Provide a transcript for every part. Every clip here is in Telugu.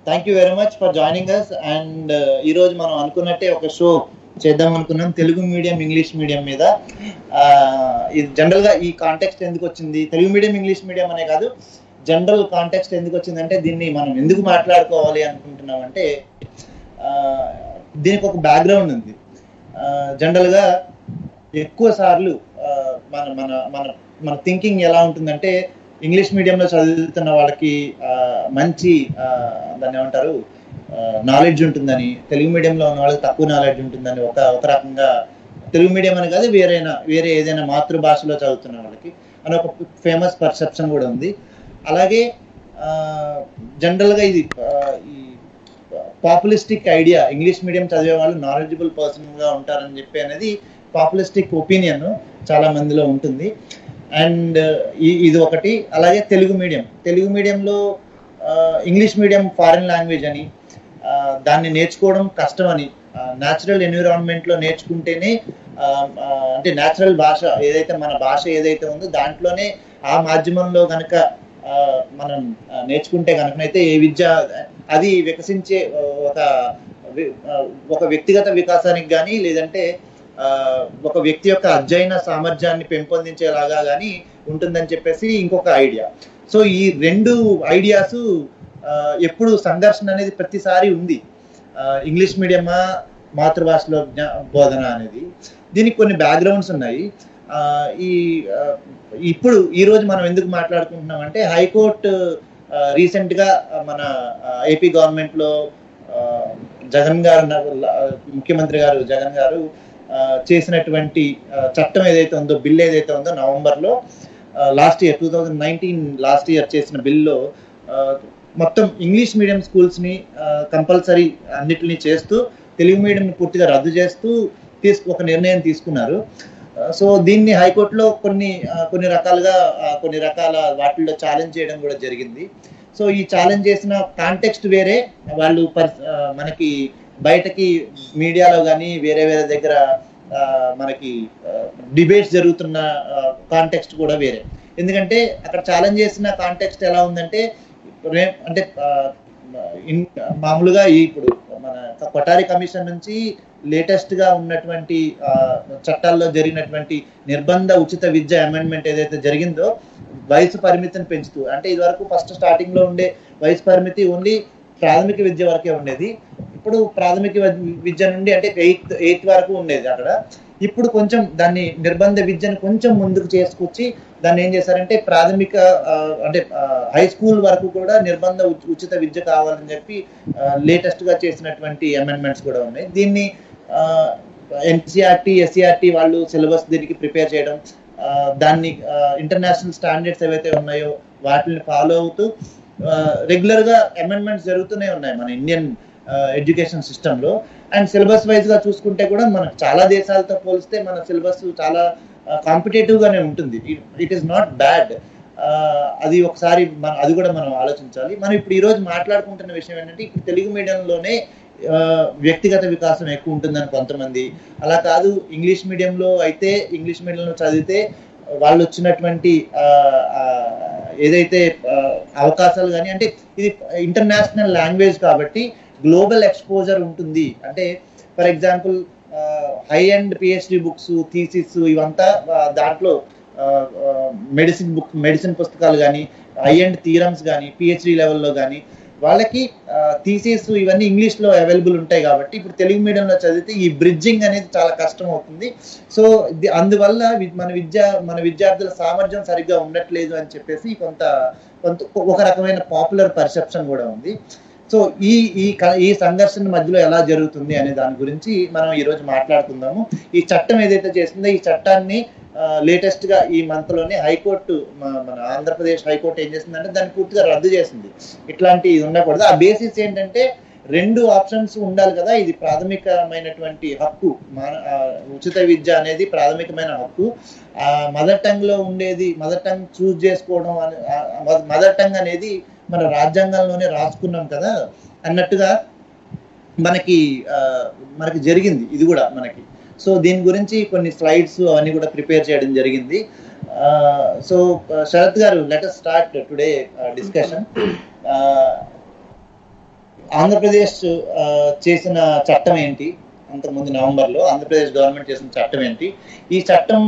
Thank you very much for joining us. And ఈ రోజు మనం అనుకున్నట్టే ఒక షో చేద్దాం అనుకున్నాం తెలుగు మీడియం ఇంగ్లీష్ మీడియం మీద. ఇది జనరల్గా ఈ కాంటెక్స్ట్ ఎందుకు వచ్చింది, తెలుగు మీడియం ఇంగ్లీష్ మీడియం అనే కాదు, జనరల్ కాంటెక్స్ట్ ఎందుకు వచ్చిందంటే దీన్ని మనం ఎందుకు మాట్లాడుకోవాలి అనుకుంటున్నామంటే దీనికి ఒక బ్యాక్గ్రౌండ్ ఉంది. జనరల్గా ఎక్కువ సార్లు మన మన మన మన థింకింగ్ ఎలా ఉంటుందంటే ఇంగ్లీష్ మీడియంలో చదువుతున్న వాళ్ళకి మంచి దాన్ని ఏమంటారు నాలెడ్జ్ ఉంటుందని, తెలుగు మీడియంలో ఉన్న వాళ్ళకి తక్కువ నాలెడ్జ్ ఉంటుందని ఒక రకంగా, తెలుగు మీడియం అని కాదు వేరే ఏదైనా మాతృభాషలో చదువుతున్న వాళ్ళకి అని ఒక ఫేమస్ పర్సెప్షన్ కూడా ఉంది. అలాగే జనరల్గా ఇది ఈ పాపులిస్టిక్ ఐడియా, ఇంగ్లీష్ మీడియం చదివే వాళ్ళు నాలెడ్జబుల్ పర్సన్గా ఉంటారని చెప్పి అనేది పాపులిస్టిక్ ఒపీనియన్ చాలా మందిలో ఉంటుంది. అండ్ ఇది ఒకటి. అలాగే తెలుగు మీడియంలో ఇంగ్లీష్ మీడియం ఫారిన్ లాంగ్వేజ్ అని, దాన్ని నేర్చుకోవడం కష్టం అని, న్యాచురల్ ఎన్విరాన్మెంట్లో నేర్చుకుంటేనే, అంటే న్యాచురల్ భాష ఏదైతే మన భాష ఏదైతే ఉందో దాంట్లోనే ఆ మాధ్యమంలో కనుక మనం నేర్చుకుంటే కనుకనైతే ఏ విద్య అది వికసించే ఒక వ్యక్తిగత వికాసానికి కానీ, లేదంటే ఒక వ్యక్తి యొక్క అధ్యయన సామర్థ్యాన్ని పెంపొందించేలాగా కానీ ఉంటుందని చెప్పేసి ఇంకొక ఐడియా. సో ఈ రెండు ఐడియాస్ ఎప్పుడు సంఘర్షణ అనేది ప్రతిసారి ఉంది. ఇంగ్లీష్ మీడియమా మాతృభాషలో బోధన అనేది, దీనికి కొన్ని బ్యాక్గ్రౌండ్స్ ఉన్నాయి. ఇప్పుడు ఈరోజు మనం ఎందుకు మాట్లాడుకుంటున్నాం అంటే హైకోర్టు రీసెంట్గా మన ఏపీ గవర్నమెంట్లో జగన్ గారు, ముఖ్యమంత్రి గారు జగన్ గారు చేసినటువంటి చట్టం ఏదైతే ఉందో, బిల్ ఏదైతే ఉందో నవంబర్లో లాస్ట్ ఇయర్ 2019 చేసిన బిల్లో మొత్తం ఇంగ్లీష్ మీడియం స్కూల్స్ని కంపల్సరీ అన్నిటిని చేస్తూ తెలుగు మీడియంని పూర్తిగా రద్దు చేస్తూ ఒక నిర్ణయం తీసుకున్నారు. సో దీన్ని హైకోర్టులో కొన్ని రకాల వాటిల్లో ఛాలెంజ్ చేయడం కూడా జరిగింది. సో ఈ ఛాలెంజ్ చేసిన కాంటెక్స్ట్ వేరే, వాళ్ళు మనకి బయటకి మీడియాలో కానీ వేరే దగ్గర మనకి డిబేట్స్ జరుగుతున్న కాంటెక్స్ట్ కూడా వేరే. ఎందుకంటే అక్కడ ఛాలెంజ్ చేసిన కాంటెక్స్ట్ ఎలా ఉందంటే, అంటే మామూలుగా ఇప్పుడు మన కొఠారి కమిషన్ నుంచి లేటెస్ట్గా ఉన్నటువంటి చట్టాల్లో జరిగినటువంటి నిర్బంధ ఉచిత విద్య అమెండ్మెంట్ ఏదైతే జరిగిందో, వయసు పరిమితిని పెంచుతూ, అంటే ఇదివరకు ఫస్ట్ స్టార్టింగ్లో ఉండే వయసు పరిమితి ఓన్లీ ప్రాథమిక విద్య వరకే ఉండేది. ఇప్పుడు ప్రాథమిక విద్య నుండి అంటే ఎయిత్ వరకు ఉండేది అక్కడ. ఇప్పుడు కొంచెం దాన్ని నిర్బంధ విద్యను కొంచెం ముందుకు చేసుకొచ్చి దాన్ని ఏం చేశారంటే ప్రాథమిక అంటే హై స్కూల్ వరకు కూడా నిర్బంధ ఉచిత విద్య కావాలని చెప్పి లేటెస్ట్గా చేసినటువంటి అమెండ్మెంట్స్ కూడా ఉన్నాయి. దీన్ని ఎన్సీఆర్టీ ఎస్సీఆర్టీ వాళ్ళు సిలబస్ దీనికి ప్రిపేర్ చేయడం, దాన్ని ఇంటర్నేషనల్ స్టాండర్డ్స్ ఏవైతే ఉన్నాయో వాటిని ఫాలో అవుతూ రెగ్యులర్గా అమెండ్మెంట్స్ జరుగుతూనే ఉన్నాయి మన ఇండియన్ ఎడ్యుకేషన్ సిస్టంలో. అండ్ సిలబస్ వైజ్గా చూసుకుంటే కూడా మనకు చాలా దేశాలతో పోలిస్తే మన సిలబస్ చాలా కాంపిటేటివ్గానే ఉంటుంది. It is not bad. అది ఒకసారి అది కూడా మనం ఆలోచించాలి. మనం ఇప్పుడు ఈరోజు మాట్లాడుకుంటున్న విషయం ఏంటంటే, ఇప్పుడు తెలుగు మీడియంలోనే వ్యక్తిగత వికాసం ఎక్కువ ఉంటుందని కొంతమంది, అలా కాదు ఇంగ్లీష్ మీడియంలో అయితే ఇంగ్లీష్ మీడియంలో చదివితే వాళ్ళు వచ్చినటువంటి ఏదైతే అవకాశాలు కానీ, అంటే ఇది ఇంటర్నేషనల్ లాంగ్వేజ్ కాబట్టి గ్లోబల్ ఎక్స్పోజర్ ఉంటుంది. అంటే for example high and PhD books, thesis ఇవంతా దాంట్లో మెడిసిన్ పుస్తకాలు కానీ, హై అండ్ థియరమ్స్ కానీ, పిహెచ్డి లెవెల్లో కానీ వాళ్ళకి థీసిస్ ఇవన్నీ ఇంగ్లీష్లో అవైలబుల్ ఉంటాయి. కాబట్టి ఇప్పుడు తెలుగు మీడియంలో చదివితే ఈ బ్రిడ్జింగ్ అనేది చాలా కష్టం అవుతుంది. సో అందువల్ల మన విద్యార్థుల సామర్థ్యం సరిగ్గా ఉండట్లేదు అని చెప్పేసి కొంత ఒక రకమైన పాపులర్ పర్సెప్షన్ కూడా ఉంది. సో ఈ సంఘర్షణ మధ్యలో ఎలా జరుగుతుంది అనే దాని గురించి మనం ఈరోజు మాట్లాడుకుందాము. ఈ చట్టం ఏదైతే చేసిందో ఈ చట్టాన్ని లేటెస్ట్గా ఈ మంత్లోనే హైకోర్టు, మన ఆంధ్రప్రదేశ్ హైకోర్టు ఏం చేసిందంటే దాన్ని పూర్తిగా రద్దు చేసింది. ఇట్లాంటి ఉండకూడదు. ఆ బేసిస్ ఏంటంటే 2 ఆప్షన్స్ ఉండాలి కదా. ఇది ప్రాథమికమైనటువంటి హక్కు, ఉచిత విద్య అనేది ప్రాథమికమైన హక్కు. మదర్ టంగ్లో ఉండేది, మదర్ టంగ్ చూస్ చేసుకోవడం, మదర్ టంగ్ అనేది మన రాజ్యాంగంలోనే రాసుకున్నాం కదా అన్నట్టుగా మనకి జరిగింది ఇది కూడా మనకి. సో దీని గురించి కొన్ని స్లైడ్స్ అవన్నీ కూడా ప్రిపేర్ చేయడం జరిగింది. సో శరత్ గారు, let us start today discussion. Andhra Pradesh చేసిన చట్టం ఏంటి, అంతకుముందు నవంబర్లో ఆంధ్రప్రదేశ్ గవర్నమెంట్ చేసిన చట్టం ఏంటి, ఈ చట్టం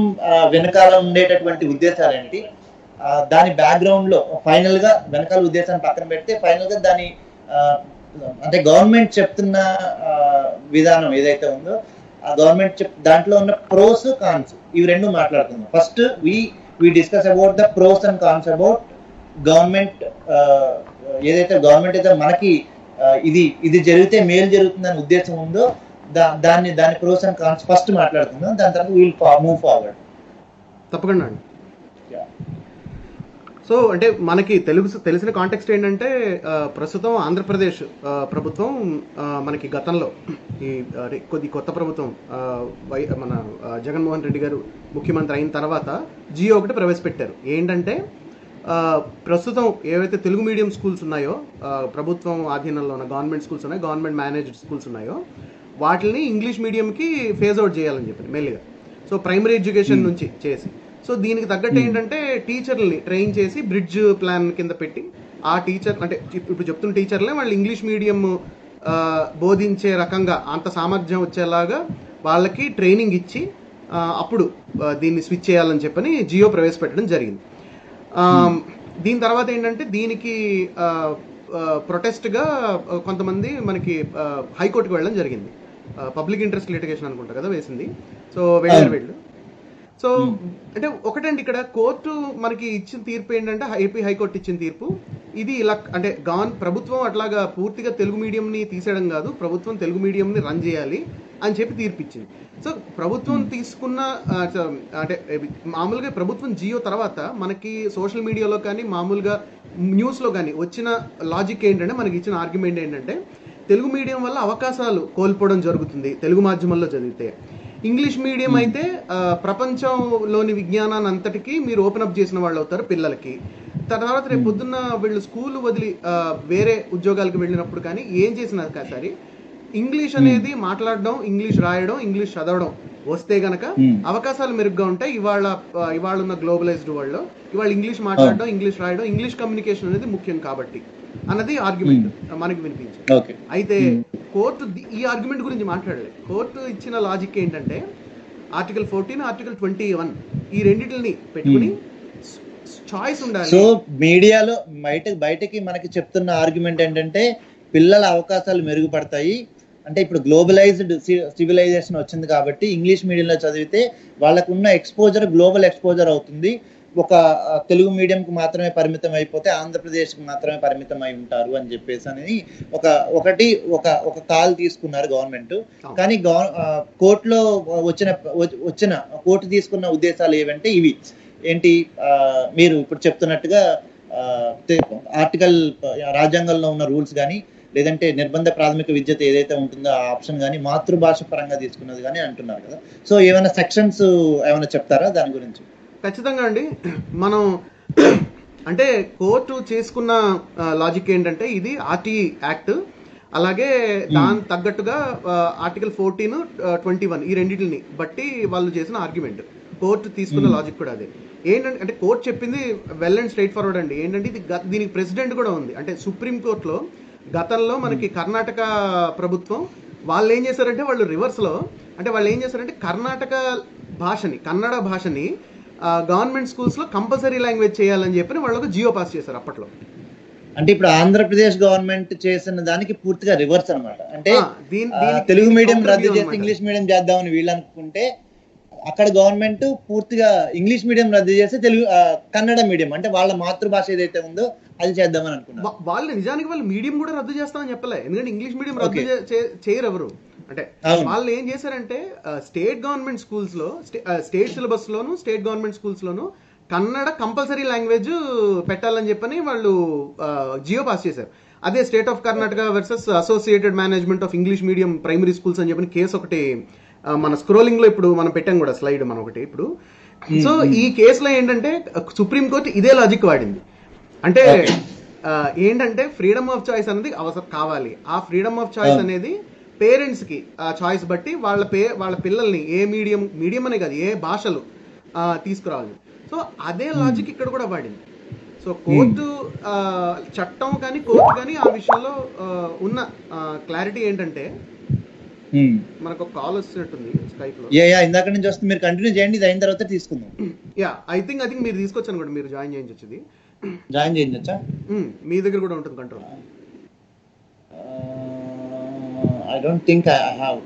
వెనకాల ఉండేటటువంటి ఉద్దేశాలు ఏంటి, దాని బ్యాక్గ్రౌండ్ లో ఫైనల్ గా వెనకాల ఉద్దేశాన్ని పక్కన పెడితే ఫైనల్ గా దాని అంటే గవర్నమెంట్ చెప్తున్న విధానం ఏదైతే ఉందో ఆ గవర్నమెంట్ దాంట్లో ఉన్న ప్రోస్ కాన్స్ ఇవి రెండు మాట్లాడుతున్నాం. First we discuss about the pros and cons about government. ఏదైతే గవర్నమెంట్ అయితే మనకి ఇది జరిగితే మేలు జరుగుతుందనే ఉద్దేశం ఉందో దాని ప్రోస్ అండ్ కాన్స్ ఫస్ట్ మాట్లాడుతున్నాం. దాని తర్వాత విల్ మూవ్ ఫార్వర్డ్. తప్పకుండా అండి. సో అంటే మనకి తెలిసిన కాంటెక్స్ట్ ఏంటంటే ప్రస్తుతం ఆంధ్రప్రదేశ్ ప్రభుత్వం మనకి గతంలో కొద్ది కొత్త ప్రభుత్వం మన జగన్మోహన్ రెడ్డి గారు ముఖ్యమంత్రి అయిన తర్వాత జియో ఒకటి ప్రవేశపెట్టారు. ఏంటంటే ప్రస్తుతం ఏవైతే తెలుగు మీడియం స్కూల్స్ ఉన్నాయో, ప్రభుత్వం ఆధీనంలో ఉన్న గవర్నమెంట్ స్కూల్స్ ఉన్నాయో, గవర్నమెంట్ మేనేజ్డ్ స్కూల్స్ ఉన్నాయో, వాటిని ఇంగ్లీష్ మీడియంకి ఫేజ్ అవుట్ చేయాలని చెప్పి మెల్లిగా. సో ప్రైమరీ ఎడ్యుకేషన్ నుంచి చేసి, సో దీనికి తగ్గట్టు ఏంటంటే టీచర్ని ట్రైన్ చేసి బ్రిడ్జ్ ప్లాన్ కింద పెట్టి ఆ టీచర్ అంటే ఇప్పుడు చెప్తున్న టీచర్లే వాళ్ళు ఇంగ్లీష్ మీడియం బోధించే రకంగా అంత సామర్థ్యం వచ్చేలాగా వాళ్ళకి ట్రైనింగ్ ఇచ్చి అప్పుడు దీన్ని స్విచ్ చేయాలని చెప్పని జియో ప్రవేశపెట్టడం జరిగింది. దీని తర్వాత ఏంటంటే దీనికి ప్రొటెస్ట్గా కొంతమంది మనకి హైకోర్టుకు వెళ్ళడం జరిగింది. పబ్లిక్ ఇంట్రెస్ట్ లిటిగేషన్ అనుకుంటా కదా వేసింది. సో వెళ్ళు సో అంటే ఒకటండి, ఇక్కడ కోర్టు మనకి ఇచ్చిన తీర్పు ఏంటంటే ఏపీ హైకోర్టు ఇచ్చిన తీర్పు ఇది ఇలా అంటే ప్రభుత్వం అట్లాగా పూర్తిగా తెలుగు మీడియంని తీసేయడం కాదు, ప్రభుత్వం తెలుగు మీడియంని రన్ చేయాలి అని చెప్పి తీర్పు ఇచ్చింది. సో ప్రభుత్వం తీసుకున్న అంటే మామూలుగా ప్రభుత్వం జియో తర్వాత మనకి సోషల్ మీడియాలో కానీ మామూలుగా న్యూస్లో కానీ వచ్చిన లాజిక్ ఏంటంటే మనకి ఇచ్చిన ఆర్గ్యుమెంట్ ఏంటంటే తెలుగు మీడియం వల్ల అవకాశాలు కోల్పోవడం జరుగుతుంది తెలుగు మాధ్యమంలో చదివితే. ఇంగ్లీష్ మీడియం అయితే ప్రపంచంలోని విజ్ఞానాన్ని అంతటికీ మీరు ఓపెన్ అప్ చేసిన వాళ్ళు అవుతారు పిల్లలకి. తర్వాత రేపు పొద్దున్న వీళ్ళు స్కూల్ వదిలి వేరే ఉద్యోగాలకు వెళ్ళినప్పుడు కానీ ఏం చేసినా సరే ఇంగ్లీష్ అనేది మాట్లాడడం, ఇంగ్లీష్ రాయడం, ఇంగ్లీష్ చదవడం వస్తే గనక అవకాశాలు మెరుగ్గా ఉంటాయి. ఇవాళ ఉన్న గ్లోబలైజ్డ్ వరల్డ్ లో ఇవాళ ఇంగ్లీష్ మాట్లాడడం, ఇంగ్లీష్ రాయడం, ఇంగ్లీష్ కమ్యూనికేషన్ అనేది ముఖ్యం కాబట్టి అన్నది ఆర్గ్యుమెంట్ మనకి వినిపించింది. అయితే కోర్టు ఈ ఆర్గ్యుమెంట్ గురించి మాట్లాడలేదు. కోర్టు ఇచ్చిన లాజిక్ ఏంటంటే ఆర్టికల్ 14, ఆర్టికల్ 21 ఈ రెండింటిని పెట్టుకుని చాయిస్ ఉండాలి. సో మీడియాలో బయటకి మనకి చెప్తున్న ఆర్గ్యుమెంట్ ఏంటంటే పిల్లల అవకాశాలు మెరుగుపడతాయి అంటే ఇప్పుడు గ్లోబలైజ్డ్ సివిలైజేషన్ వచ్చింది కాబట్టి ఇంగ్లీష్ మీడియంలో చదివితే వాళ్ళకున్న ఎక్స్పోజర్ గ్లోబల్ ఎక్స్పోజర్ అవుతుంది. ఒక తెలుగు మీడియంకి మాత్రమే పరిమితం అయిపోతే ఆంధ్రప్రదేశ్కి మాత్రమే పరిమితం అయి ఉంటారు అని చెప్పేసి అని ఒక కాల్ తీసుకున్నారు గవర్నమెంట్. కానీ కోర్టులో వచ్చిన కోర్టు తీసుకున్న ఉద్దేశాలు ఏవంటే ఇవి ఏంటి, మీరు ఇప్పుడు చెప్తున్నట్టుగా ఆర్టికల్ రాజ్యాంగంలో ఉన్న రూల్స్ కానీ లేదంటే నిర్బంధ ప్రాథమిక విద్యత ఏదైతే ఉంటుందో ఆ ఆప్షన్ కానీ మాతృభాష పరంగా తీసుకున్నది కానీ అంటున్నారు కదా. సో ఏమైనా సెక్షన్స్ ఏమైనా చెప్తారా దాని గురించి? ఖచ్చితంగా అండి. మనం అంటే కోర్టు చేసుకున్న లాజిక్ ఏంటంటే ఇది ఆర్టీ యాక్ట్, అలాగే దాని తగ్గట్టుగా ఆర్టికల్ 14, 21 ఈ రెండింటిని బట్టి వాళ్ళు చేసిన ఆర్గ్యుమెంట్. కోర్టు తీసుకున్న లాజిక్ కూడా అదే. ఏంటంటే అంటే కోర్టు చెప్పింది వెల్ అండ్ స్ట్రైట్ ఫార్వర్డ్ అండి. ఏంటంటే ఇది దీనికి ప్రెసిడెంట్ కూడా ఉంది. అంటే సుప్రీంకోర్టులో గతంలో మనకి కర్ణాటక ప్రభుత్వం వాళ్ళు ఏం చేశారంటే వాళ్ళు రివర్స్లో అంటే వాళ్ళు ఏం చేశారంటే కన్నడ భాషని గవర్నమెంట్ స్కూల్స్లో కంపల్సరీ లాంగ్వేజ్ చేయాలని చెప్పి వాళ్ళకు జియో పాస్ చేశారు అప్పట్లో. అంటే ఇప్పుడు ఆంధ్రప్రదేశ్ గవర్నమెంట్ చేసిన దానికి పూర్తిగా రివర్స్ అనమాట. అంటే తెలుగు మీడియం రద్దు చేసి ఇంగ్లీష్ మీడియం చేద్దామని వీళ్ళు అనుకుంటే అక్కడ గవర్నమెంట్ పూర్తిగా ఇంగ్లీష్ మీడియం రద్దు చేసి కన్నడ మీడియం అంటే వాళ్ళ మాతృభాష ఏదైతే ఉందో అది చేద్దామని అనుకున్నారు. వాళ్ళు నిజానికి వాళ్ళు మీడియం కూడా రద్దు చేస్తామని చెప్పలే, ఎందుకంటే ఇంగ్లీష్ మీడియం రద్దు చేయరు ఎవరు. అంటే వాళ్ళు ఏం చేశారంటే స్టేట్ గవర్నమెంట్ స్కూల్స్ లో స్టేట్ సిలబస్ లోను స్టేట్ గవర్నమెంట్ స్కూల్స్ లోను కన్నడ కంపల్సరీ లాంగ్వేజ్ పెట్టాలని చెప్పని వాళ్ళు జియో పాస్ చేశారు. అదే state of Karnataka versus associated management of English medium primary schools అని చెప్పని కేసు ఒకటి మన స్క్రోలింగ్ లో ఇప్పుడు మనం పెట్టాం కూడా స్లైడ్ మనం ఒకటి ఇప్పుడు. సో ఈ కేసులో ఏంటంటే సుప్రీంకోర్టు ఇదే లాజిక్ వాడింది. అంటే ఏంటంటే ఫ్రీడమ్ ఆఫ్ చాయిస్ అనేది అవసరం కావాలి. ఆ ఫ్రీడమ్ ఆఫ్ చాయిస్ అనేది పేరెంట్స్ కి చాయిస్ బట్టి వాళ్ళ పిల్లల్ని ఏ మీడియం అనే కాదు ఏ భాషలు తీసుకురావాలి. సో అదే లాజిక్ ఇక్కడ కూడా వాడింది. సో కోర్టు చట్టం కానీ కోర్టు కానీ ఆ విషయంలో ఉన్న క్లారిటీ ఏంటంటే, మనకు ఒక కాల్ వస్తున్నట్టుంది స్కైప్ లో. ఇందాక నుంచి వస్తుంది, మీరు కంటిన్యూ చేయండి, ఇది అయిన తర్వాత తీసుకుందాం. ఐ థింక్ మీరు తీసుకొచ్చాను కూడా, మీరు జాయిన్ చేయించచ్చు. ఇది జాయిన్ చేయించచ్చా? మీ దగ్గర కూడా ఉంటుంది control. I don't think I have.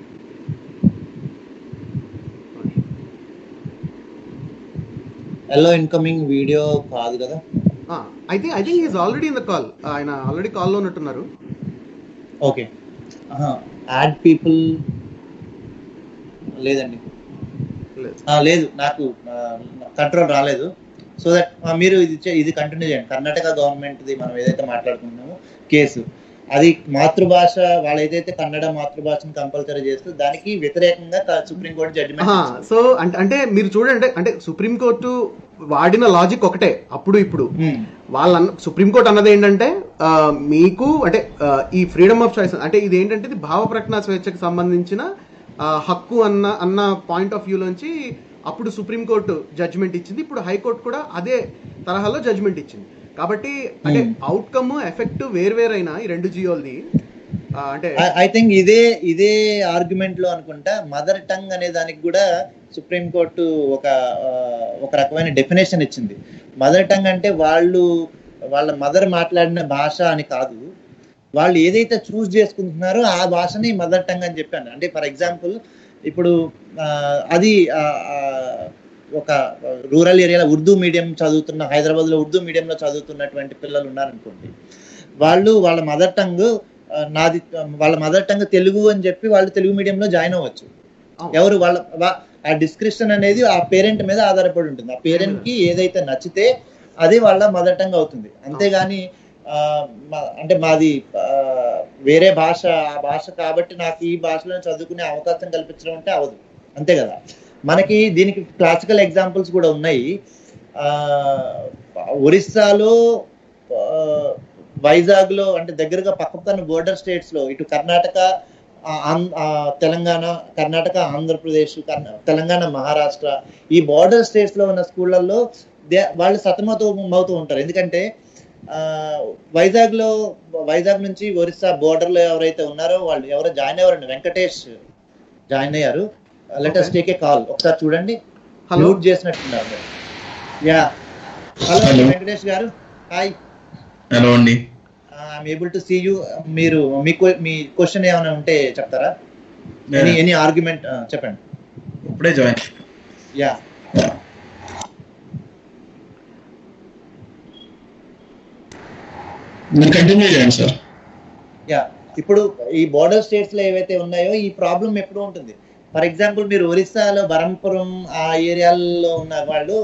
Hello incoming video కాదు కదా? I think is already in the call. ఆయన ఆల్రెడీ కాల్లో ఉన్నట్టున్నారు. ఓకే, యాడ్ పీపుల్ లేదండి, లేదు, నాకు కంట్రోల్ రాలేదు. సో దట్ మీరు ఇది కంటిన్యూ చేయండి. కర్ణాటక గవర్నమెంట్ది మనం ఏదైతే మాట్లాడుకుంటున్నామో కేసు, అది మాతృభాష వాళ్ళైతే కన్నడ మాతృభాషను కంపల్సరీ చేస్తూ దానికి వ్యతిరేకంగా సుప్రీంకోర్టు జడ్జిమెంట్. సో అంటే మీరు చూడండి, అంటే సుప్రీంకోర్టు వాడిన లాజిక్ ఒకటే అప్పుడు ఇప్పుడు. సుప్రీంకోర్టు అన్నది ఏంటంటే, మీకు అంటే ఈ ఫ్రీడమ్ ఆఫ్ చాయిస్ అంటే ఇది ఏంటంటే ఇది భావ ప్రకటన స్వేచ్ఛకు సంబంధించిన హక్కు అన్న పాయింట్ ఆఫ్ వ్యూ నుంచి అప్పుడు సుప్రీంకోర్టు జడ్జిమెంట్ ఇచ్చింది. ఇప్పుడు హైకోర్టు కూడా అదే తరహాలో జడ్జిమెంట్ ఇచ్చింది. కాబట్టి అంటే అవుట్కమ్ ఎఫెక్ట్ వేర్వేరైనా ఈ రెండు జియోల్ది. అంటే ఐ థింక్ ఇదే ఆర్గ్యుమెంట్ లో అనుకుంటా మదర్ టంగ్ అనే దానికి కూడా సుప్రీంకోర్టు ఒక రకమైన డెఫినేషన్ ఇచ్చింది. మదర్ టంగ్ అంటే వాళ్ళ మదర్ మాట్లాడిన భాష అని కాదు, వాళ్ళు ఏదైతే చూస్ చేసుకుంటున్నారో ఆ భాషని మదర్ టంగ్ అని చెప్పాను. అంటే ఫర్ ఎగ్జాంపుల్ ఇప్పుడు అది ఒక రూరల్ ఏరియాలో ఉర్దూ మీడియం చదువుతున్న, హైదరాబాద్లో ఉర్దూ మీడియంలో చదువుతున్నటువంటి పిల్లలు ఉన్నారనుకోండి, వాళ్ళ మదర్ టంగ్ వాళ్ళ మదర్ టంగ్ తెలుగు అని చెప్పి వాళ్ళు తెలుగు మీడియంలో జాయిన్ అవ్వచ్చు. ఎవరు ఆ డిస్క్రిప్షన్ అనేది ఆ పేరెంట్ మీద ఆధారపడి ఉంటుంది. ఆ పేరెంట్ కి ఏదైతే నచ్చితే అది వాళ్ళ మదర్ టంగ్ అవుతుంది. అంతేగాని అంటే మాది వేరే భాష, ఆ భాష కాబట్టి నాకు ఈ భాషలో చదువుకునే అవకాశం కల్పించడం అంటే అవదు, అంతే కదా. మనకి దీనికి క్లాసికల్ ఎగ్జాంపుల్స్ కూడా ఉన్నాయి. ఒరిస్సాలో, వైజాగ్ లో, అంటే దగ్గరగా పక్కన బోర్డర్ స్టేట్స్ లో, ఇటు కర్ణాటక, తెలంగాణ, కర్ణాటక, ఆంధ్రప్రదేశ్, తెలంగాణ, మహారాష్ట్ర, ఈ బోర్డర్ స్టేట్స్ లో ఉన్న స్కూళ్ళల్లో వాళ్ళు సతమతమవుతూ ఉంటారు. ఎందుకంటే వైజాగ్ నుంచి ఒరిస్సా బోర్డర్ లో ఎవరైతే ఉన్నారో వాళ్ళు ఎవరో జాయిన్ అయ్యారండి. వెంకటేష్ జాయిన్ అయ్యారు. Let us take a call. ఒకసారి చూడండి, మ్యూట్ చేసినట్టున్నారు. Yeah, hello Venkatesh garu, hi. Hello అండి. I'm able to see you. మీరు మీ క్వశ్చన్ ఏమైనా ఉంటే చెప్తారా? ఎనీ ఆర్గ్యుమెంట్ చెప్పండి. ఇప్పుడే జాయిన్. యా, కంటిన్యూ చేయండి సార్. యా, ఇప్పుడు ఈ బోర్డర్ స్టేట్స్ లో ఏవైతే ఉన్నాయో ఈ ప్రాబ్లం ఎప్పుడు ఉంటుంది. ఫర్ ఎగ్జాంపుల్ మీరు ఒరిస్సాలో బరంపురం ఆ ఏరియాల్లో ఉన్న వాళ్ళు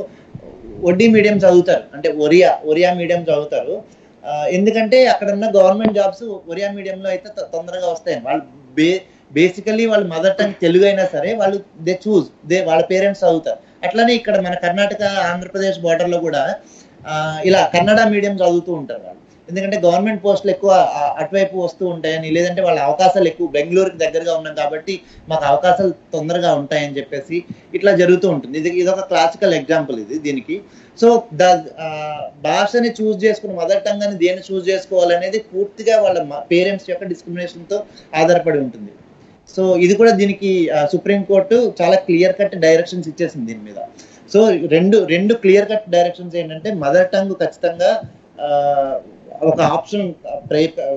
ఒడ్డీ మీడియం చదువుతారు, అంటే ఒరియా మీడియం చదువుతారు. ఎందుకంటే అక్కడ ఉన్న గవర్నమెంట్ జాబ్స్ ఒరియా మీడియంలో అయితే తొందరగా వస్తాయి. వాళ్ళు బేసికలీ వాళ్ళ మదర్ టంగ్ తెలుగు అయినా సరే వాళ్ళు వాళ్ళ పేరెంట్స్ చదువుతారు. అట్లనే ఇక్కడ మన కర్ణాటక, ఆంధ్రప్రదేశ్ బోర్డర్లో కూడా ఇలా కన్నడ మీడియం చదువుతూ ఉంటారు వాళ్ళు. ఎందుకంటే గవర్నమెంట్ పోస్టులు ఎక్కువ అటువైపు వస్తూ ఉంటాయని, లేదంటే వాళ్ళ అవకాశాలు ఎక్కువ బెంగళూరుకి దగ్గరగా ఉన్నాం కాబట్టి మాకు అవకాశాలు తొందరగా ఉంటాయని చెప్పేసి ఇట్లా జరుగుతూ ఉంటుంది. ఇదొక క్లాసికల్ ఎగ్జాంపుల్ దీనికి. సో భాషని చూస్ చేసుకుని, మదర్ టంగ్ అని దేన్ని చూస్ చేసుకోవాలనేది పూర్తిగా వాళ్ళ పేరెంట్స్ యొక్క డిస్క్రిమినేషన్తో ఆధారపడి ఉంటుంది. సో ఇది కూడా దీనికి సుప్రీంకోర్టు చాలా క్లియర్ కట్ డైరెక్షన్స్ ఇచ్చేసింది దీని మీద. సో రెండు క్లియర్ కట్ డైరెక్షన్స్ ఏంటంటే, మదర్ టంగ్ ఖచ్చితంగా ఒక ఆప్షన్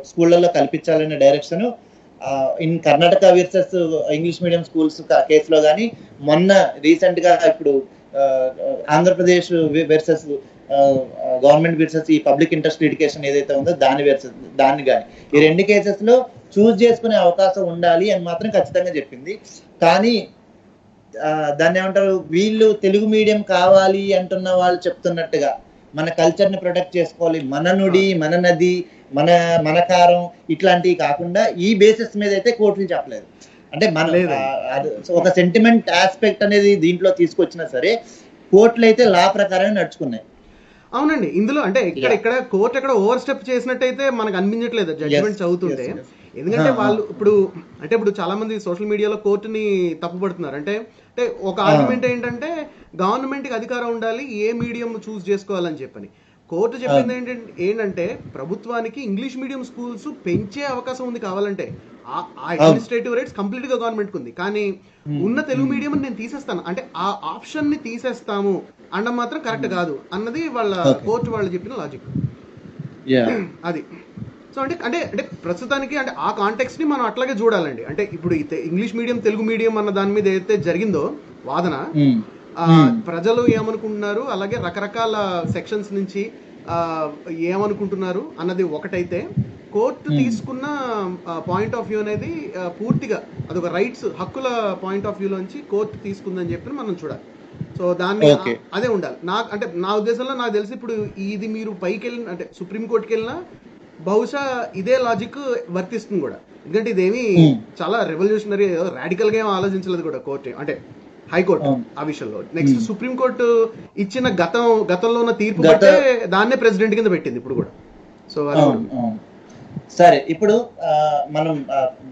స్కూళ్ళల్లో కల్పించాలనే direction in Karnataka versus English medium schools కేసులో కానీ, మొన్న రీసెంట్ గా ఇప్పుడు ఆంధ్రప్రదేశ్ వర్సెస్ గవర్నమెంట్ వర్సెస్ ఈ పబ్లిక్ ఇంట్రెస్ట్ ఎడ్యుకేషన్ ఏదైతే ఉందో దాన్ని కానీ, ఈ రెండు కేసెస్ లో చూస్ చేసుకునే అవకాశం ఉండాలి అని మాత్రం ఖచ్చితంగా చెప్పింది. కానీ దాన్ని ఏమంటారు, వీళ్ళు తెలుగు మీడియం కావాలి అంటున్న వాళ్ళు చెప్తున్నట్టుగా మన కల్చర్ ని ప్రొటెక్ట్ చేసుకోవాలి, మన నుడి, మన నది, మన కారం, ఇట్లాంటివి కాకుండా ఈ బేసిస్ మీద అయితే కోర్టులు చెప్పలేదు. అంటే మన ఒక సెంటిమెంట్ ఆస్పెక్ట్ అనేది దీంట్లో తీసుకొచ్చినా సరే కోర్టులు అయితే లా ప్రకారమే నడుచుకున్నాయి. అవునండి, ఇందులో అంటే ఇక్కడ కోర్టు ఎక్కడ ఓవర్ స్టెప్ చేసినట్టయితే మనకు అనిపించట్లేదు జడ్జిమెంట్ చదువుతుంటే. ఎందుకంటే వాళ్ళు ఇప్పుడు చాలా మంది సోషల్ మీడియాలో కోర్టుని తప్పుపడుతున్నారు. అంటే ఒక ఆర్గ్యుమెంట్ ఏంటంటే గవర్నమెంట్ కి అధికారం ఉండాలి ఏ మీడియం చూస్ చేసుకోవాలని చెప్పని. కోర్టు చెప్పింది ఏంటంటే ప్రభుత్వానికి ఇంగ్లీష్ మీడియం స్కూల్స్ పెంచే అవకాశం ఉంది కావాలంటే. ఆ అడ్మినిస్ట్రేటివ్ రైట్స్ కంప్లీట్ గా గవర్నమెంట్ ఉంది, కానీ ఉన్న తెలుగు మీడియం నేను తీసేస్తాను అంటే ఆ ఆప్షన్ ని తీసేస్తాము అనడం మాత్రం కరెక్ట్ కాదు అన్నది వాళ్ళ కోర్టు వాళ్ళు చెప్పిన లాజిక్ అది. సో అంటే అంటే అంటే ప్రస్తుతానికి అంటే ఆ కాంటెక్స్ట్ ని మనం అట్లాగే చూడాలండి. అంటే ఇప్పుడు ఇంగ్లీష్ మీడియం తెలుగు మీడియం అన్న దాని మీద ఏదైతే జరిగిందో వాదన, ప్రజలు ఏమనుకుంటున్నారు, అలాగే రకరకాల సెక్షన్స్ నుంచి ఏమనుకుంటున్నారు అన్నది ఒకటైతే, కోర్టు తీసుకున్న పాయింట్ ఆఫ్ వ్యూ అనేది పూర్తిగా అదొక రైట్స్ హక్కుల పాయింట్ ఆఫ్ వ్యూలోంచి కోర్టు తీసుకుందని చెప్పి మనం చూడాలి. సో దాన్ని అదే ఉండాలి. అంటే నా ఉద్దేశంలో నాకు తెలిసి ఇప్పుడు ఇది మీరు పైకి వెళ్ళిన అంటే సుప్రీంకోర్టుకి వెళ్ళినా బహుశా ఇదే లాజిక్ వర్తిస్తుంది కూడా. ఎందుకంటే ఇదేమి చాలా రెవల్యూషనరీ రాడికల్ గా ఏం ఆలోచించలేదు కూడా కోర్టు, అంటే హైకోర్టు ఆ విషయంలో. నెక్స్ట్ సుప్రీంకోర్టు ఇచ్చిన గతంలో ఉన్న తీర్పు బట్టే దాన్నే ప్రెసిడెంట్ కింద పెట్టింది ఇప్పుడు కూడా. సో సరే, ఇప్పుడు మనం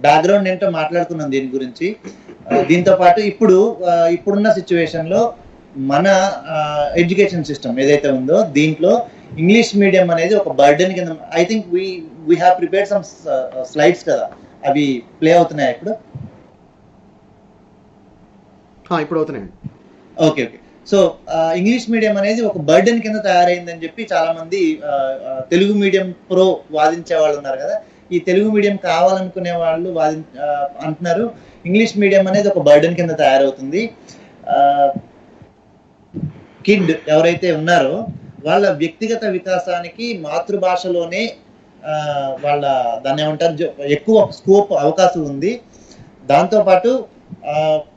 బ్యాక్గ్రౌండ్ ఏంటో మాట్లాడుకున్నాం దీని గురించి. దీంతో పాటు ఇప్పుడున్న సిచ్యువేషన్ లో మన ఎడ్యుకేషన్ సిస్టమ్ ఏదైతే ఉందో దీంట్లో ఇంగ్లీష్ మీడియం అనేది ఒక బర్డెన్ కింద. I think we have prepared some slides కదా, అవి ప్లే అవుతున్నాయి ఇప్పుడు? ఇప్పుడు అవుతున్నాయి. ఓకే. సో ఇంగ్లీష్ మీడియం అనేది ఒక బర్డెన్ కింద తయారైందని చెప్పి చాలా మంది తెలుగు మీడియం ప్రో వాదించే వాళ్ళు ఉన్నారు కదా. ఈ తెలుగు మీడియం కావాలనుకునే వాళ్ళు అంటున్నారు ఇంగ్లీష్ మీడియం అనేది ఒక బర్డెన్ కింద తయారవుతుంది. కిడ్ ఎవరైతే ఉన్నారో వాళ్ళ వ్యక్తిగత వికాసానికి మాతృభాషలోనే వాళ్ళ దాన్ని ఏమంటారు ఎక్కువ స్కోప్ అవకాశం ఉంది. దాంతోపాటు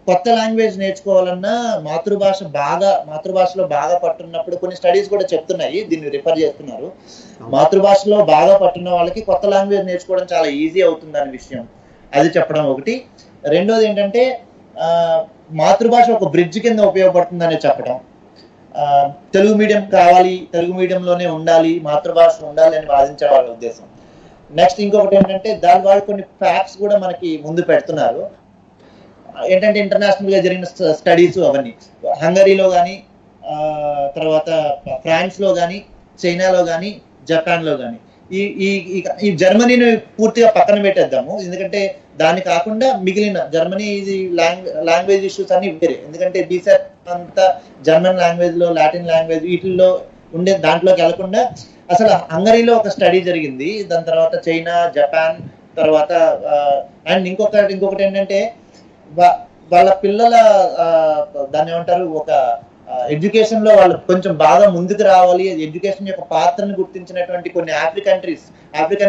కొత్త లాంగ్వేజ్ నేర్చుకోవాలన్నా మాతృభాషలో బాగా పట్టున్నప్పుడు కొన్ని స్టడీస్ కూడా చెప్తున్నాయి, దీన్ని రిఫర్ చేస్తున్నారు. మాతృభాషలో బాగా పట్టున్న వాళ్ళకి కొత్త లాంగ్వేజ్ నేర్చుకోవడం చాలా ఈజీ అవుతుంది అనే విషయం అది చెప్పడం ఒకటి. రెండోది ఏంటంటే మాతృభాష ఒక బ్రిడ్జ్ కింద ఉపయోగపడుతుందనే చెప్పడం. తెలుగు మీడియం కావాలి, తెలుగు మీడియంలోనే ఉండాలి, మాతృభాష ఉండాలి అని వాదించే వాళ్ళ ఉద్దేశం. నెక్స్ట్ ఇంకొకటి ఏంటంటే దాని వాళ్ళు కొన్ని ఫ్యాక్ట్స్ కూడా మనకి ముందు పెడుతున్నారు. ఏంటంటే ఇంటర్నేషనల్ గా జరిగిన స్టడీస్ అవన్నీ హంగరీలో కానీ, తర్వాత ఫ్రాన్స్ లో కానీ, చైనాలో కానీ, జపాన్ లో కానీ, ఈ జర్మనీని పూర్తిగా పక్కన పెట్టేద్దాము. ఎందుకంటే దాన్ని కాకుండా మిగిలిన జర్మనీ లాంగ్వేజ్ ఇష్యూస్ అన్ని వేరే. ఎందుకంటే బీసెట్ అంతా జర్మన్ లాంగ్వేజ్ లో, లాటిన్ లాంగ్వేజ్ వీటిల్లో ఉండే దాంట్లోకి వెళ్లకుండా అసలు హంగరీలో ఒక స్టడీ జరిగింది. దాని తర్వాత చైనా, జపాన్, తర్వాత అండ్ ఇంకొకటి ఏంటంటే వాళ్ళ పిల్లల దాన్ని ఏమంటారు ఒక ఎడ్యుకేషన్ లో వాళ్ళు కొంచెం బాగా ముందుకు రావాలి, ఎడ్యుకేషన్ యొక్క పాత్రను గుర్తించినటువంటి కొన్ని ఆఫ్రికన్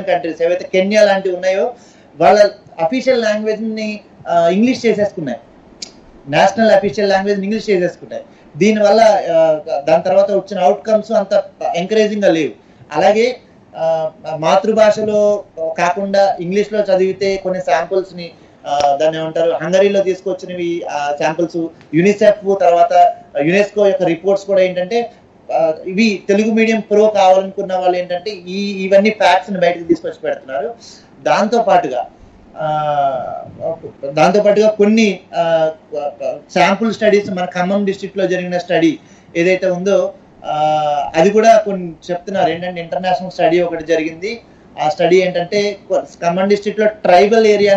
కంట్రీస్ ఏవైతే కెన్యా లాంటివి ఉన్నాయో వాళ్ళ అఫీషియల్ లాంగ్వేజ్ ని ఇంగ్లీష్ చేసేసుకున్నాయి, నేషనల్ అఫీషియల్ లాంగ్వేజ్ ఇంగ్లీష్ చేసేసుకున్నాయి. దీనివల్ల దాని తర్వాత వచ్చిన అవుట్కమ్స్ అంత ఎంకరేజింగ్ గా లేవు. అలాగే మాతృభాషలో కాకుండా ఇంగ్లీష్ లో చదివితే కొన్ని శాంపుల్స్ ని దాన్ని ఏమంటారు హంగరీలో తీసుకొచ్చినవి శాంపుల్స్, యునిసెఫ్ తర్వాత యునెస్కో యొక్క రిపోర్ట్స్ కూడా ఏంటంటే ఇవి తెలుగు మీడియం ప్రో కావాలనుకున్న వాళ్ళు ఏంటంటే ఇవన్నీ ఫ్యాక్ట్స్ ని బయటకు తీసుకొచ్చి పెడుతున్నారు. దాంతో పాటుగా కొన్ని శాంపుల్ స్టడీస్ మన ఖమ్మం డిస్ట్రిక్ట్ లో జరిగిన స్టడీ ఏదైతే ఉందో అది కూడా కొన్ని చెప్తున్నారు. ఏంటంటే ఇంటర్నేషనల్ స్టడీ ఒకటి జరిగింది. ఆ స్టడీ ఏంటంటే ఖమ్మం డిస్ట్రిక్ట్ లో ట్రైబల్ ఏరియా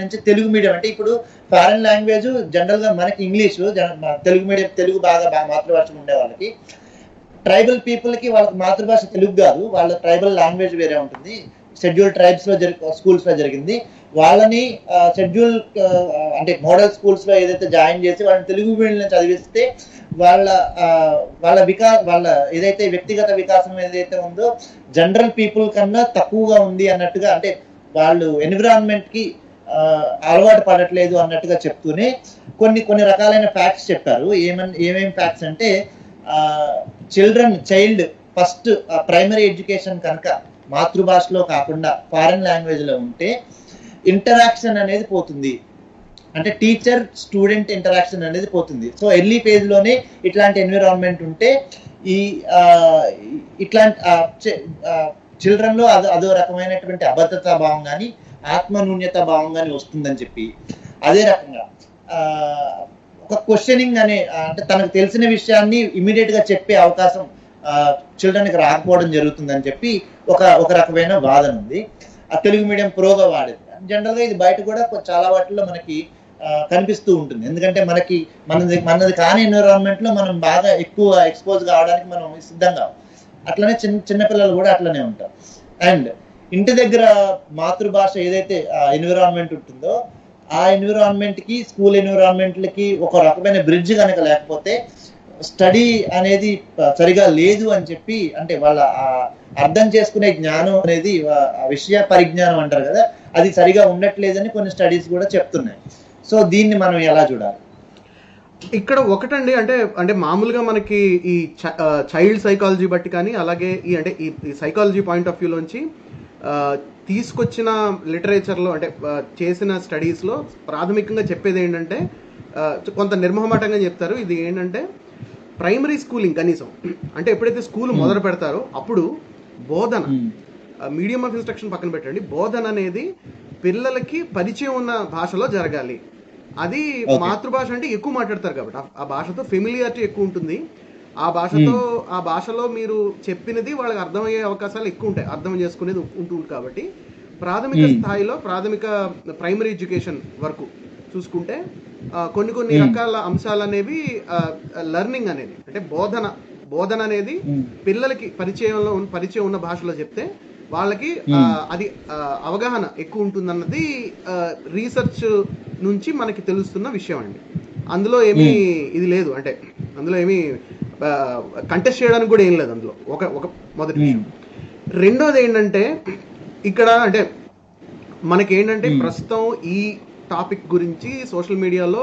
నుంచి తెలుగు మీడియం, అంటే ఇప్పుడు ఫారెన్ లాంగ్వేజ్ జనరల్ గా మనకి ఇంగ్లీషు, తెలుగు మీడియం తెలుగు బాగా మాతృభాష ఉండే వాళ్ళకి, ట్రైబల్ పీపుల్ కి వాళ్ళకి మాతృభాష తెలుగు కాదు, వాళ్ళ ట్రైబల్ లాంగ్వేజ్ వేరే ఉంటుంది. షెడ్యూల్ ట్రైబ్స్ లో స్కూల్స్ లో జరిగింది. వాళ్ళని షెడ్యూల్ అంటే మోడల్ స్కూల్స్ లో ఏదైతే జాయిన్ చేసి వాళ్ళని తెలుగు మీడియం చదివిస్తే వాళ్ళ ఏదైతే వ్యక్తిగత వికాసం ఏదైతే ఉందో జనరల్ పీపుల్ కన్నా తక్కువగా ఉంది అన్నట్టుగా, అంటే వాళ్ళు ఎన్విరాన్మెంట్ కి అలవాటు పడట్లేదు అన్నట్టుగా చెప్తూనే కొన్ని రకాలైన ఫ్యాక్ట్స్ చెప్పారు. ఏమేమి ఫ్యాక్ట్స్ అంటే చైల్డ్ ఫస్ట్ ప్రైమరీ ఎడ్యుకేషన్ కనుక మాతృభాషలో కాకుండా ఫారెన్ లాంగ్వేజ్ లో ఉంటే ఇంటరాక్షన్ అనేది పోతుంది, అంటే టీచర్ స్టూడెంట్ ఇంటరాక్షన్ అనేది పోతుంది. సో ఎర్లీ ఫేజ్ లోనే ఇట్లాంటి ఎన్విరాన్మెంట్ ఉంటే ఇట్లాంటి చిల్డ్రన్ లో అదో రకమైనటువంటి అభద్రతా భావం కానీ ఆత్మన్యూన్యత భావం కానీ వస్తుందని చెప్పి, అదే రకంగా ఒక క్వశ్చనింగ్ అంటే తనకు తెలిసిన విషయాన్ని ఇమీడియట్ గా చెప్పే అవకాశం చిల్డ్రన్కి రాకపోవడం జరుగుతుందని చెప్పి ఒక రకమైన వాదన ఉంది. ఆ తెలుగు మీడియం ప్రోగా వాడేది. జనరల్గా ఇది బయట కూడా చాలా వాటిల్లో మనకి కనిపిస్తూ ఉంటుంది. ఎందుకంటే మనది కాని ఎన్విరాన్మెంట్ లో మనం బాగా ఎక్కువ ఎక్స్పోజ్ కావడానికి మనం సిద్ధంగా. అట్లనే చిన్నపిల్లలు కూడా అట్లనే ఉంటారు. అండ్ ఇంటి దగ్గర మాతృభాష ఏదైతే ఎన్విరాన్మెంట్ ఉంటుందో ఆ ఎన్విరాన్మెంట్ కి స్కూల్ ఎన్విరాన్మెంట్లకి ఒక రకమైన బ్రిడ్జ్ కనుక లేకపోతే స్టడీ అనేది సరిగా లేదు అని చెప్పి, అంటే వాళ్ళ అర్థం చేసుకునే జ్ఞానం అనేది విషయ పరిజ్ఞానం అంటారు కదా, అది సరిగా ఉండట్లేదని కొన్ని స్టడీస్ కూడా చెప్తున్నాయి. సో దీన్ని మనం ఎలా చూడాలి? ఇక్కడ ఒకటండి, అంటే మామూలుగా మనకి ఈ చైల్డ్ సైకాలజీ బట్టి కానీ, అలాగే ఈ సైకాలజీ పాయింట్ ఆఫ్ వ్యూలోంచి తీసుకొచ్చిన లిటరేచర్లో అంటే చేసిన స్టడీస్లో ప్రాథమికంగా చెప్పేది ఏంటంటే, కొంత నిర్మోహమాటంగా చెప్తారు. ఇది ఏంటంటే ప్రైమరీ స్కూలింగ్ కనీసం అంటే ఎప్పుడైతే స్కూల్ మొదలు పెడతారో అప్పుడు బోధన, మీడియం ఆఫ్ ఇన్స్ట్రక్షన్ పక్కన పెట్టండి, బోధన అనేది పిల్లలకి పరిచయం ఉన్న భాషలో జరగాలి. అది మాతృభాష అంటే ఎక్కువ మాట్లాడతారు కాబట్టి ఆ భాషతో ఫెమిలియారిటీ ఎక్కువ ఉంటుంది. ఆ భాషలో మీరు చెప్పినది వాళ్ళకి అర్థమయ్యే అవకాశాలు ఎక్కువ ఉంటాయి, అర్థం చేసుకునేది ఉంటుంది. కాబట్టి ప్రాథమిక స్థాయిలో ప్రైమరీ ఎడ్యుకేషన్ వరకు చూసుకుంటే కొన్ని రకాల అంశాలు అనేవి లెర్నింగ్ అనేది అంటే బోధన అనేది పిల్లలకి పరిచయం ఉన్న భాషలో చెప్తే వాళ్ళకి అది అవగాహన ఎక్కువ ఉంటుందన్నది రీసెర్చ్ నుంచి మనకి తెలుస్తున్న విషయం అండి. అందులో ఏమీ ఇది లేదు, అంటే అందులో ఏమీ కంటెస్ట్ చేయడానికి కూడా ఏం లేదు అందులో. ఒక మొదటి విషయం. రెండోది ఏంటంటే ఇక్కడ అంటే మనకేంటంటే ప్రస్తుతం ఈ టాపిక్ గురించి సోషల్ మీడియాలో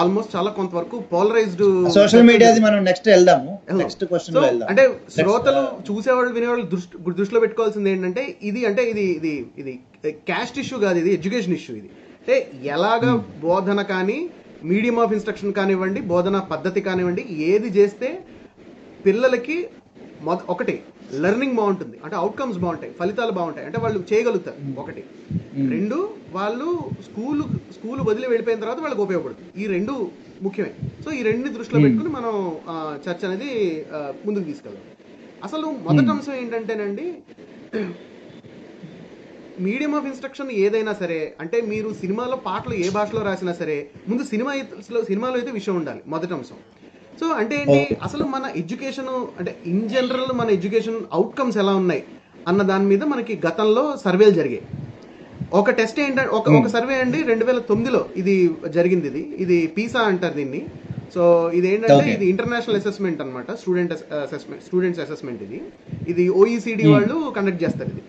ఆల్మోస్ట్ చాలా కొంతవరకు పోలరైజ్డ్ సోషల్ మీడియా మనం నెక్స్ట్ వెళ్దాము. నెక్స్ట్ క్వశ్చన్ అంటే శ్రోతలు చూసేవాళ్ళు వినేవాళ్ళు దృష్టిలో పెట్టుకోవాల్సింది ఏంటంటే ఇది క్యాస్ట్ ఇష్యూ కాదు, ఇది ఎడ్యుకేషన్ ఇష్యూ. ఇది అంటే ఎలాగా బోధన కానీ మీడియం ఆఫ్ ఇన్స్ట్రక్షన్ కానివ్వండి, బోధన పద్ధతి కానివ్వండి, ఏది చేస్తే పిల్లలకి ఒకటి లెర్నింగ్ బాగుంటుంది, అంటే అవుట్కమ్స్ బాగుంటాయి, ఫలితాలు బాగుంటాయి, అంటే వాళ్ళు చేయగలుగుతారు ఒకటి. రెండు, వాళ్ళు స్కూల్ వదిలి వెళ్ళిపోయిన తర్వాత వాళ్ళకి ఉపయోగపడుతుంది. ఈ రెండు ముఖ్యమే. సో ఈ రెండుని దృష్టిలో పెట్టుకుని మనం చర్చ అనేది ముందుకు తీసుకెళ్దాం. అసలు మొదటి అంశం ఏంటంటేనండి, మీడియం ఆఫ్ ఇన్స్ట్రక్షన్ ఏదైనా సరే, అంటే మీరు సినిమాలో పాటలు ఏ భాషలో రాసినా సరే ముందు సినిమాలో అయితే విషయం ఉండాలి, మొదటి అంశం. సో అంటే ఏంటి, అసలు మన ఎడ్యుకేషన్ అంటే ఇన్ జనరల్ మన ఎడ్యుకేషన్ అవుట్కమ్స్ ఎలా ఉన్నాయి అన్న దాని మీద మనకి గతంలో సర్వేలు జరిగాయి. ఒక టెస్ట్ ఏంటంటే ఒక సర్వే అండి 2009లో ఇది జరిగింది. ఇది పీసా అంటారు దీన్ని. సో ఇది ఏంటంటే ఇది ఇంటర్నేషనల్ అసెస్మెంట్ అనమాట, స్టూడెంట్స్ అసెస్మెంట్. ఇది OECD వాళ్ళు కండక్ట్ చేస్తారు ఇది.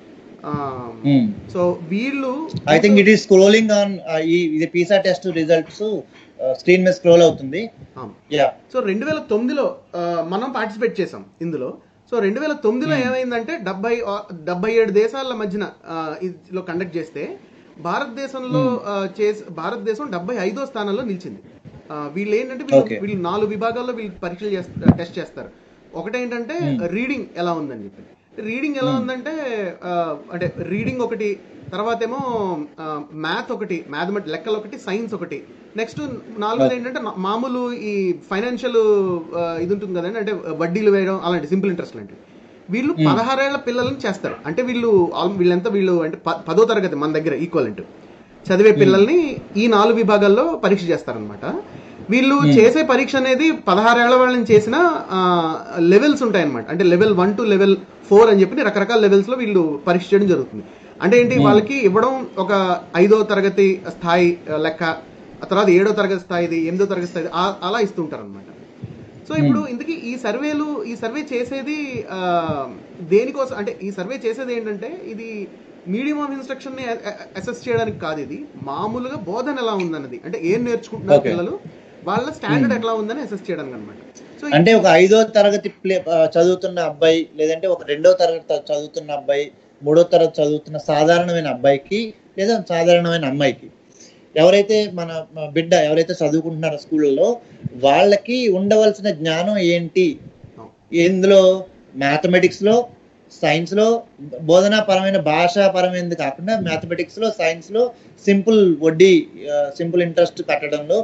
సో వీళ్ళు I think it is scrolling on ఇది పీసా టెస్ట్ రిజల్ట్స్ స్క్రీన్ మీద స్క్రోల్ అవుతుంది. సో 2009లో మనం పార్టిసిపేట్ చేసాం ఇందులో. సో 2009లో ఏమైందంటే 77 దేశాల మధ్యన లో కండక్ట్ చేస్తే భారతదేశం 75వ స్థానంలో నిలిచింది. వీళ్ళు ఏంటంటే వీళ్ళు 4 విభాగాల్లో వీళ్ళు పరీక్షలు టెస్ట్ చేస్తారు. ఒకటేంటంటే రీడింగ్ ఎలా ఉందని చెప్పి. రీడింగ్ ఎలా ఉందంటే అంటే రీడింగ్ ఒకటి, తర్వాత ఏమో మ్యాథ్ ఒకటి, మ్యాథమెటిక్స్ లెక్కలు ఒకటి, సైన్స్ ఒకటి. నెక్స్ట్ 4 ఏంటంటే మామూలు ఈ ఫైనాన్షియల్ ఇది ఉంటుంది కదండి, అంటే వడ్డీలు వేయడం అలాంటి సింపుల్ ఇంట్రెస్ట్ లాంటివి. వీళ్ళు 16 ఏళ్ల పిల్లల్ని చేస్తారు. అంటే వీళ్ళు అంటే 10వ తరగతి మన దగ్గర ఈక్వలెంట్ చదివే పిల్లల్ని ఈ 4 విభాగాల్లో పరీక్ష చేస్తారనమాట. వీళ్ళు చేసే పరీక్ష అనేది 16 ఏళ్ల వాళ్ళని చేసిన లెవెల్స్ ఉంటాయన్నమాట. అంటే లెవెల్ 1 to లెవెల్ 4 అని చెప్పి రకరకాల లెవెల్స్ లో వీళ్ళు పరీక్ష చేయడం జరుగుతుంది. అంటే ఏంటి, వాళ్ళకి ఇవ్వడం ఒక 5వ తరగతి స్థాయి లెక్క, ఆ తర్వాత 7వ తరగతి స్థాయిది, 8వ తరగతి స్థాయి అలా ఇస్తుంటారు అనమాట. సో ఇప్పుడు ఇందుకు ఈ సర్వే చేసేది దేనికోసం అంటే, ఈ సర్వే చేసేది ఏంటంటే ఇది మీడియం ఆఫ్ ఇన్స్ట్రక్షన్ ని అసెస్ చేయడానికి కాదు, ఇది మామూలుగా బోధన ఎలా ఉందన్నది, అంటే ఏం నేర్చుకుంటున్నారు పిల్లలు, వాళ్ళ స్టాండర్డ్ ఎట్లా ఉందని అసెస్ చేయడానికి అనమాట. సో అంటే ఒక 5వ తరగతి చదువుతున్న అబ్బాయి, లేదంటే ఒక 2వ తరగతి చదువుతున్న అబ్బాయి, 3వ తరగతి చదువుతున్న సాధారణమైన అబ్బాయికి లేదా సాధారణమైన అమ్మాయికి, ఎవరైతే మన బిడ్డ ఎవరైతే చదువుకుంటున్నారో స్కూళ్ళలో, వాళ్ళకి ఉండవలసిన జ్ఞానం ఏంటి, ఇందులో మ్యాథమెటిక్స్ లో, సైన్స్ లో, బోధనాపరమైన భాషాపరమైనది కాకుండా మ్యాథమెటిక్స్ లో, సైన్స్ లో సింపుల్ వడ్డీ, సింపుల్ ఇంట్రెస్ట్ కట్టడంలో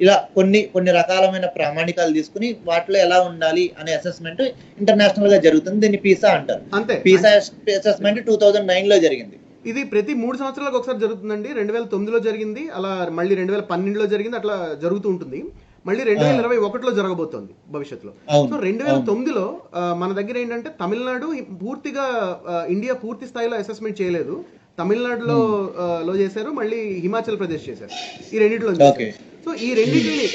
ఇలా కొన్ని రకాలమైన ప్రామాణికాలు తీసుకుని వాటిలో ఎలా ఉండాలి అనే అసెస్మెంట్ ఇంటర్నేషనల్ గా జరుగుతుంది. దీన్ని పీసా అంటారు. అంతే. పీసా అసెస్మెంట్ 2009 లో జరిగింది. ఇది ప్రతి 3 సంవత్సరాలకు ఒకసారి జరుగుతుందండి. 2009లో జరిగింది, అలా మళ్ళీ 2012లో జరిగింది, అట్లా జరుగుతూ ఉంటుంది. మళ్ళీ 2021లో జరగబోతోంది భవిష్యత్తులో. సో 2009లో మన దగ్గర ఏంటంటే తమిళనాడు పూర్తిగా ఇండియా పూర్తి స్థాయిలో అసెస్మెంట్ చేయలేదు. తమిళనాడులో చేశారు, మళ్ళీ హిమాచల్ ప్రదేశ్ చేశారు. ఈ రెండిట్లో. సో ఈ రెండింటిని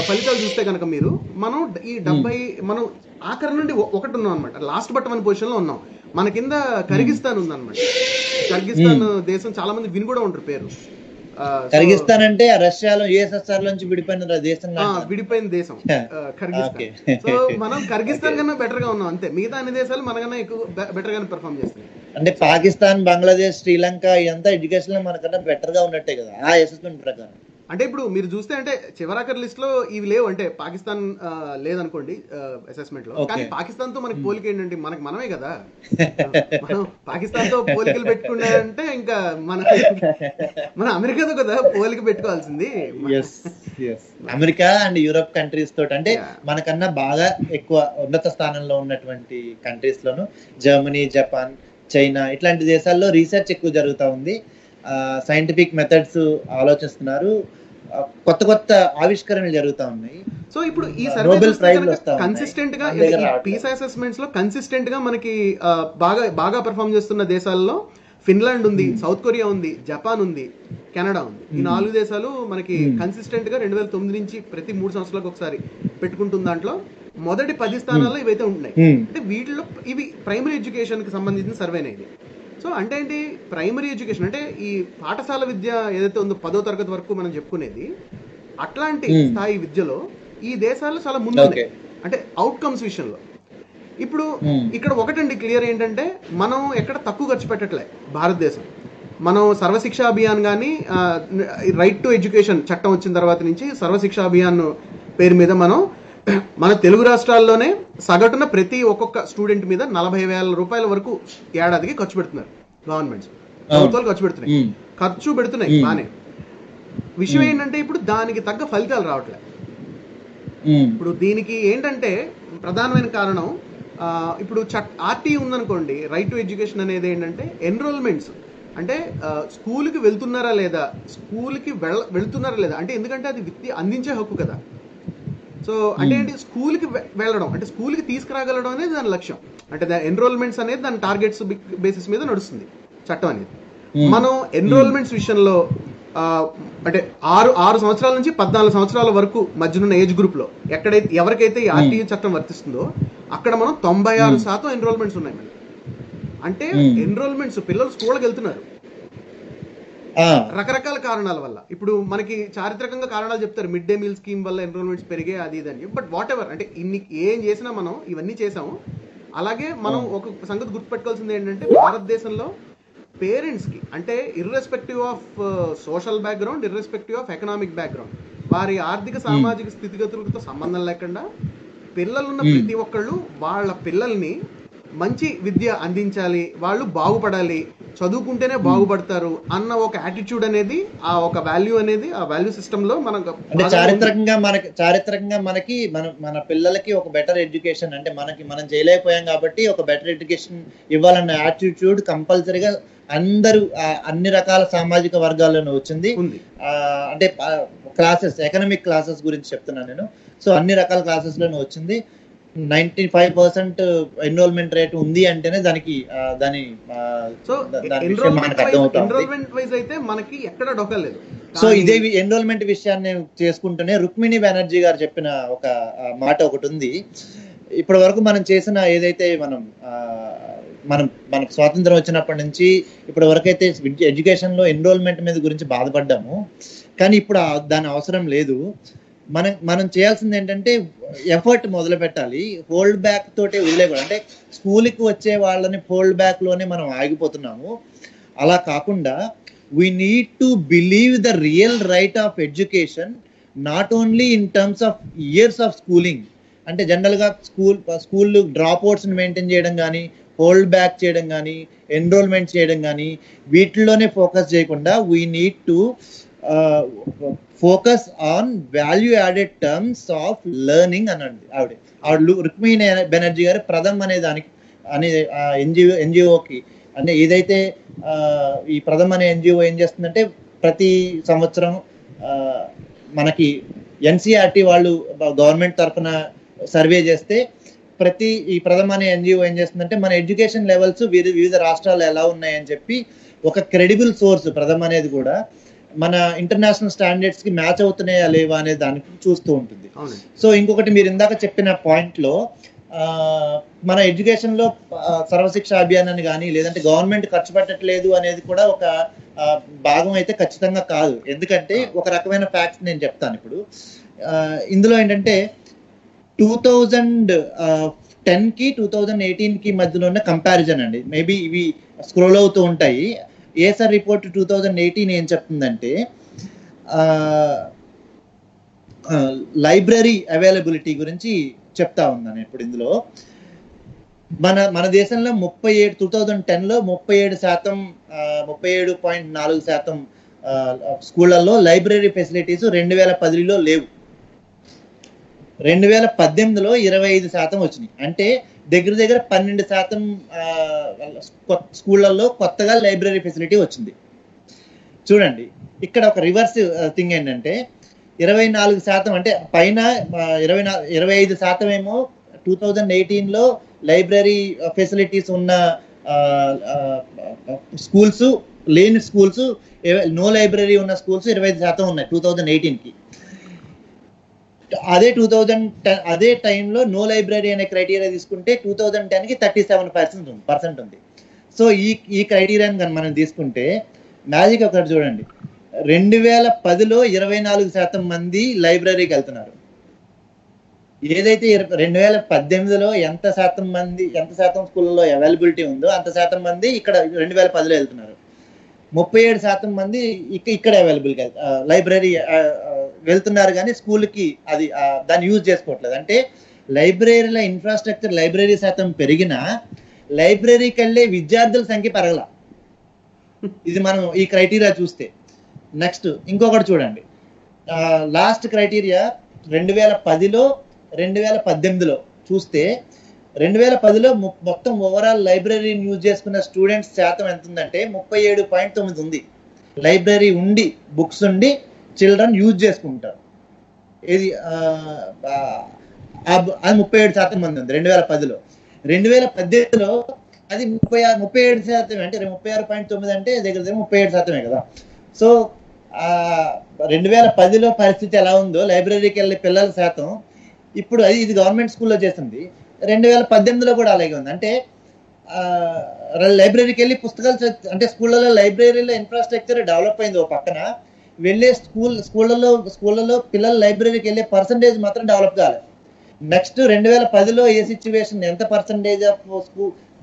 ఫలితాలు చూస్తే కనుక మీరు మనం ఈ 70 మనం ఆఖరి నుండి ఒకటి ఉన్నాం అనమాట. లాస్ట్ బట్ 1 పొజిషన్ లో ఉన్నాం. మన కింద కర్గిస్తాన్ ఉందన్నమాట. కర్గిస్తాన్ దేశం చాలా మంది విని కూడా ఉంటారు పేరు. కర్గిస్తాన్ అంటే రష్యాలో యుఎస్ఎస్ఆర్ నుంచి విడిపోయిన దేశం, విడిపోయిన దేశం కర్గిస్తాన్. సో మనం కర్గిస్తాన్ కన్నా బెటర్ గా ఉన్నాం అంతే. మిగతా అన్ని దేశాలు మనకన్నా ఎక్కువ బెటర్ గానే పెర్ఫార్మ్ చేస్తున్నాయి. అంటే పాకిస్తాన్, బంగ్లాదేశ్, శ్రీలంక ఇదంతా ఎడ్యుకేషన్ లో మనకన్నా బెటర్ గా ఉన్నట్టే కదా ఆ అసెస్మెంట్ ప్రకారం. అంటే ఇప్పుడు మీరు చూస్తే అంటే చివరాఖరి లిస్ట్ లో ఇవి లేవు. అంటే పాకిస్తాన్ లేదనుకోండి అసెస్మెంట్ లో, కానీ పాకిస్తాన్ తో మనకి పోలిక ఏంటంటే మనమే కదా. మనం పాకిస్తాన్ తో పోలికలు పెట్టుకున్నారంటే ఇంకా మన అమెరికాతో కదా పోలిక పెట్టుకోవాల్సింది. అమెరికా అండ్ యూరోప్ కంట్రీస్ తోటి, అంటే మనకన్నా బాగా ఎక్కువ ఉన్నత స్థానంలో ఉన్నటువంటి కంట్రీస్ లోను జర్మనీ, జపాన్, చైనా ఇట్లాంటి దేశాల్లో రీసెర్చ్ ఎక్కువ జరుగుతూ ఉంది. సైంటిఫిక్ మెథడ్స్ ఆలోచిస్తున్నారు, కొత్త కొత్త ఆవిష్కరణలు జరుగుతూ ఉన్నాయి. సో ఇప్పుడు ఈ సర్వే కన్సిస్టెంట్ గా పీసా అసెస్మెంట్స్ లో కన్సిస్టెంట్ గా మనకి బాగా పెర్ఫార్మ్ చేస్తున్న దేశాల్లో ఫిన్లాండ్ ఉంది, సౌత్ కొరియా ఉంది, జపాన్ ఉంది, కెనడా ఉంది. ఈ 4 దేశాలు మనకి కన్సిస్టెంట్ గా 2009 నుంచి ప్రతి 3 సంవత్సరాలకు ఒకసారి పెట్టుకుంటున్న దాంట్లో మొదటి 10 స్థానాల్లో ఇవైతే ఉన్నాయి. అంటే వీటిలో ఇవి ప్రైమరీ ఎడ్యుకేషన్ కి సంబంధించిన సర్వేనే ఇది. సో అంటే ఏంటి, ప్రైమరీ ఎడ్యుకేషన్ అంటే ఈ పాఠశాల విద్య ఏదైతే ఉందో 10వ తరగతి వరకు మనం చెప్పుకునేది, అట్లాంటి స్థాయి విద్యలో ఈ దేశాల్లో చాలా ముందు ఉన్నాయి. అంటే అవుట్కమ్స్ విషయంలో. ఇప్పుడు ఇక్కడ ఒకటండి క్లియర్ ఏంటంటే, మనం ఎక్కడ తక్కువ ఖర్చు పెట్టట్లే భారతదేశం. మనం సర్వశిక్షా అభియాన్ కానీ రైట్ టు ఎడ్యుకేషన్ చట్టం వచ్చిన తర్వాత నుంచి సర్వశిక్షా అభియాన్ పేరు మీద మన తెలుగు రాష్ట్రాల్లోనే సగటున ప్రతి ఒక్కొక్క స్టూడెంట్ మీద 40,000 రూపాయల వరకు ఏడాదికి ఖర్చు పెడుతున్నారు. గవర్నమెంట్స్, ప్రభుత్వాలు ఖర్చు పెడుతున్నాయి బానే. విషయం ఏంటంటే ఇప్పుడు దానికి తగ్గ ఫలితాలు రావట్లేదు. ఇప్పుడు దీనికి ఏంటంటే ప్రధానమైన కారణం, ఇప్పుడు ఆర్టీ ఉందనుకోండి, రైట్ టు ఎడ్యుకేషన్ అనేది ఏంటంటే ఎన్రోల్మెంట్స్, అంటే స్కూల్కి వెళ్తున్నారా లేదా, స్కూల్కి వెళ్తున్నారా లేదా, అంటే ఎందుకంటే అది విద్య అందించే హక్కు కదా. సో అంటే ఏంటి, స్కూల్కి వెళ్ళడం అంటే స్కూల్కి తీసుకురాగలడం అనేది దాని లక్ష్యం. అంటే దాని ఎన్రోల్మెంట్స్ అనేది దాని టార్గెట్స్ బేసిస్ మీద నడుస్తుంది చట్టం అనేది. మనం ఎన్రోల్మెంట్స్ విషయంలో అంటే 6 సంవత్సరాల నుంచి 14 సంవత్సరాల వరకు మధ్యనున్న ఏజ్ గ్రూప్ లో ఎవరికైతే ఈ ఆర్టీయూ చట్టం వర్తిస్తుందో అక్కడ మనం 96% ఎన్రోల్మెంట్స్ ఉన్నాయి. అంటే ఎన్రోల్మెంట్స్, పిల్లలు స్కూల్కి వెళ్తున్నారు రకరకాల కారణాల వల్ల. ఇప్పుడు మనకి చారిత్రకంగా కారణాలు చెప్తారు, మిడ్ డే మీల్ స్కీమ్ వల్ల ఎన్రోల్మెంట్స్ పెరిగే అది ఇదని. బట్ వాట్ ఎవర్, అంటే ఏం చేసినా మనం ఇవన్నీ చేసాము. అలాగే మనం ఒక సంగతి గుర్తుపెట్టుకోవాల్సింది ఏంటంటే, భారతదేశంలో పేరెంట్స్ కి, అంటే irrespective of social background, irrespective of economic background, వారి ఆర్థిక సామాజిక స్థితిగతులతో సంబంధం లేకుండా పిల్లలున్న ప్రతి ఒక్కళ్ళు వాళ్ళ పిల్లల్ని మంచి విద్య అందించాలి, వాళ్ళు బాగుపడాలి, చదువుకుంటేనే బాగుపడతారు అన్న ఒక యాటిట్యూడ్ అనేది, ఆ ఒక వాల్యూ అనేది, ఆ వాల్యూ సిస్టమ్ లో మనకు చారిత్రకంగా మనకి మన పిల్లలకి ఒక బెటర్ ఎడ్యుకేషన్, అంటే మనం చేయలేకపోయాం కాబట్టి ఒక బెటర్ ఎడ్యుకేషన్ ఇవ్వాలన్న యాటిట్యూడ్ కంపల్సరీగా అందరూ అన్ని రకాల సామాజిక వర్గాల్లోనూ వచ్చింది. అంటే క్లాసెస్, ఎకనామిక్ క్లాసెస్ గురించి చెప్తున్నాను నేను. సో అన్ని రకాల క్లాసెస్ లోనూ వచ్చింది. 95% ఎన్రోల్మెంట్ రేట్ ఉంది అంటేనే ఎన్రోల్మెంట్ వైజ్ అయితే మనకి ఎక్కడ డొక్కలేదు. సో ఇదే ఎన్రోల్మెంట్ విషయాన్ని చేసుకుంటూనే రుక్మిణి బెనర్జీ గారు చెప్పిన ఒక మాట ఒకటి ఉంది. ఇప్పటి వరకు మనం చేసిన ఏదైతే మనకు స్వాతంత్రం వచ్చినప్పటి నుంచి ఇప్పటి వరకు అయితే ఎడ్యుకేషన్ లో ఎన్రోల్మెంట్ మీద గురించి బాధపడ్డాము, కానీ ఇప్పుడు దాని అవసరం లేదు. మనం చేయాల్సింది ఏంటంటే ఎఫర్ట్ మొదలు పెట్టాలి. హోల్డ్ బ్యాక్ తోటే వదిలేకూడదు. అంటే స్కూల్కి వచ్చే వాళ్ళని హోల్డ్ బ్యాక్ లోనే మనం ఆగిపోతున్నాము. అలా కాకుండా we need to believe the real right of education, not only in terms of years of schooling. అంటే జనరల్గా స్కూల్ డ్రాప్ అవుట్స్ని మెయింటైన్ చేయడం కానీ, హోల్డ్ బ్యాక్ చేయడం కానీ, ఎన్రోల్మెంట్ చేయడం కానీ వీటిల్లోనే ఫోకస్ చేయకుండా we need to focus on value added terms of learning అని అండి ఆవిడ రుక్మిణి బెనర్జీ గారు ప్రథమ్ అనే దానికి అనే ఎన్జిఓకి అంటే ఏదైతే ఈ ప్రథమ్ అనే ఎన్జిఓ ఏం చేస్తుందంటే ప్రతి సంవత్సరం మనకి ఎన్సిఆర్టీ వాళ్ళు గవర్నమెంట్ తరఫున సర్వే చేస్తే ఈ ప్రథమ అనే ఎన్జిఓ ఏం చేస్తుందంటే మన ఎడ్యుకేషన్ లెవెల్స్ వివిధ రాష్ట్రాలు ఎలా ఉన్నాయని చెప్పి ఒక క్రెడిబుల్ సోర్స్ ప్రథమ అనేది కూడా మన ఇంటర్నేషనల్ స్టాండర్డ్స్ కి మ్యాచ్ అవుతున్నాయా లేవా అనే దానికి చూస్తూ ఉంటుంది. సో ఇంకొకటి మీరు ఇందాక చెప్పిన పాయింట్ లో మన ఎడ్యుకేషన్ లో సర్వశిక్ష అభియాన్ అని కానీ లేదంటే గవర్నమెంట్ ఖర్చు పెట్టట్లేదు అనేది కూడా ఒక భాగం అయితే ఖచ్చితంగా కాదు. ఎందుకంటే ఒక రకమైన ఫ్యాక్ట్స్ నేను చెప్తాను ఇప్పుడు. ఇందులో ఏంటంటే 2010 కి 2018 కి మధ్యలో ఉన్న కంపారిజన్ అండి. మేబీ ఇవి స్క్రోల్ అవుతూ ఉంటాయి. ఏసర్ రిపోర్ట్ 2018 ఏం చెప్తుందంటే లైబ్రరీ అవైలబిలిటీ గురించి చెప్తా ఉన్నాను ఇప్పుడు. ఇందులో మన దేశంలో 2010లో 37%, 37.4% స్కూళ్ళల్లో లైబ్రరీ ఫెసిలిటీస్ 2010లో లేవు. 2018లో 25% వచ్చినాయి. అంటే దగ్గర 12% స్కూళ్ళల్లో కొత్తగా లైబ్రరీ ఫెసిలిటీ వచ్చింది. చూడండి ఇక్కడ ఒక రివర్స్ థింగ్ ఏంటంటే 24% అంటే పైన 25% ఏమో 2018లో లైబ్రరీ ఫెసిలిటీస్ ఉన్న స్కూల్స్, లేని స్కూల్స్, నో లైబ్రరీ ఉన్న స్కూల్స్ 25% ఉన్నాయి 2018కి. అదే టైంలో నో లైబ్రరీ అనే క్రైటీరియా తీసుకుంటే 2010కి 37% ఉంది. సో ఈ క్రైటీరియాని కానీ మనం తీసుకుంటే మ్యాజిక్ ఒకటి చూడండి, 2010లో 24% మంది లైబ్రరీకి వెళ్తున్నారు. ఏదైతే 2018లో ఎంత శాతం స్కూళ్ళలో అవైలబిలిటీ ఉందో అంత శాతం మంది ఇక్కడ 2010లో వెళ్తున్నారు. 37% మంది ఇక్కడ అవైలబుల్ లైబ్రరీ వెళ్తున్నారు కానీ స్కూల్కి అది దాన్ని యూజ్ చేసుకోవట్లేదు. అంటే లైబ్రరీల ఇన్ఫ్రాస్ట్రక్చర్, లైబ్రరీ శాతం పెరిగినా లైబ్రరీకి వెళ్ళే విద్యార్థుల సంఖ్య పెరగల. ఇది మనం ఈ క్రైటీరియా చూస్తే. నెక్స్ట్ ఇంకొకటి చూడండి, లాస్ట్ క్రైటీరియా 2010లో 2018లో చూస్తే 2010లో మొత్తం ఓవరాల్ లైబ్రరీని యూజ్ చేసుకున్న స్టూడెంట్స్ శాతం ఎంత ఉందంటే 37.9 ఉంది. లైబ్రరీ ఉండి, బుక్స్ ఉండి చిల్డ్రన్ యూజ్ చేసుకుంటారు. ఇది 37% మంది ఉంది 2010లో. 2018లో అది 37%, అంటే 36.9 అంటే దగ్గర 37% కదా. సో 2010లో పరిస్థితి ఎలా ఉందో లైబ్రరీకి వెళ్ళే పిల్లల శాతం ఇప్పుడు ఇది గవర్నమెంట్ స్కూల్లో చేస్తుంది. 2018లో కూడా అలాగే ఉంది. అంటే లైబ్రరీకి వెళ్ళి పుస్తకాలు అంటే స్కూళ్ళలో లైబ్రరీలో ఇన్ఫ్రాస్ట్రక్చర్ డెవలప్ అయింది ఓ పక్కన, వెళ్ళే స్కూళ్ళలో పిల్లలు లైబ్రరీకి వెళ్ళే పర్సంటేజ్ మాత్రం డెవలప్ కాలేదు. నెక్స్ట్ 2010లో ఏ సిచ్యువేషన్, ఎంత పర్సంటేజ్ ఆఫ్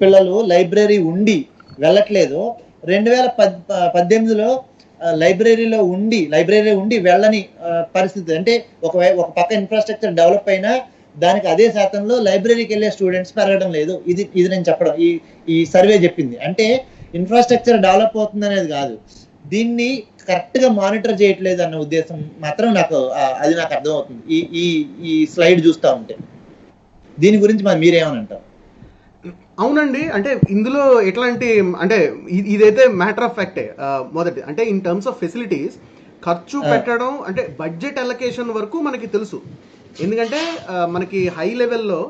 పిల్లలు లైబ్రరీ ఉండి వెళ్ళట్లేదు, 2018లో లైబ్రరీ ఉండి వెళ్ళని పరిస్థితి. అంటే ఒక పక్క ఇన్ఫ్రాస్ట్రక్చర్ డెవలప్ అయినా దానికి అదే శాతంలో లైబ్రరీకి వెళ్ళే స్టూడెంట్స్ పెరగడం లేదు. ఇది నేను చెప్పడం, ఈ సర్వే చెప్పింది. అంటే ఇన్ఫ్రాస్ట్రక్చర్ డెవలప్ అవుతుంది అనేది కాదు, దీన్ని కరెక్ట్ గా మానిటర్ చేయట్లేదు అన్న ఉద్దేశం మాత్రం నాకు అర్థమవుతుంది ఈ స్లైడ్ చూస్తూ ఉంటే. దీని గురించి మరి మీరేమనంటారు? అవునండి, అంటే ఇందులో ఎట్లాంటి అంటే ఇదైతే మ్యాటర్ ఆఫ్ ఫ్యాక్టే. మొదటి అంటే ఇన్ టర్మ్స్ ఆఫ్ ఫెసిలిటీస్ ఖర్చు పెట్టడం అంటే బడ్జెట్ అలొకేషన్ వరకు మనకి తెలుసు. ఎందుకంటే మనకి హై లెవెల్లో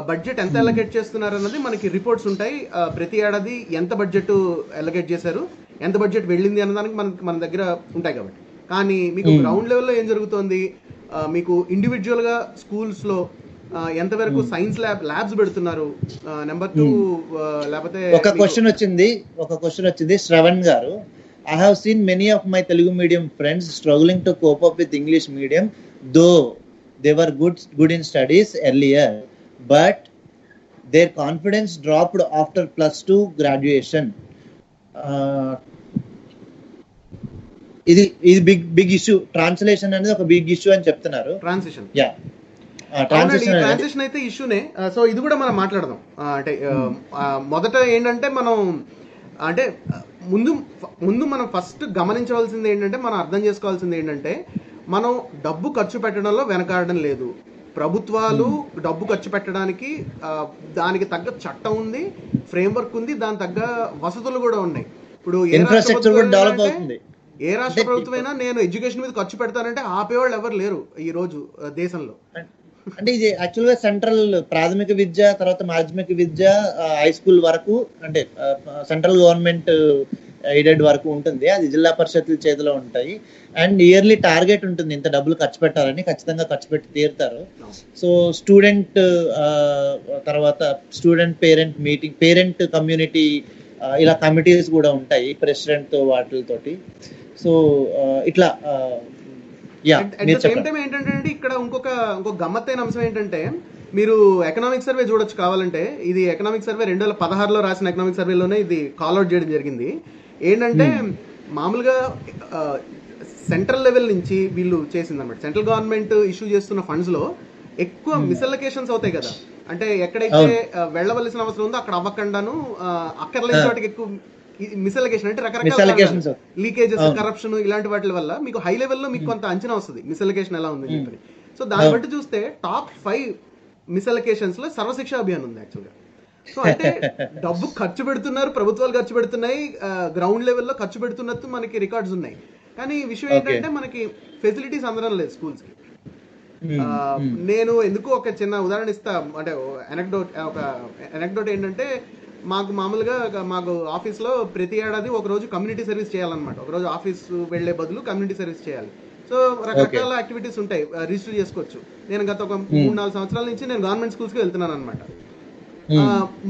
బడ్జెట్ ఎంత అలొకేట్ చేస్తున్నారు అన్నది మనకి రిపోర్ట్స్ ఉంటాయి. ప్రతి ఏడాది ఎంత బడ్జెట్ అలొకేట్ చేశారు, ఎంత బడ్జెట్ వెళ్ళింది అన్నదానికి మన దగ్గర ఉంటాయి కాబట్టి. కానీ మీకు గ్రౌండ్ లెవెల్లో ఏం జరుగుతోంది, మీకు ఇండివిజువల్గా స్కూల్స్లో ఎంతవరకు సైన్స్ ల్యాబ్స్ పెడుతున్నారు, నెంబర్ 2 లేకపోతే ఒక క్వశ్చన్ వచ్చింది శ్రవణ్ గారు. I have seen many of my Telugu medium friends struggling to cope up with English medium, though they were good in studies earlier, but their confidence dropped after +2 graduation. ఇది బిగ్ ఇష్యూ. ట్రాన్స్లేషన్ అనేది ఒక బిగ్ ఇష్యూ అని చెప్తున్నారు. ట్రాన్సిషన్ ట్రాన్సిషన్ అయితే ఇష్యూనే. సో ఇది కూడా మనం మాట్లాడదాం. అంటే మొదట ఏంటంటే మనం అంటే ముందు ముందు మనం ఫస్ట్ గమనించవలసింది ఏంటంటే, మనం అర్థం చేసుకోవాల్సింది ఏంటంటే, మనం డబ్బు ఖర్చు పెట్టడంలో వెనకాడడం లేదు. ప్రభుత్వాలు డబ్బు ఖర్చు పెట్టడానికి దానికి తగ్గ చట్టం ఉంది, ఫ్రేమ్వర్క్ ఉంది, దాని తగ్గ వసతులు కూడా ఉన్నాయి. ఇప్పుడు ఇన్ఫ్రాస్ట్రక్చర్ కూడా డెవలప్ అవుతుంది. ఏ రాష్ట్ర ప్రభుత్వమైనా నేను ఎడ్యుకేషన్ మీద ఖర్చు పెడతానంటే ఆపేవాళ్ళు ఎవరు లేరు ఈ రోజు దేశంలో. అంటే ఇది యాక్చువల్ గా సెంట్రల్ ప్రాథమిక విద్య, తర్వాత మాధ్యమిక విద్య, హై స్కూల్ వరకు, అంటే సెంట్రల్ గవర్నమెంట్ ఎయిడెడ్ వరకు ఉంటుంది. అది జిల్లా పరిషత్ల చేతిలో ఉంటాయి. అండ్ ఇయర్లీ టార్గెట్ ఉంటుంది, ఇంత డబ్బులు ఖర్చు పెట్టాలని, ఖచ్చితంగా ఖర్చు పెట్టి తీరుతారు. సో స్టూడెంట్ తర్వాత student parent meeting, parent community, ఇలా కమిటీస్ కూడా ఉంటాయి ప్రెసిడెంట్ తో వాటితోటి. సో ఇట్లా ఏంటంటే ఇక్కడ ఇంకొక గమ్మత్తైన అంశం ఏంటంటే, మీరు ఎకనామిక్ సర్వే చూడొచ్చు కావాలంటే. ఇది ఎకనామిక్ సర్వే 2016లో రాసిన ఎకనామిక్ సర్వేలోనే ఇది కాల్అవుట్ చేయడం జరిగింది. ఏంటంటే మామూలుగా సెంట్రల్ లెవెల్ నుంచి వీళ్ళు చేసింది అనమాట. సెంట్రల్ గవర్నమెంట్ ఇష్యూ చేస్తున్న ఫండ్స్ లో ఎక్కువ మిస్అలొకేషన్స్ అవుతాయి కదా. అంటే ఎక్కడైతే వెళ్ళవలసిన అవసరం ఉందో అక్కడ అవ్వకుండాను, అక్కర్లేని చోటికి ఎక్కువ మిస్అలొకేషన్, అంటే రకరకాల లీకేజెస్, కరప్షన్, ఇలాంటి వాటి వల్ల మీకు హై లెవెల్లో మీకు కొంత అంచనా వస్తుంది మిస్అలొకేషన్ ఎలా ఉంది చెప్పి. సో దాన్ని బట్టి చూస్తే టాప్ 5 మిస్అలొకేషన్స్ లో సర్వశిక్ష అభియాన్ ఉంది యాక్చువల్గా. సో అంటే డబ్బు ఖర్చు పెడుతున్నారు, ప్రభుత్వాలు ఖర్చు పెడుతున్నాయి, గ్రౌండ్ లెవెల్లో ఖర్చు పెడుతున్నట్టు మనకి రికార్డ్స్ ఉన్నాయి. కానీ విషయం ఏంటంటే మనకి ఫెసిలిటీస్ అందడం లేదు స్కూల్స్ కి. నేను ఎందుకు ఒక చిన్న ఉదాహరణ ఇస్తా, అంటే ఎనెక్డోట్ ఏంటంటే, మామూలుగా మాకు ఆఫీస్లో ప్రతి ఏడాది ఒక రోజు కమ్యూనిటీ సర్వీస్ చేయాలన్నమాట. ఒక రోజు ఆఫీస్ వెళ్లే బదులు కమ్యూనిటీ సర్వీస్ చేయాలి. సో రకరకాల యాక్టివిటీస్ ఉంటాయి, రిజిస్టర్ చేసుకోవచ్చు. నేను గత ఒక 3-4 సంవత్సరాల నుంచి నేను గవర్నమెంట్ స్కూల్స్కి వెళ్తున్నాను అనమాట.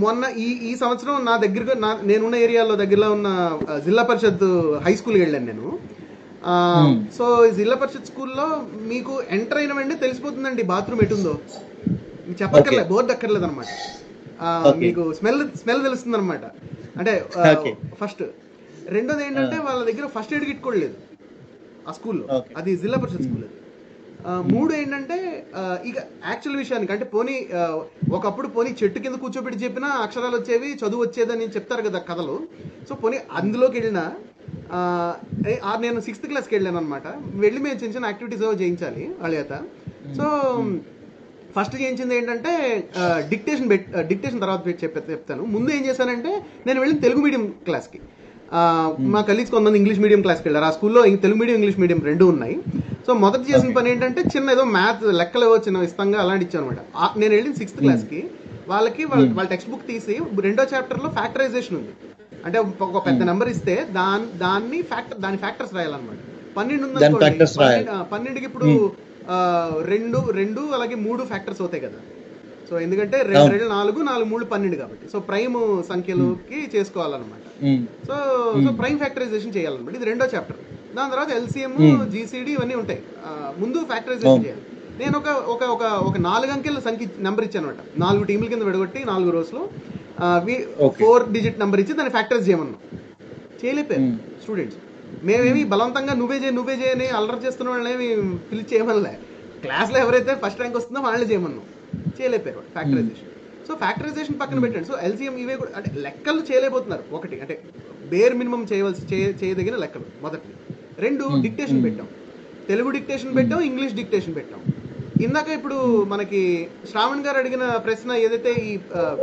మొన్న ఈ సంవత్సరం నా దగ్గరగా నేనున్న ఏరియాలో దగ్గరలో ఉన్న జిల్లా పరిషత్ హై స్కూల్కి వెళ్ళాను నేను. సో జిల్లా పరిషత్ స్కూల్లో మీకు ఎంటర్ అయిన వెంటనే తెలిసిపోతుందండి బాత్రూమ్ ఎటుందో. చెప్పక్కర్లేదు, బోర్డు అక్కర్లేదు అనమాట. మీకు స్మెల్ తెలుస్తుంది అనమాట. అంటే ఫస్ట్. రెండోది ఏంటంటే వాళ్ళ దగ్గర ఫస్ట్ ఎయిడ్ కిట్ కూడా లేదు ఆ స్కూల్లో. అది జిల్లా పరిషత్ స్కూల్. మూడు ఏంటంటే, ఇక యాక్చువల్ విషయానికి అంటే ఒకప్పుడు చెట్టు కింద కూర్చోబెట్టి చెప్పినా అక్షరాలు వచ్చేవి, చదువు వచ్చేదని చెప్తారు కదా కథలు. సో అందులోకి వెళ్ళినా నేను 6th క్లాస్కి వెళ్ళాను అనమాట. వెళ్ళి మేము చిన్న చిన్న యాక్టివిటీస్ చేయించాలి వాళ్ళ చేత. సో ఫస్ట్ చేయించింది ఏంటంటే డిక్టేషన్ తర్వాత చెప్తాను. ముందు ఏం చేశానంటే, నేను వెళ్ళి తెలుగు మీడియం క్లాస్కి, మా కలీగ్స్ కొంతమంది ఇంగ్లీష్ మీడియం క్లాస్కి వెళ్ళారు. ఆ స్కూల్లో తెలుగు మీడియం ఇంగ్లీష్ మీడియం 2 ఉన్నాయి. సో మొదట చేసిన పని ఏంటంటే, చిన్న ఏదో మ్యాథ్ లెక్కలు ఏవో చిన్న ఇష్టంగా అలాంటి ఇచ్చాను అనమాట. నేను వెళ్ళిన 6th క్లాస్కి వాళ్ళ టెక్స్ట్ బుక్ తీసి 2వ చాప్టర్లో ఫ్యాక్టరైజేషన్ ఉంది. అంటే ఒక పెద్ద నెంబర్ ఇస్తే దాని ఫ్యాక్టర్స్ రాయాలన్నమాట. 12 ఉందనుకోండి, 12కి ఇప్పుడు 2 అలాగే 3 ఫ్యాక్టర్స్ అవుతాయి కదా. సో ఎందుకంటే 2 2 4 4 3 12 కాబట్టి, సో ప్రైమ్ సంఖ్యలోకి చేసుకోవాలన్నమాట. సో ప్రైమ్ ఫ్యాక్టరైజేషన్ చేయాలన్నమాట. ఇది 2వ చాప్టర్. దాని తర్వాత LCM, GCD ఇవన్నీ ఉంటాయి. ముందు ఫ్యాక్టరైజేషన్ చేయాలి. నేను ఒక 4 అంకెల సంఖ్య నెంబర్ ఇచ్చాను అనమాట. 4 టీంల కింద విడగొట్టి 4 రోజులు 4 డిజిట్ నెంబర్ ఇచ్చి దాన్ని ఫ్యాక్టరైజ్ చేయమన్నాం. చేయలేపారు స్టూడెంట్స్. మేమేమి బలవంతంగా నువ్వే చేయని అల్లరి చేస్తున్న వాళ్ళని పిలిచి చేయమనలే. క్లాస్లో ఎవరైతే ఫస్ట్ ర్యాంక్ వస్తుందో వాళ్ళని చేయమన్నాం. చేయలేపారు ఫ్యాక్టరైజేషన్. సో ఫ్యాక్టరైజేషన్ పక్కన పెట్టండి. సో LCM ఇవే కూడా, అంటే లెక్కలు చేయలేకపోతున్నారు. ఒకటి అంటే బేర్ మినిమం చేయదగిన లెక్కలు మొదటి. 2 డిక్టేషన్ పెట్టాం. తెలుగు డిక్టేషన్ పెట్టాం, ఇంగ్లీష్ డిక్టేషన్ పెట్టాం. ఇందాక ఇప్పుడు మనకి శ్రావణ్ గారు అడిగిన ప్రశ్న ఏదైతే ఈ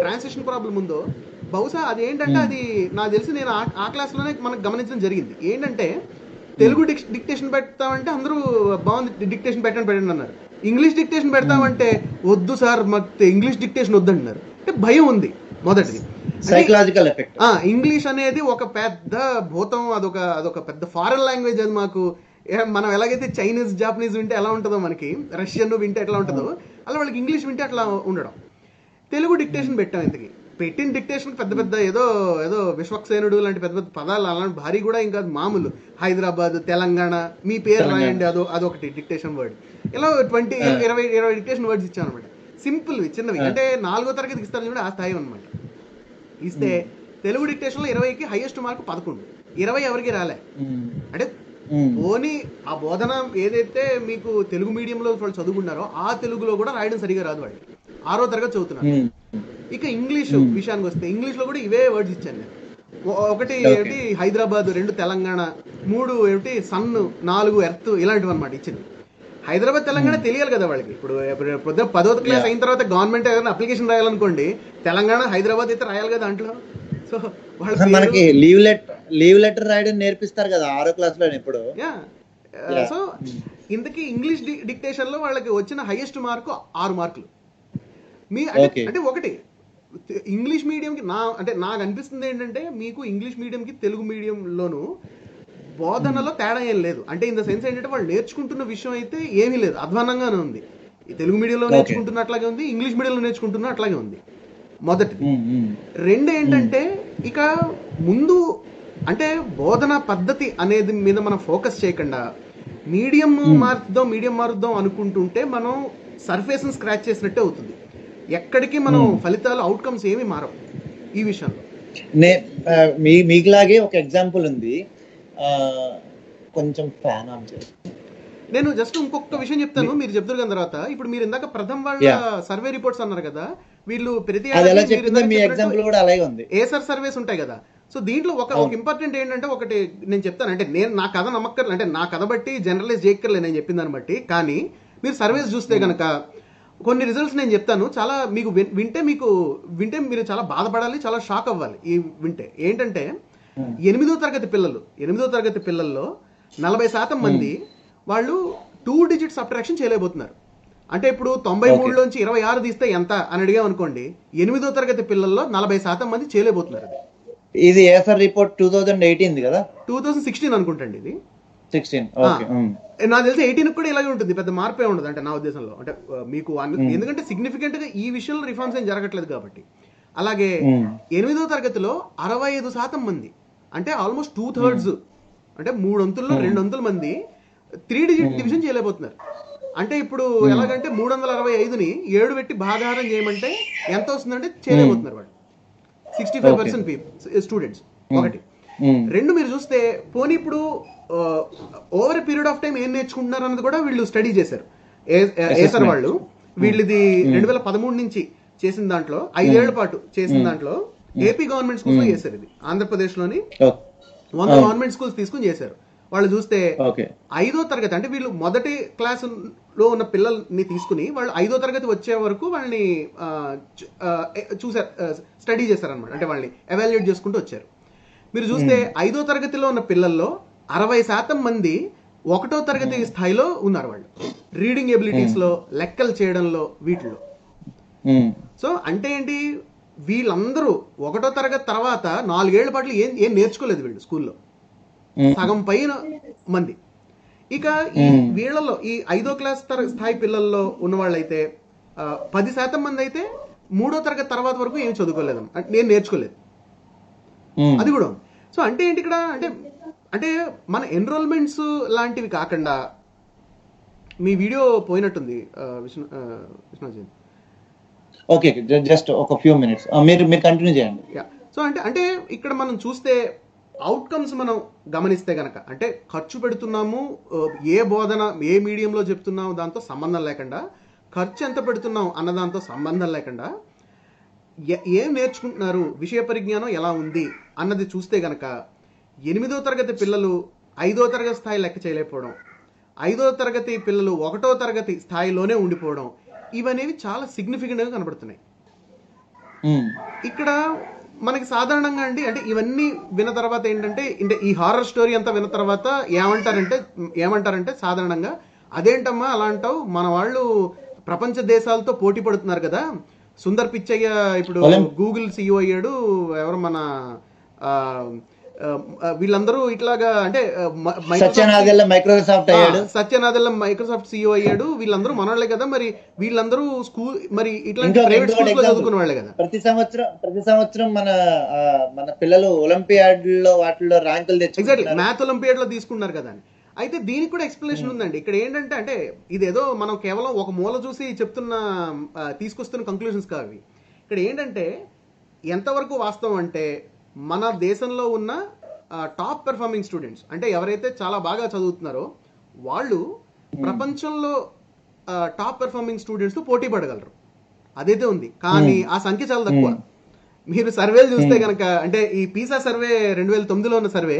ట్రాన్స్లేషన్ ప్రాబ్లం ఉందో, బహుశా అది ఏంటంటే, అది నాకు తెలిసి నేను ఆ క్లాస్లోనే మనకు గమనించడం జరిగింది. ఏంటంటే, తెలుగు డిక్టేషన్ పెడతామంటే అందరూ బాగుంది డిక్టేషన్ పెట్టండి అన్నారు. ఇంగ్లీష్ డిక్టేషన్ పెడతామంటే వద్దు సార్, మాకు ఇంగ్లీష్ డిక్టేషన్ వద్దన్నారు. అంటే భయం ఉంది మొదటిది. Psychological effect. ఇంగ్లీష్ అనేది ఒక పెద్ద భూతం, అదొక పెద్ద ఫారెన్ లాంగ్వేజ్. అది మాకు మనం ఎలాగైతే చైనీస్, జాపనీస్ వింటే ఎలా ఉంటుందో, మనకి రష్యన్ వింటే ఎట్లా ఉంటుందో, అలా వాళ్ళకి ఇంగ్లీష్ వింటే అట్లా ఉండడం. తెలుగు డిక్టేషన్ పెట్టాం. ఇంతకీ పెట్టిన డిక్టేషన్ పెద్ద ఏదో విశ్వక్సేనుడు లాంటి పెద్ద పదాలు, అలాంటి భారీ కూడా ఇంకా మామూలు హైదరాబాద్, తెలంగాణ, మీ పేరు రాయండి, అదొకటి డిక్టేషన్ వర్డ్. ఇలా 20 డిక్టేషన్ వర్డ్స్ ఇచ్చాను అనమాట. సింపుల్ చిన్నవి, అంటే 4వ తరగతికి ఇస్తారు చూడండి, ఆ స్థాయి అనమాట. ఇస్తే తెలుగు డిక్టేషన్లో 20కి హైయెస్ట్ మార్క్ 11. 20 ఎవరికి రాలే. అంటే పోనీ ఆ బోధన ఏదైతే మీకు తెలుగు మీడియంలో వాళ్ళు చదువుకున్నారో ఆ తెలుగులో కూడా రాయడం సరిగా రాదు వాళ్ళు. 6వ తరగతి చదువుతున్నారు. ఇక ఇంగ్లీష్ విషయానికి వస్తే, ఇంగ్లీష్లో కూడా ఇవే వర్డ్స్ ఇచ్చాను నేను. ఒకటి Okay. ఏమిటి హైదరాబాద్, 2 తెలంగాణ, 3 ఏమిటి సన్, 4 ఎర్త్, ఇలాంటివి అనమాట ఇచ్చింది. హైదరాబాద్ తెలంగాణ తెలియాలి కదా వాళ్ళకి. ఇప్పుడు పొద్దున 10వ క్లాస్ అయిన తర్వాత గవర్నమెంట్ ఏదైనా అప్లికేషన్ రాయాలనుకోండి, తెలంగాణ హైదరాబాద్ అయితే రాయాలి కదా దాంట్లో. సో మనకి లీవ్ లెటర్ రాయడం నేర్పిస్తారు కదా 6వ క్లాస్ లో ఇప్పుడు. సో ఇంతకీ ఇంగ్లీష్ డిక్టేషన్ లో వాళ్ళకి వచ్చిన హైయెస్ట్ మార్కు 6 మార్కులు. అంటే ఒకటి ఇంగ్లీష్ మీడియంకి నాకు అనిపిస్తుంది ఏంటంటే, మీకు ఇంగ్లీష్ మీడియంకి తెలుగు మీడియంలోను బోధనలో తేడా ఏం లేదు. అంటే ఇన్ ద సెన్స్ ఏంటంటే, వాళ్ళు నేర్చుకుంటున్న విషయం అయితే ఏమీ లేదు, అధ్వానంగానే ఉంది. ఈ తెలుగు మీడియంలో నేర్చుకుంటున్న అట్లాగే ఉంది, ఇంగ్లీష్ మీడియంలో నేర్చుకుంటున్న అట్లాగే ఉంది. మొదటిది. 2 ఏంటంటే, ఇక ముందు అంటే బోధనా పద్ధతి అనేది మీద మనం ఫోకస్ చేయకుండా మీడియం మారుద్దాం అనుకుంటుంటే మనం సర్ఫేస్ స్క్రాచ్ చేసినట్టే అవుతుంది. ఎక్కడికి మనం ఫలితాలు అవుట్కమ్స్ ఏమి మారవు ఈ విషయంలో. మీకులాగే ఒక ఎగ్జాంపుల్ ఉంది, కొంచెం ఫ్యాన్ ఆన్ చేసి. నేను జస్ట్ ఇంకొక విషయం చెప్తాను, మీరు చెప్తారు కదా తర్వాత. ఇప్పుడు మీరు ఇందాక ప్రథమ్ వాళ్ళ సర్వే రిపోర్ట్స్ అన్నారు కదా, వీళ్ళు ప్రతి ఏసర్ సర్వేస్ ఉంటాయి కదా. సో దీంట్లో ఒక ఇంపార్టెంట్ ఏంటంటే, ఒకటి నేను చెప్తాను, అంటే నేను నా కథ నమ్మక్కర్లే, అంటే నా కథ బట్టి జనరలైజ్ చేయక్కర్లేదు నేను చెప్పిన దాన్ని బట్టి. కానీ మీరు సర్వేస్ చూస్తే కనుక కొన్ని రిజల్ట్స్ నేను చెప్తాను, చాలా మీకు వింటే మీరు చాలా బాధపడాలి, చాలా షాక్ అవ్వాలి ఈ వింటే. ఏంటంటే 8వ తరగతి పిల్లల్లో 40% మంది వాళ్ళు 2 digit సబ్ట్రాక్షన్ చేయలేకపోతున్నారు. అంటే ఇప్పుడు 93లోంచి 26 తీస్తే ఎంత అని అడిగామనుకోండి, 8వ తరగతి పిల్లల్లో 40% మంది చేయలేకపోతున్నారు. ఇది ఏసర్ రిపోర్ట్ 2018 కదా, 2016 అనుకుంటండి ఇది. 16. నాకు తెలిసి 18 కూడా ఇలాగే ఉంటుంది, పెద్ద మార్పే ఉండదు అంటే నా ఉద్దేశంలో. అంటే మీకు ఎందుకంటే సిగ్నిఫికెంట్ గా ఈ విషయంలో రిఫార్మ్స్ ఏం జరగట్లేదు కాబట్టి. అలాగే 8వ తరగతిలో 65% మంది, అంటే ఆల్మోస్ట్ 2/3, అంటే 3 వంతుల్లో 2 వంతుల మంది 3 digit డివిజన్ చేయలేకపోతున్నారు. అంటే ఇప్పుడు ఎలాగంటే 365ని 7 పెట్టి భాగాహారం చేయమంటే ఎంత వస్తుందంటే చేయలేకపోతున్నారు వాళ్ళు. 65% స్టూడెంట్స్. ఒకటి. 2, మీరు చూస్తే పోనీ ఇప్పుడు over a period of time ఏం నేర్చుకుంటున్నారు అన్నది కూడా వీళ్ళు స్టడీ చేశారు. ఏసర్ వాళ్ళు వీళ్ళది 2013 నుంచి చేసిన దాంట్లో 5 ఏళ్ల పాటు చేసిన దాంట్లో ఏపీ గవర్నమెంట్ స్కూల్స్ లో చేశారు. ఇది ఆంధ్రప్రదేశ్ లోని 100 గవర్నమెంట్ స్కూల్స్ తీసుకుని చేశారు. వాళ్ళు చూస్తే 5వ తరగతి, అంటే వీళ్ళు మొదటి క్లాస్ లో ఉన్న పిల్లల్ని తీసుకుని వాళ్ళు 5వ తరగతి వచ్చే వరకు వాళ్ళని చూసారు, స్టడీ చేశారు అనమాట. అంటే వాళ్ళని ఎవాల్యుయేట్ చేసుకుంటూ వచ్చారు. మీరు చూస్తే 5వ తరగతిలో ఉన్న పిల్లల్లో 60% మంది 1వ తరగతి స్థాయిలో ఉన్నారు. వాళ్ళు రీడింగ్ ఎబిలిటీస్ లో, లెక్కలు చేయడంలో, వీటిలో. సో అంటే ఏంటి, వీళ్ళందరూ 1వ తరగతి తర్వాత 4 ఏళ్ల పాటు ఏం నేర్చుకోలేదు వీళ్ళు స్కూల్లో, సగం పైన మంది. ఇక ఈ వీళ్ళలో ఈ 5వ క్లాస్ స్థాయి పిల్లల్లో ఉన్న వాళ్ళైతే 10% మంది అయితే 3వ తరగతి తర్వాత వరకు ఏం చదువుకోలేదు, నేను నేర్చుకోలేదు, అది కూడా. సో అంటే ఏంటి ఇక్కడ, అంటే మన ఎన్రోల్మెంట్స్ లాంటివి కాకుండా, మీ వీడియో పోయినట్టుంది విష్ణుజీ. ఓకే, జస్ట్ ఒక ఫ్యూ మినిట్స్ మీరు కంటిన్యూ చేయండి. సో అంటే ఇక్కడ మనం చూస్తే అవుట్కమ్స్ మనం గమనిస్తే గనక, అంటే ఖర్చు పెడుతున్నాము, ఏ బోధన ఏ మీడియంలో చెప్తున్నాము దాంతో సంబంధం లేకుండా, ఖర్చు ఎంత పెడుతున్నాం అన్న దాంతో సంబంధం లేకుండా, ఏం నేర్చుకుంటున్నారు, విషయ పరిజ్ఞానం ఎలా ఉంది అన్నది చూస్తే గనక 8వ తరగతి పిల్లలు 5వ తరగతి స్థాయి లెక్క చేయలేకపోవడం, 5వ తరగతి పిల్లలు 1వ తరగతి స్థాయిలోనే ఉండిపోవడం, ఇవనేవి చాలా సిగ్నిఫికెంట్ గా కనబడుతున్నాయి. ఇక్కడ మనకి సాధారణంగా అంటే ఇవన్నీ విన్న తర్వాత ఏంటంటే, ఈ హారర్ స్టోరీ అంతా విన్న తర్వాత ఏమంటారంటే సాధారణంగా, అదేంటమ్మా అలా అంటావు, మన వాళ్ళు ప్రపంచ దేశాలతో పోటీ పడుతున్నారు కదా, సుందర్ పిచ్చయ్య ఇప్పుడు గూగుల్ CEO అయ్యాడు, ఎవరు మన వీళ్ళందరూ ఇట్లాగా, అంటే సత్యనాదెల్ల మైక్రోసాఫ్ట్ CEO అయ్యాడు, వీళ్ళందరూ మనవాళ్లే కదా, మరి వీళ్ళందరూ స్కూల్, మరి ఇట్లాంటి ప్రైవేట్ స్కూల్స్ లో చదువుకున్న వాళ్ళే కదా. ప్రతి సంవత్సరం మన పిల్లలు ఒలింపియాడ్ లో వాటిల్లో ర్యాంకులు తెచ్చి, ఎగ్జాక్ట్లీ మ్యాథ్ ఒలింపియాడ్ లో తీసుకున్నారు కదా అని. అయితే దీనికి కూడా ఎక్స్ప్లెనేషన్ ఉందండి. ఇక్కడ ఏంటంటే, అంటే ఇదేదో మనం కేవలం ఒక మూల చూసి తీసుకొస్తున్న కంక్లూజన్స్ కావి. ఇక్కడ ఏంటంటే ఎంతవరకు వాస్తవం అంటే, మన దేశంలో ఉన్న టాప్ పెర్ఫార్మింగ్ స్టూడెంట్స్, అంటే ఎవరైతే చాలా బాగా చదువుతున్నారో వాళ్ళు ప్రపంచంలో టాప్ పెర్ఫార్మింగ్ స్టూడెంట్స్ తో పోటీ పడగలరు, అదైతే ఉంది. కానీ ఆ సంఖ్య చాలా తక్కువ. మీరు సర్వేలు చూస్తే కనుక అంటే ఈ పీసా సర్వే 2009లో ఉన్న సర్వే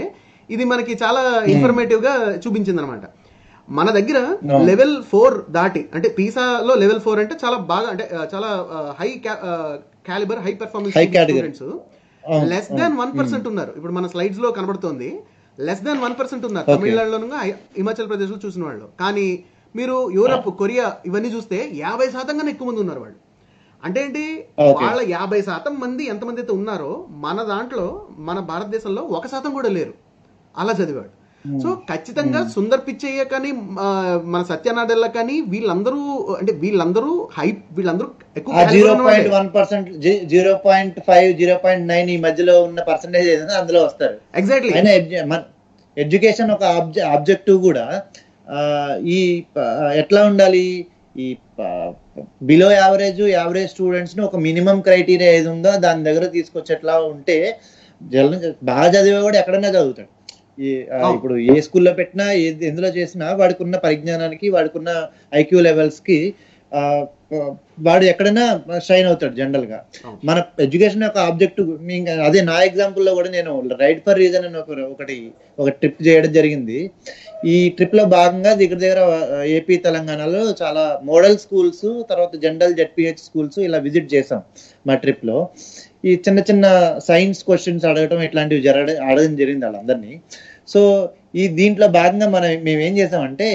ఇది మనకి చాలా ఇన్ఫర్మేటివ్ గా చూపించింది అనమాట. మన దగ్గర లెవెల్ 4 దాటి అంటే పీసాలో లెవెల్ 4 అంటే చాలా బాగా అంటే చాలా high calibre high performance students less than 1% ఉన్నారు. ఇప్పుడు మన స్లైడ్స్ లో కనబడుతోంది లెస్ దాన్ 1% ఉన్నారు తమిళనాడులో హిమాచల్ ప్రదేశ్ లో చూసిన వాళ్ళు. కానీ మీరు యూరప్ కొరియా ఇవన్నీ చూస్తే 50% కన్నా ఎక్కువ మంది ఉన్నారు వాళ్ళు. అంటే ఏంటి వాళ్ళ 50% మంది ఎంతమంది అయితే ఉన్నారో మన దాంట్లో మన భారతదేశంలో 1% కూడా లేరు అలా చదివాడు. సో ఖచ్చితంగా సుందర్ పిచ్చయ్య కానీ మన సత్యనాడెల్ల కానీ వీళ్ళందరూ అంటే వీళ్ళందరూ ఎక్కువ 0.1%, 0.5, 0.9 ఈ మధ్యలో ఉన్న పర్సెంటేజ్ ఏదైనా అందులో వస్తారు. ఎగ్జాక్ట్లీ. ఎడ్యుకేషన్ ఒక ఆబ్జెక్టివ్ కూడా ఈ ఎట్లా ఉండాలి, ఈ బిలో యావరేజ్ స్టూడెంట్స్ ని ఒక మినిమం క్రైటీరియా ఏది ఉందో దాని దగ్గర తీసుకొచ్చేట్లా ఉంటే బాగా చదివే కూడా ఎక్కడైనా చదువుతాడు. ఇప్పుడు ఏ స్కూల్లో పెట్టినా ఎందులో చేసినా వాడికి ఉన్న పరిజ్ఞానానికి వాడికి ఉన్న ఐక్యూ లెవెల్స్ కి వాడు ఎక్కడైనా షైన్ అవుతాడు జనరల్ గా. మన ఎడ్యుకేషన్ యొక్క ఆబ్జెక్టివ్ అదే నా ఎగ్జాంపుల్ లో కూడా నేను రైట్ ఫర్ రీజన్ అని ఒక ట్రిప్ చేయడం జరిగింది. ఈ ట్రిప్ లో భాగంగా దగ్గర ఏపీ తెలంగాణలో చాలా మోడల్ స్కూల్స్, తర్వాత జనరల్ జెడ్పిహెచ్ స్కూల్స్ ఇలా విజిట్ చేసాం మా ట్రిప్ లో. ఈ చిన్న చిన్న సైన్స్ క్వశ్చన్స్ అడగటం ఇట్లాంటివి అడగడం జరిగింది వాళ్ళందరినీ. సో ఈ దీంట్లో భాగంగా మేము ఏం చేసామంటే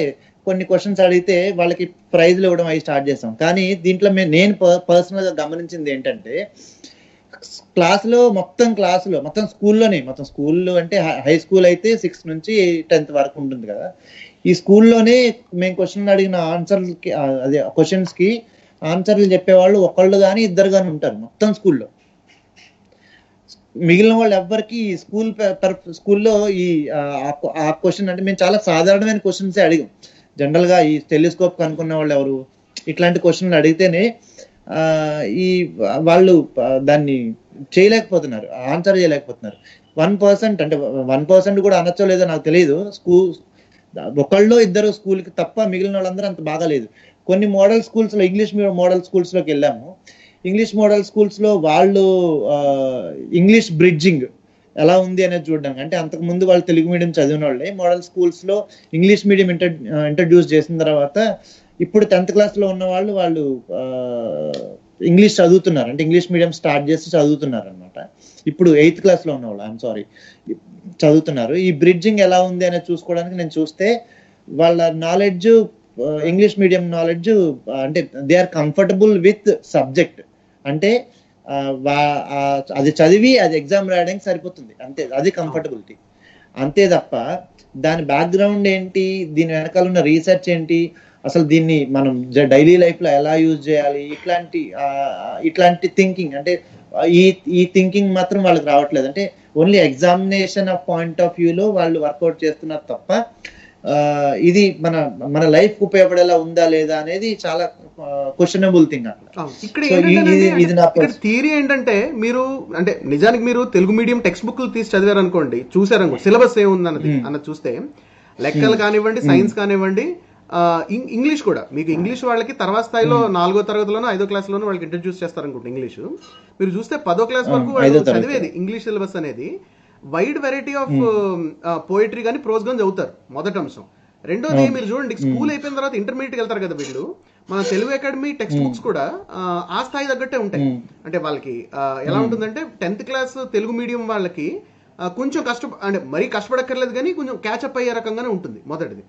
కొన్ని క్వశ్చన్స్ అడిగితే వాళ్ళకి ప్రైజ్లు ఇవ్వడం అవి స్టార్ట్ చేసాం. కానీ దీంట్లో నేను పర్సనల్ గా గమనించింది ఏంటంటే మొత్తం స్కూల్లో అంటే హై స్కూల్ అయితే 6th నుంచి 10th వరకు ఉంటుంది కదా. ఈ స్కూల్లోనే మేము క్వశ్చన్ అడిగిన ఆన్సర్కి అదే క్వశ్చన్స్ కి ఆన్సర్లు చెప్పేవాళ్ళు ఒకళ్ళు కానీ ఇద్దరు కానీ ఉంటారు మొత్తం స్కూల్లో. మిగిలిన వాళ్ళు ఎవ్వరికి స్కూల్లో ఆ క్వశ్చన్ అంటే మేము చాలా సాధారణమైన క్వశ్చన్స్ అడిగాం. జనరల్ గా ఈ టెలిస్కోప్ కనుక్కున్న వాళ్ళు ఎవరు ఇట్లాంటి క్వశ్చన్లు అడిగితేనే వాళ్ళు దాన్ని చేయలేకపోతున్నారు, ఆన్సర్ చేయలేకపోతున్నారు. 1% అంటే 1% కూడా అనొచ్చో లేదో నాకు తెలియదు. ఒకళ్ళు ఇద్దరు స్కూల్కి తప్ప మిగిలిన వాళ్ళందరూ అంత బాగాలేదు. కొన్ని మోడల్ స్కూల్స్ లో ఇంగ్లీష్ మోడల్ స్కూల్స్ లోకి వెళ్ళాము. ఇంగ్లీష్ మోడల్ స్కూల్స్ లో వాళ్ళు ఇంగ్లీష్ బ్రిడ్జింగ్ ఎలా ఉంది అనేది చూడడానికి, అంటే అంతకు ముందు వాళ్ళు తెలుగు మీడియం చదివిన వాళ్ళే మోడల్ స్కూల్స్ లో ఇంగ్లీష్ మీడియం ఇంట్రడ్యూస్ చేసిన తర్వాత ఇప్పుడు 10th క్లాస్ లో ఉన్న వాళ్ళు ఇంగ్లీష్ చదువుతున్నారు, అంటే ఇంగ్లీష్ మీడియం స్టార్ట్ చేసి చదువుతున్నారు అనమాట. ఇప్పుడు 8th క్లాస్ లో ఉన్న వాళ్ళు చదువుతున్నారు. ఈ బ్రిడ్జింగ్ ఎలా ఉంది అనేది చూసుకోవడానికి నేను చూస్తే వాళ్ళ నాలెడ్జ్ ఇంగ్లీష్ మీడియం నాలెడ్జ్ అంటే they are comfortable with subject, అంటే అది చదివి అది ఎగ్జామ్ రాయడానికి సరిపోతుంది అంతే, అది కంఫర్టబిలిటీ అంతే తప్ప దాని బ్యాక్గ్రౌండ్ ఏంటి, దీని వెనకాల ఉన్న రీసెర్చ్ ఏంటి, అసలు దీన్ని మనం డైలీ లైఫ్ లో ఎలా యూజ్ చేయాలి, ఇట్లాంటి థింకింగ్ అంటే ఈ థింకింగ్ మాత్రం వాళ్ళకి రావట్లేదు. అంటే only examination of point of వ్యూలో వాళ్ళు వర్కౌట్ చేస్తున్నారు తప్ప ఇది మన లైఫ్ కు ఉపయోగపడేలా ఉందా లేదా అనేది చాలా క్వశ్చనబుల్ థింగ్. ఇక్కడ థియరీ ఏంటంటే మీరు అంటే నిజానికి మీరు తెలుగు మీడియం టెక్స్ట్ బుక్లు తీసి చదివారనుకోండి, చూసారనుకోండి సిలబస్ ఏముంది అన్నది చూస్తే లెక్కలు కానివ్వండి, సైన్స్ కానివ్వండి, ఇంగ్లీష్ కూడా మీకు ఇంగ్లీష్ వాళ్ళకి తర్వాత స్థాయిలో 4వ తరగతిలోనో 5వ క్లాస్లోనో వాళ్ళకి ఇంట్రడ్యూస్ చేస్తారనుకుంటే ఇంగ్లీష్. మీరు చూస్తే 10వ క్లాస్ వరకు వాళ్ళు చదివేది ఇంగ్లీష్ సిలబస్ అనేది వైడ్ వెరైటీ ఆఫ్ పోయిటరీ కానీ ప్రోజ్ కానీ చదువుతారు మొదటి అంశం. రెండోది మీరు చూడండి స్కూల్ అయిపోయిన తర్వాత ఇంటర్మీడియట్కి వెళ్తారు కదా వీళ్ళు, మన తెలుగు అకాడమీ టెక్స్ట్ బుక్స్ కూడా ఆ స్థాయి తగ్గట్టే ఉంటాయి. అంటే వాళ్ళకి ఎలా ఉంటుందంటే 10th క్లాస్ తెలుగు మీడియం వాళ్ళకి కొంచెం అంటే మరీ కష్టపడక్కర్లేదు కానీ కొంచెం క్యాచప్ అయ్యే రకంగానే ఉంటుంది మొదటిది.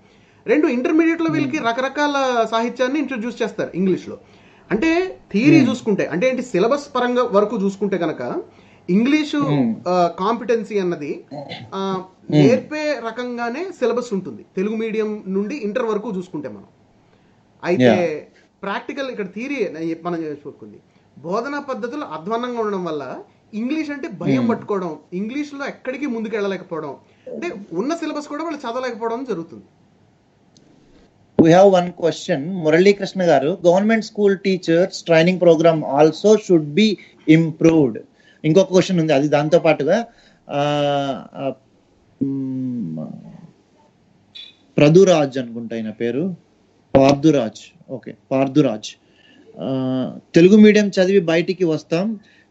రెండు, ఇంటర్మీడియట్ లో వీళ్ళకి రకరకాల సాహిత్యాన్ని ఇంట్రడ్యూస్ చేస్తారు ఇంగ్లీష్ లో. అంటే థియరీ చూసుకుంటే అంటే ఏంటి సిలబస్ పరంగా వరకు చూసుకుంటే కనుక ఇంగ్లీషు కాంపిటెన్సీ అన్నది నేర్పే రకంగానే సిలబస్ ఉంటుంది తెలుగు మీడియం నుండి ఇంటర్ వరకు చూసుకుంటే మనం. అయితే ప్రాక్టికల్ ఇక్కడ థియరీ మనం చూసుకుంది, బోధనా పద్ధతులు అధ్వాన్నంగా ఉండడం వల్ల ఇంగ్లీష్ అంటే భయం పట్టుకోవడం, ఇంగ్లీష్ లో ఎక్కడికి ముందుకు వెళ్ళలేకపోవడం, అంటే ఉన్న సిలబస్ కూడా వాళ్ళు చదవలేకపోవడం జరుగుతుంది. We have one question. Murali Krishna garu, government school teachers training program also should be improved. ఇంకొక క్వశ్చన్ ఉంది, అది దాంతో పాటుగా ప్రదురాజ్ అనుకుంటా ఆయన పేరు, పార్థురాజ్. ఓకే, పార్థురాజ్. తెలుగు మీడియం చదివి బయటికి వస్తాం,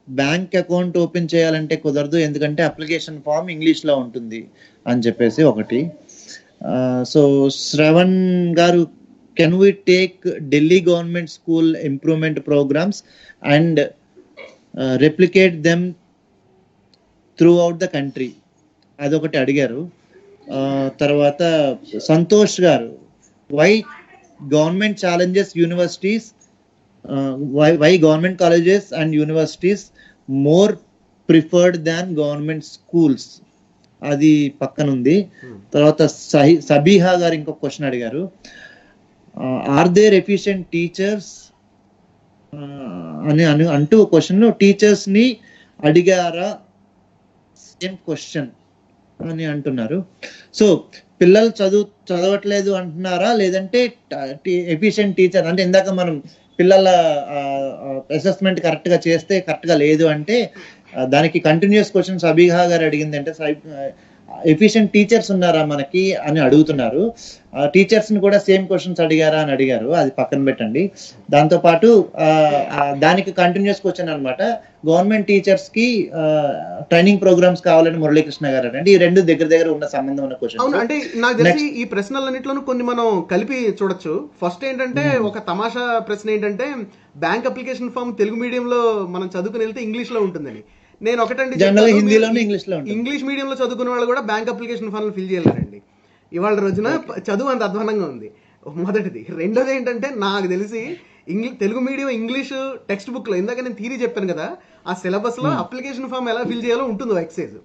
బ్యాంక్ అకౌంట్ ఓపెన్ చేయాలంటే కుదరదు, ఎందుకంటే అప్లికేషన్ ఫామ్ ఇంగ్లీష్లో ఉంటుంది అని చెప్పేసి ఒకటి. So Shravan garu, can we take Delhi government school improvement programs and replicate them throughout the country, అదొకటి అడిగారు. తర్వాత Santosh garu, why government challenges universities, why government colleges and universities more preferred than government schools, అది పక్కన ఉంది. తర్వాత సబీహా గారు ఇంకొక క్వశ్చన్ అడిగారు, ఆర్ దేర్ ఎఫిషియెంట్ టీచర్స్ అని అంటూ క్వశ్చన్ టీచర్స్ ని అడిగారా, సేమ్ క్వశ్చన్ అని అంటున్నారు. సో పిల్లలు చదవట్లేదు అంటున్నారా, లేదంటే ఎఫిషియెంట్ టీచర్ అంటే ఇందాక మనం పిల్లల అసెస్మెంట్ కరెక్ట్ గా చేస్తే కరెక్ట్ గా లేదు అంటే దానికి కంటిన్యూస్ క్వశ్చన్ సబీహా గారు అడిగింది అంటే ఎఫిషియెంట్ టీచర్స్ ఉన్నారా మనకి అని అడుగుతున్నారు. టీచర్స్ ని కూడా సేమ్ క్వశ్చన్స్ అడిగారా అని అడిగారు, అది పక్కన పెట్టండి. దాంతో పాటు దానికి కంటిన్యూస్ క్వశ్చన్ అనమాట, గవర్నమెంట్ టీచర్స్ కి ట్రైనింగ్ ప్రోగ్రామ్స్ కావాలని మురళీకృష్ణ గారు అంటే ఈ రెండు దగ్గర దగ్గర ఉన్న సంబంధం ఉన్న క్వశ్చన్. అవును, అంటే నాకు తెలిసి ఈ ప్రశ్నలన్నింటిలోనూ కొన్ని మనం కలిపి చూడొచ్చు. ఫస్ట్ ఏంటంటే ఒక తమాషా ప్రశ్న ఏంటంటే, బ్యాంక్ అప్లికేషన్ ఫామ్ తెలుగు మీడియంలో మనం చదువుకుని వెళ్తే ఇంగ్లీష్ లో ఉంటుందని. నేను ఒకటండి, ఇంగ్లీష్ మీడియంలో చదువుకునే వాళ్ళు కూడా బ్యాంక్ అప్లికేషన్ ఫామ్ ఫిల్ చేయలేరండి ఇవాళ రోజున. చదువు అంత అధ్వానంగా ఉంది, మొదటిది. రెండోది ఏంటంటే, నాకు తెలిసి Telugu medium English text book లో, ఇందాక నేను థియరీ చెప్పాను కదా, ఆ సిలబస్ లో అప్లికేషన్ ఫామ్ ఎలా ఫిల్ చేయాలో ఉంటుందో ఎక్సైజ్.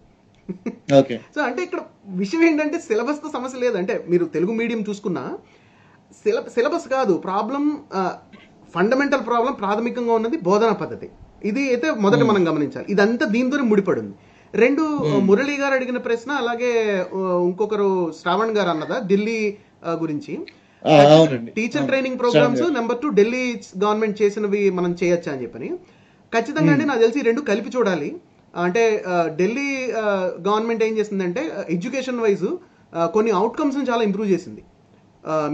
సో అంటే ఇక్కడ విషయం ఏంటంటే, సిలబస్ తో సమస్య లేదు. అంటే మీరు తెలుగు మీడియం చూసుకున్నా సిలబస్ కాదు ప్రాబ్లం, ఫండమెంటల్ ప్రాబ్లం ప్రాథమికంగా ఉన్నది బోధనా పద్ధతి. ఇది అయితే మొదట మనం గమనించాలి. ఇదంతా దీంతోనే ముడిపడింది. రెండు, మురళి గారు అడిగిన ప్రశ్న, అలాగే ఇంకొకరు శ్రావణ్ గారు అన్నదా ఢిల్లీ గురించి, teacher training programs, number 2 Delhi government చేసినవి మనం చేయొచ్చా అని చెప్పని. ఖచ్చితంగా అండి, నాకు తెలిసి రెండు కలిపి చూడాలి. అంటే ఢిల్లీ గవర్నమెంట్ ఏం చేసిందంటే, ఎడ్యుకేషన్ వైజ్ కొన్ని అవుట్కమ్స్ చాలా ఇంప్రూవ్ చేసింది.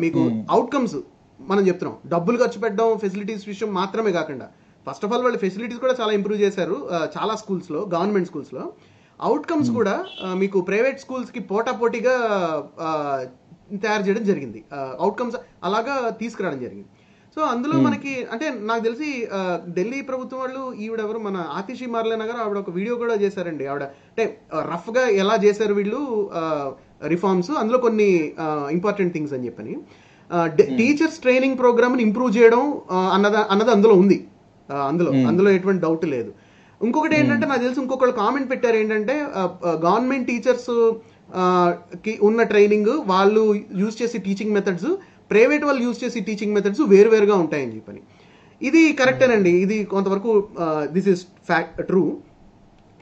మీకు అవుట్కమ్స్ మనం చెప్తున్నాం, డబ్బులు ఖర్చు పెట్టడం ఫెసిలిటీస్ విషయం మాత్రమే కాకుండా, ఫస్ట్ ఆఫ్ ఆల్ వాళ్ళు ఫెసిలిటీస్ కూడా చాలా ఇంప్రూవ్ చేశారు చాలా స్కూల్స్లో, గవర్నమెంట్ స్కూల్స్లో. అవుట్కమ్స్ కూడా మీకు ప్రైవేట్ స్కూల్స్కి పోటాపోటీగా తయారు చేయడం జరిగింది, అవుట్కమ్స్ అలాగా తీసుకురావడం జరిగింది. సో అందులో మనకి అంటే నాకు తెలిసి ఢిల్లీ ప్రభుత్వం వాళ్ళు, ఈవిడెవరు మన ఆతిషి మార్లేనా గారు, ఆవిడ ఒక వీడియో కూడా చేశారండి. ఆవిడ అంటే రఫ్గా ఎలా చేశారు వీళ్ళు రిఫార్మ్స్, అందులో కొన్ని ఇంపార్టెంట్ థింగ్స్ అని చెప్పని. టీచర్స్ ట్రైనింగ్ ప్రోగ్రామ్ని ఇంప్రూవ్ చేయడం అన్నది అందులో ఉంది, అందులో ఎటువంటి డౌట్ లేదు. ఇంకొకటి ఏంటంటే, నాకు తెలిసి ఇంకొకళ్ళు కామెంట్ పెట్టారు ఏంటంటే, గవర్నమెంట్ టీచర్స్ కి ఉన్న ట్రైనింగ్, వాళ్ళు యూజ్ చేసే టీచింగ్ మెథడ్స్, ప్రైవేట్ వాళ్ళు యూజ్ చేసే టీచింగ్ మెథడ్స్ వేరువేరుగా ఉంటాయని చెప్పని. ఇది కరెక్టేనండి, ఇది కొంతవరకు దిస్ ఇస్ ఫ్యాక్ట్ ట్రూ.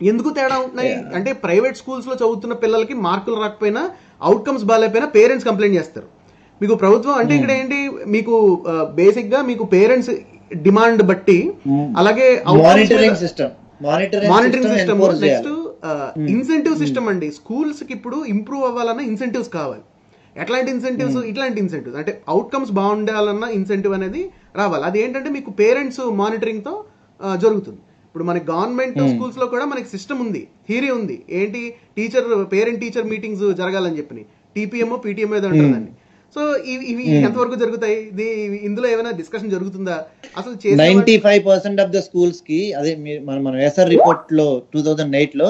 ఎందుకు తేడా ఉంటున్నాయి అంటే, ప్రైవేట్ స్కూల్స్ లో చదువుతున్న పిల్లలకి మార్కులు రాకపోయినా, అవుట్కమ్స్ బాగాలేకపోయినా పేరెంట్స్ కంప్లైంట్ చేస్తారు. మీకు ప్రభుత్వం అంటే ఇక్కడ ఏంటి, మీకు బేసిక్ గా మీకు పేరెంట్స్ డిమాండ్ బట్టి, అలాగే monitoring system, next incentive system అండి. స్కూల్స్ కి ఇప్పుడు ఇంప్రూవ్ అవ్వాలన్నా ఇన్సెంటివ్స్ కావాలి. ఎట్లాంటి ఇన్సెంటివ్స్, ఇట్లాంటి ఇన్సెంటివ్స్ అంటే అవుట్కమ్స్ బాగుండాలన్నా ఇన్సెంటివ్ అనేది రావాలి. అది ఏంటంటే మీకు పేరెంట్స్ మానిటరింగ్ తో జరుగుతుంది. ఇప్పుడు మనకి గవర్నమెంట్ స్కూల్స్ లో కూడా మనకి సిస్టమ్ ఉంది, థియరీ ఉంది, ఏంటి పేరెంట్ టీచర్ మీటింగ్స్ జరగాలని చెప్పి టీపీఎంఓ పీటీఎంఓ ఏదో ఉంటుందండి. సో ఇవి ఎంతవరకు జరుగుతాయి, ఇందులో ఏమైనా డిస్కషన్ జరుగుతుందా అసలు? 95% ఆఫ్ ద స్కూల్స్ కి, అదే మన ఎస్ఆర్ రిపోర్ట్ లో 2008 లో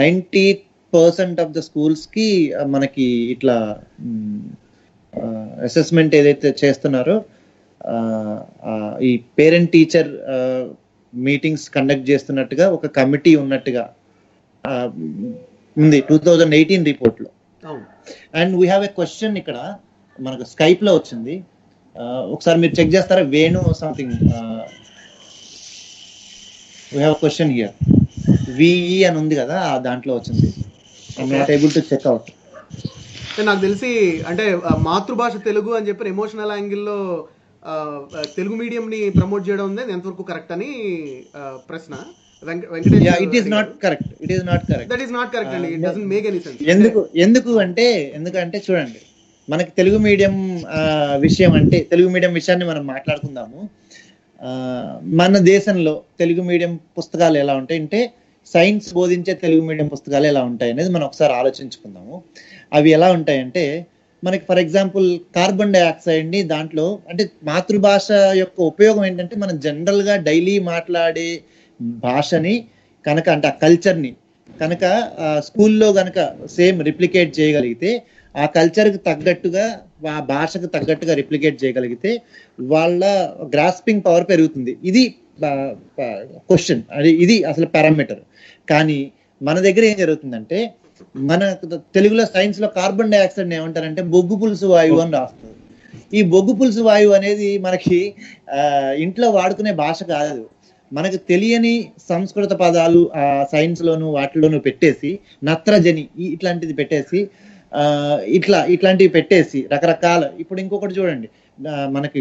90% ఆఫ్ ద స్కూల్స్ కి మనకి ఇట్లా అసెస్మెంట్ ఏదైతే చేస్తున్నారో, ఈ పేరెంట్ టీచర్ మీటింగ్స్ కండక్ట్ చేస్తున్నట్టుగా ఒక కమిటీ ఉన్నట్టుగా ఉంది 2018 రిపోర్ట్ లో. And we have a question ఇక్కడ మనకు స్కైప్ లో వచ్చింది, ఒకసారి మీరు చెక్ చేస్తారా? Venu something, we have question here, V E అని ఉంది కదా, దాంట్లో వచ్చింది. I'm not able to check out. నాకు తెలిసి అంటే మాతృభాష తెలుగు అని చెప్పి ఎమోషనల్ యాంగిల్లో తెలుగు మీడియం ని ప్రమోట్ చేయడం ఉంది, ఎంతవరకు కరెక్ట్ అని ప్రశ్న. ఎందుకంటే చూడండి, మనకి తెలుగు మీడియం విషయం అంటే, తెలుగు మీడియం విషయాన్ని మనం మాట్లాడుకుందాము. మన దేశంలో తెలుగు మీడియం పుస్తకాలు ఎలా ఉంటాయి అంటే సైన్స్ బోధించే తెలుగు మీడియం పుస్తకాలు ఎలా ఉంటాయి అనేది మనం ఒకసారి ఆలోచించుకుందాము. అవి ఎలా ఉంటాయంటే మనకి ఫర్ ఎగ్జాంపుల్ కార్బన్ డైఆక్సైడ్ ని దాంట్లో అంటే మాతృభాష యొక్క ఉపయోగం ఏంటంటే మనం జనరల్ గా డైలీ మాట్లాడే భాషని కనుక అంటే ఆ కల్చర్ని కనుక స్కూల్లో కనుక సేమ్ రిప్లికేట్ చేయగలిగితే ఆ కల్చర్కి తగ్గట్టుగా ఆ భాషకు తగ్గట్టుగా రిప్లికేట్ చేయగలిగితే వాళ్ళ గ్రాస్పింగ్ పవర్ పెరుగుతుంది. ఇది క్వశ్చన్, అది ఇది అసలు పారామీటర్. కానీ మన దగ్గర ఏం జరుగుతుందంటే మన తెలుగులో సైన్స్ లో కార్బన్ డైఆక్సైడ్ ఏమంటారంటే బొగ్గు పులుసు వాయువు అని రాస్తారు. ఈ బొగ్గు పులుసు వాయువు అనేది మనకి ఇంట్లో వాడుకునే భాష కాదు. మనకు తెలియని సంస్కృత పదాలు ఆ సైన్స్ లోను వాటిలోనూ పెట్టేసి నత్రజని ఇట్లాంటిది పెట్టేసి ఇట్లాంటివి పెట్టేసి రకరకాల ఇప్పుడు ఇంకొకటి చూడండి మనకి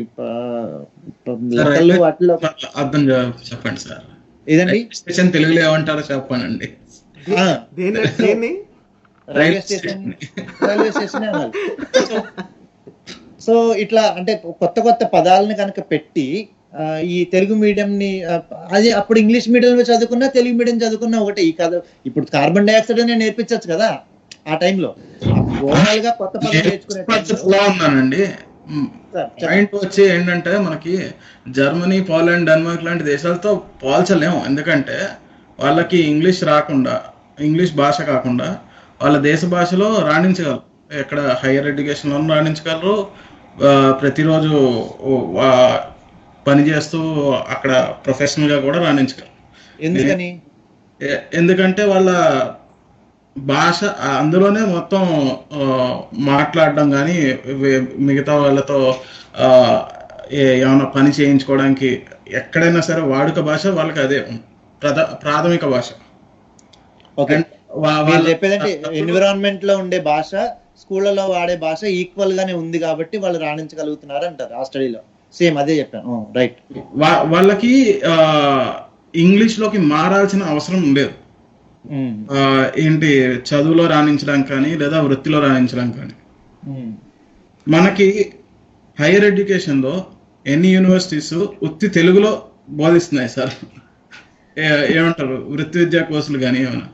వాటిలో అర్థం చెప్పండి సార్. ఇదండి తెలుగులో ఏమంటారో చెప్పానండి. రైల్వే స్టేషన్ సో ఇట్లా అంటే కొత్త కొత్త పదాలను కనుక పెట్టి ఈ తెలుగు మీడియం ని అదే అప్పుడు ఇంగ్లీష్ మీడియంలో చదువుకున్నా తెలుగు మీడియం చదువుకున్నా ఒకటే. ఈ కథ ఇప్పుడు కార్బన్ డైఆక్సైడ్ నేను నేర్పించచ్చు కదా ఆ టైంలో. ఓవరాల్ గా కొత్త పదాలు నేర్చుకున్నానండి. పాయింట్ వచ్చి ఏంటంటే మనకి జర్మనీ, పోలాండ్, డెన్మార్క్ లాంటి దేశాలతో పోల్చలేము. ఎందుకంటే వాళ్ళకి ఇంగ్లీష్ భాష కాకుండా వాళ్ళ దేశ భాషలో రాణించగలరు. ఎక్కడ హైయర్ ఎడ్యుకేషన్లో రాణించగలరు. ప్రతిరోజు పని చేస్తూ అక్కడ ప్రొఫెషనల్ గా కూడా రాణించగలరు. ఎందుకంటే వాళ్ళ భాష అందులోనే మొత్తం మాట్లాడడం కానీ మిగతా వాళ్ళతో ఏమైనా పని చేయించుకోవడానికి ఎక్కడైనా సరే వాడుక భాష వాళ్ళకి అదే ప్రాథమిక భాష. వాళ్ళు చెప్పేదంటే ఎన్విరాన్మెంట్ లో ఉండే భాష స్కూళ్ళలో వాడే భాష ఈక్వల్ గానే ఉంది కాబట్టి వాళ్ళు రాణించగలుగుతున్నారు అంటారు ఆ స్టడీలో. సేమ్ అదే చెప్పాను. రైట్. వాళ్ళకి ఇంగ్లీష్ లోకి మారాల్సిన అవసరం లేదు. ఏంటి చదువులో రాణించడానికి కానీ లేదా వృత్తిలో రాణించడానికి కానీ. మనకి హైయర్ ఎడ్యుకేషన్ లో ఎన్ని యూనివర్సిటీస్ ఉత్తి తెలుగులో బోధిస్తున్నాయి సార్. ఏమంటారు వృత్తి విద్యా కోర్సులు కానీ ఏమైనా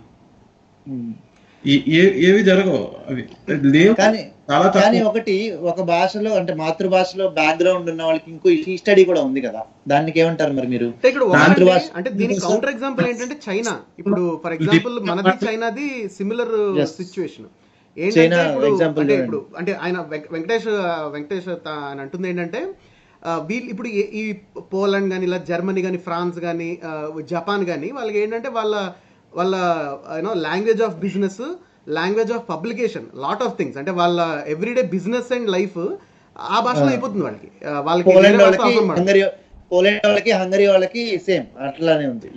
ఏవి జరగవు అవి లేవు. కానీ ఒకటి ఒక భాషలో అంటే మాతృభాషలో బ్యాక్గ్రౌండ్ ఉన్న వాళ్ళకి ఇంకో ఈ స్టడీ కూడా ఉంది కదా, దానికి ఏమంటారు మరి మీరు? అంటే దీనికి కౌంటర్ ఎగ్జాంపుల్ ఏంటంటే చైనా. ఇప్పుడు ఫర్ ఎగ్జాంపుల్ మనది చైనాది సిమిలర్ సిచ్యువేషన్ ఏంటంటే ఇప్పుడు అంటే ఆయన వెంకటేష్ ఆయన అంటుంది ఏంటంటే వీళ్ళు ఇప్పుడు ఈ పోలాండ్ కానీ ఇలా జర్మనీ కానీ ఫ్రాన్స్ కానీ జపాన్ కానీ వాళ్ళకి ఏంటంటే వాళ్ళ you know language of business, language of publication, lot of things అంటే వాళ్ళ ఎవ్రీడే బిజినెస్ అండ్ లైఫ్ ఆ భాషలో అయిపోతుంది వాళ్ళకి హంగరీ వాళ్ళకి సేమ్ అట్లానే ఉంది.